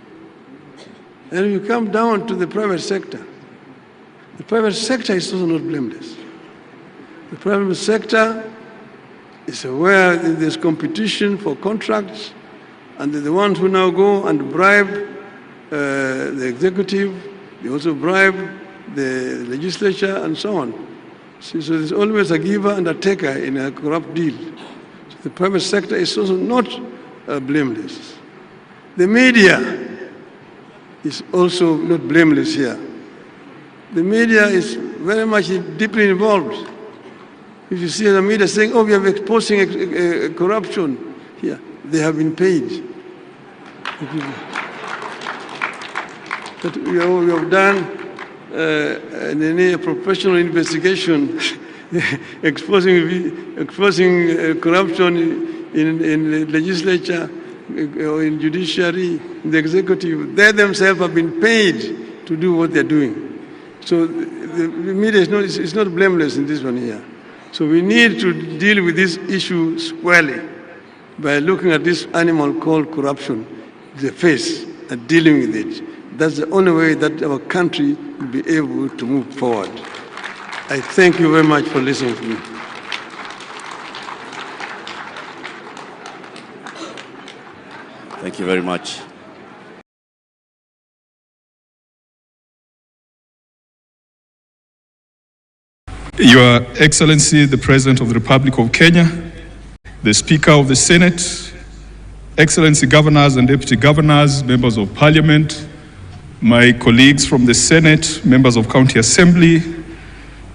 And you come down to the private sector. The private sector is also not blameless. The private sector is aware that there's competition for contracts, and they're the ones who now go and bribe the executive, they also bribe the legislature and so on. So there's always a giver and a taker in a corrupt deal. So the private sector is also not blameless. The media is also not blameless here. The media is very much deeply involved. If you see the media saying, oh, we are exposing corruption here, they have been paid. But we have done a professional investigation exposing corruption in the legislature, or in judiciary, in the executive. They themselves have been paid to do what they're doing. So the media is not blameless in this one here. So we need to deal with this issue squarely by looking at this animal called corruption, the face, and dealing with it. That's the only way that our country will be able to move forward. I thank you very much for listening to me. Thank you very much. Your Excellency, the President of the Republic of Kenya, the Speaker of the Senate, Excellency Governors and Deputy Governors, Members of Parliament, my colleagues from the Senate, Members of County Assembly,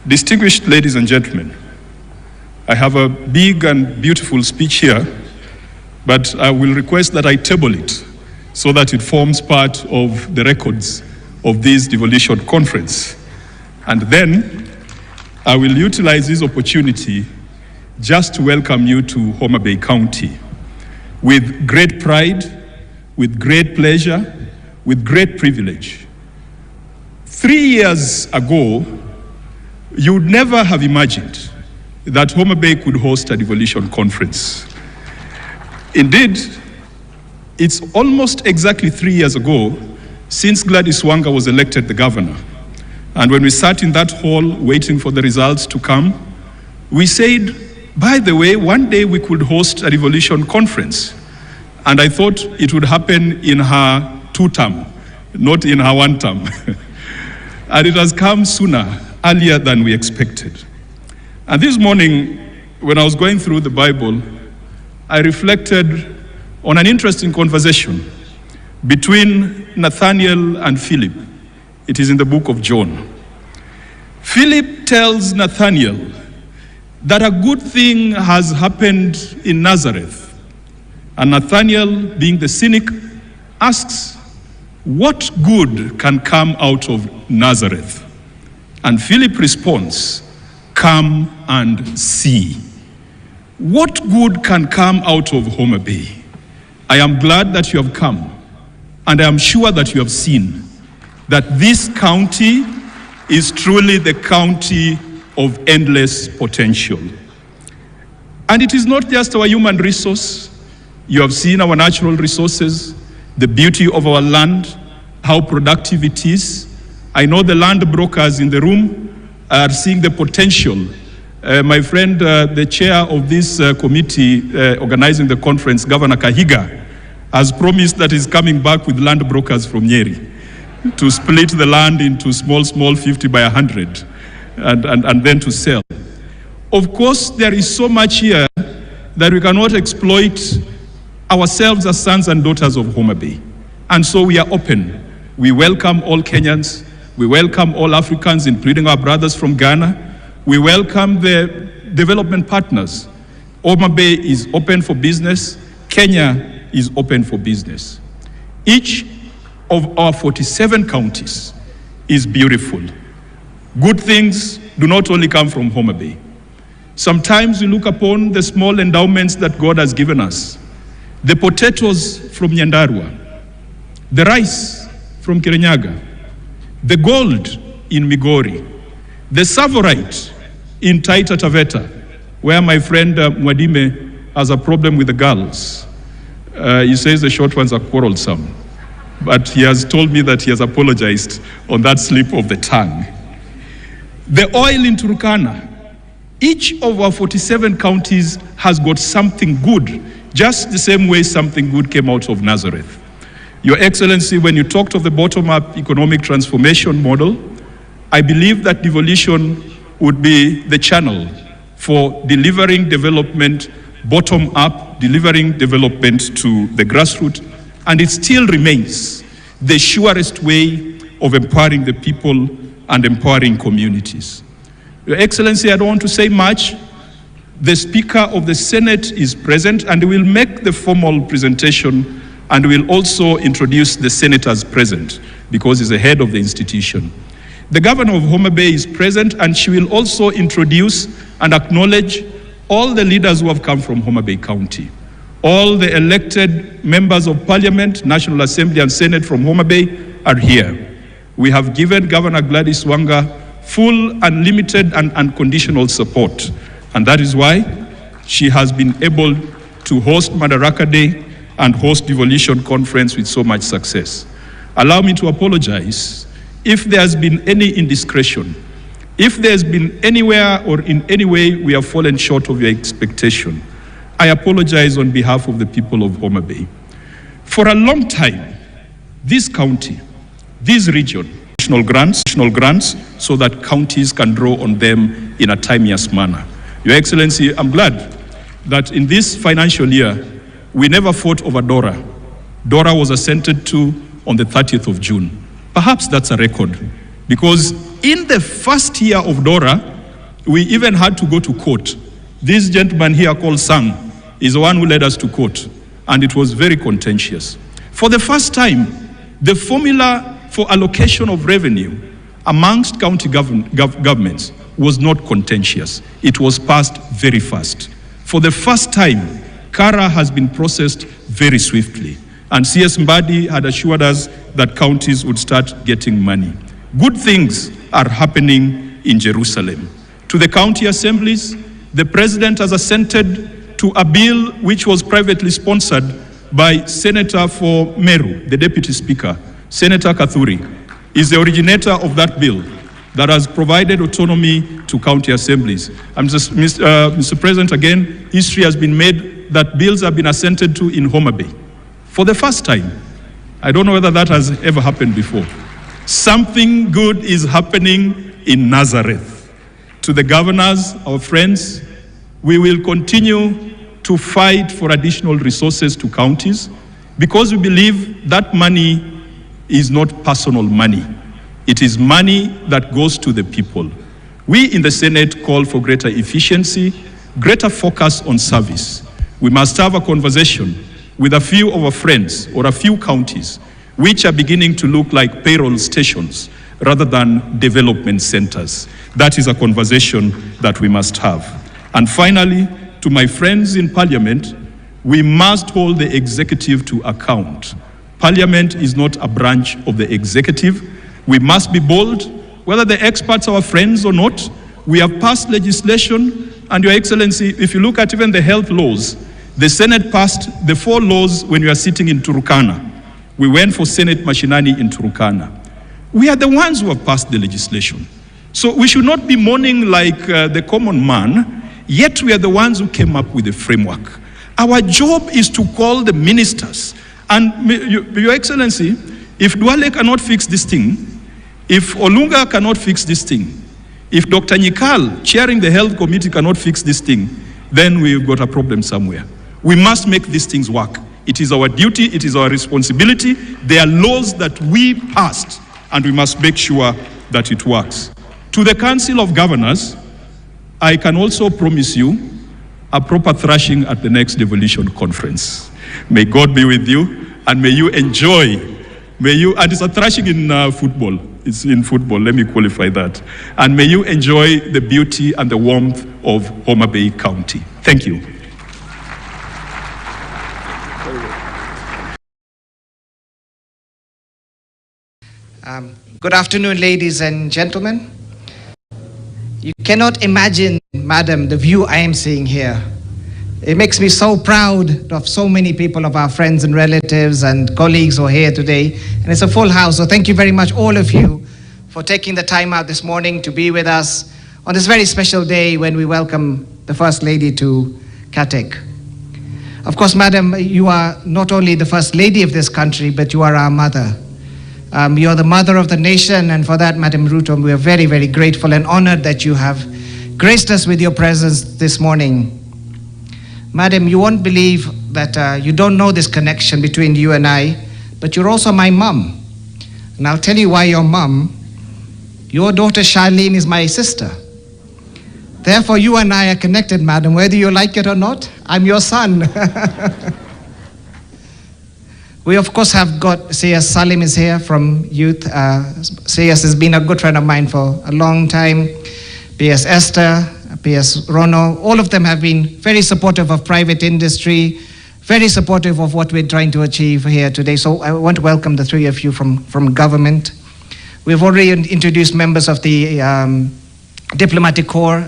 distinguished ladies and gentlemen, I have a big and beautiful speech here, but I will request that I table it so that it forms part of the records of this Devolution Conference. And then I will utilize this opportunity just to welcome you to Homa Bay County with great pride, with great pleasure, with great privilege. 3 years ago, you would never have imagined that Homa Bay could host a Devolution Conference. Indeed, it's almost exactly 3 years ago since Gladys Wanga was elected the governor. And when we sat in that hall waiting for the results to come, we said, by the way, one day we could host a Devolution Conference. And I thought it would happen in her 2-term, not in her 1-term. And it has come sooner, earlier than we expected. And this morning, when I was going through the Bible, I reflected on an interesting conversation between Nathaniel and Philip. It is in the book of John. Philip tells Nathaniel that a good thing has happened in Nazareth. And Nathaniel, being the cynic, asks, what good can come out of Nazareth? And Philip responds, come and see. What good can come out of Homa Bay? I am glad that you have come, and I am sure that you have seen that this county is truly the county of endless potential. And it is not just our human resource. You have seen our natural resources, the beauty of our land, how productive it is. I know the land brokers in the room are seeing the potential. My friend, the chair of this committee organizing the conference, Governor Kahiga, has promised that he's coming back with land brokers from Nyeri to split the land into small 50 by 100 and then to sell. Of course, there is so much here that we cannot exploit ourselves as sons and daughters of Homa Bay. And so we are open. We welcome all Kenyans. We welcome all Africans, including our brothers from Ghana. We welcome the development partners. Homa Bay is open for business. Kenya is open for business. Each of our 47 counties is beautiful. Good things do not only come from Homa Bay. Sometimes we look upon the small endowments that God has given us. The potatoes from Nyandarua, the rice from Kirinyaga, the gold in Migori, The Savorite in Taita Taveta, where my friend Mwadime has a problem with the girls. He says the short ones are quarrelsome, but he has told me that he has apologized on that slip of the tongue. The oil in Turkana, each of our 47 counties has got something good, just the same way something good came out of Nazareth. Your Excellency, when you talked of the bottom-up economic transformation model, I believe that devolution would be the channel for delivering development bottom-up, delivering development to the grassroots, and it still remains the surest way of empowering the people and empowering communities. Your Excellency, I don't want to say much. The Speaker of the Senate is present and will make the formal presentation, and will also introduce the senators present because he's the head of the institution. The Governor of Homa Bay is present, and she will also introduce and acknowledge all the leaders who have come from Homa Bay County. All the elected members of Parliament, National Assembly and Senate from Homa Bay are here. We have given Governor Gladys Wanga full, unlimited and unconditional support, and that is why she has been able to host Madaraka Day and host Devolution Conference with so much success. Allow me to apologize if there has been any indiscretion, if there has been anywhere or in any way we have fallen short of your expectation. I apologize on behalf of the people of Homa Bay. For a long time, this county, this region, national grants so that counties can draw on them in a timeous manner. Your Excellency, I'm glad that in this financial year, we never fought over DORA. DORA was assented to on the 30th of June. Perhaps that's a record, because in the first year of DORA, we even had to go to court. This gentleman here called Sang is the one who led us to court, and it was very contentious. For the first time, the formula for allocation of revenue amongst county governments was not contentious. It was passed very fast. For the first time, Karua has been processed very swiftly, and CS Mbadi had assured us that counties would start getting money. Good things are happening in Jerusalem. To the county assemblies, the president has assented to a bill which was privately sponsored by Senator for Meru, the deputy speaker. Senator Kathuri is the originator of that bill that has provided autonomy to county assemblies. Mr. President, again, history has been made that bills have been assented to in Homa Bay for the first time. I don't know whether that has ever happened before. Something good is happening in Nazareth. To the governors, our friends, we will continue to fight for additional resources to counties, because we believe that money is not personal money. It is money that goes to the people. We in the Senate call for greater efficiency, greater focus on service. We must have a conversation with a few of our friends or a few counties which are beginning to look like payroll stations rather than development centers. That is a conversation that we must have. And finally, to my friends in Parliament, we must hold the executive to account. Parliament is not a branch of the executive. We must be bold, whether the experts are our friends or not. We have passed legislation, and Your Excellency, if you look at even the health laws, the Senate passed the 4 laws when we are sitting in Turkana. We went for Senate Mashinani in Turkana. We are the ones who have passed the legislation. So we should not be mourning like the common man, yet we are the ones who came up with the framework. Our job is to call the ministers. And Your Excellency, if Duale cannot fix this thing, if Olunga cannot fix this thing, if Dr. Nyikal, chairing the health committee, cannot fix this thing, then we've got a problem somewhere. We must make these things work. It is our duty, it is our responsibility. There are laws that we passed, and we must make sure that it works. To the Council of Governors, I can also promise you a proper thrashing at the next Devolution Conference. May God be with you, and may you enjoy, and it's a thrashing in football. It's in football, let me qualify that. And may you enjoy the beauty and the warmth of Homa Bay County. Thank you. Good afternoon, ladies and gentlemen. You cannot imagine, Madam, the view I am seeing here. It makes me so proud of so many people, of our friends and relatives and colleagues who are here today. And it's a full house, so thank you very much, all of you, for taking the time out this morning to be with us on this very special day when we welcome the First Lady to Katek. Of course, Madam, you are not only the First Lady of this country, but you are our mother. You are the mother of the nation, and for that, Madam Ruto, we are very, very grateful and honored that you have graced us with your presence this morning. Madam, you won't believe that you don't know this connection between you and I, but you're also my mum. And I'll tell you why your mum. Your daughter Charlene is my sister. Therefore, you and I are connected, Madam, whether you like it or not. I'm your son. We, of course, have got C.S. Salim is here from youth. C.S. has been a good friend of mine for a long time. P.S. Esther, P.S. Rono, all of them have been very supportive of private industry, very supportive of what we're trying to achieve here today. So I want to welcome the three of you from government. We've already introduced members of the Diplomatic Corps.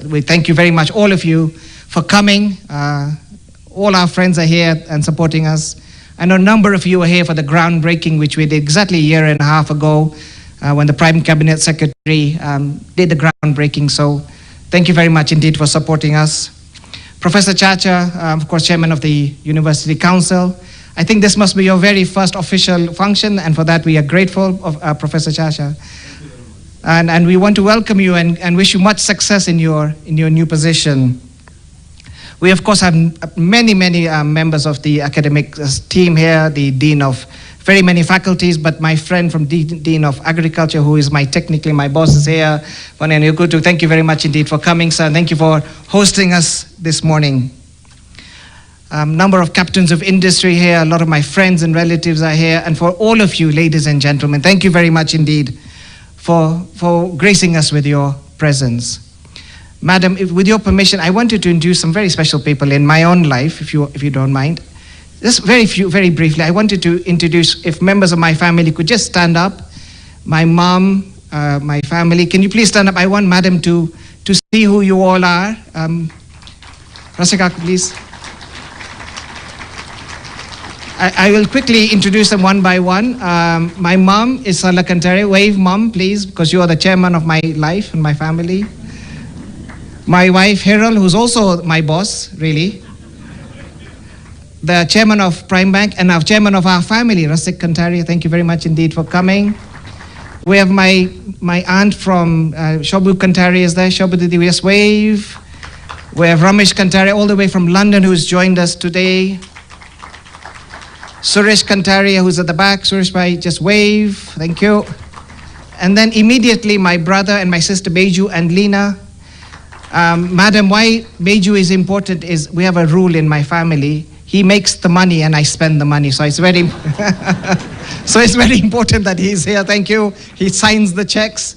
We thank you very much, all of you, for coming. All our friends are here and supporting us. I know a number of you are here for the groundbreaking, which we did exactly a year and a half ago when the Prime Cabinet Secretary did the groundbreaking. So thank you very much indeed for supporting us. Professor Chacha, of course, Chairman of the University Council. I think this must be your very first official function, and for that we are grateful, of Professor Chacha. And we want to welcome you and wish you much success in your new position. We, of course, have many members of the academic team here, the Dean of very many faculties, but my friend from Dean of Agriculture, who is technically my boss, is here. Thank you very much indeed for coming, sir. Thank you for hosting us this morning. Number of captains of industry here, a lot of my friends and relatives are here, and for all of you, ladies and gentlemen, thank you very much indeed for gracing us with your presence. Madam, with your permission, I wanted to introduce some very special people in my own life, if you don't mind. Just very briefly, I wanted to introduce, if members of my family could just stand up. My mom, my family, can you please stand up? I want Madam to see who you all are. Rasika, please. I will quickly introduce them one by one. My mom is Sala Kantare. Wave, Mom, please, because you are the chairman of my life and my family. My wife, Harold, who's also my boss, really. The chairman of Prime Bank and our chairman of our family, Rasik Kantari. Thank you very much indeed for coming. We have my aunt from Shobu Kantari is there. Shobu Didi, just wave. We have Ramesh Kantari all the way from London who's joined us today. Suresh Kantaria, who's at the back. Suresh Bhai, just wave. Thank you. And then immediately my brother and my sister Beju and Lena. Madam, why Beju is important is we have a rule in my family. He makes the money and I spend the money. So it's very, so it's very important that he's here. Thank you. He signs the checks.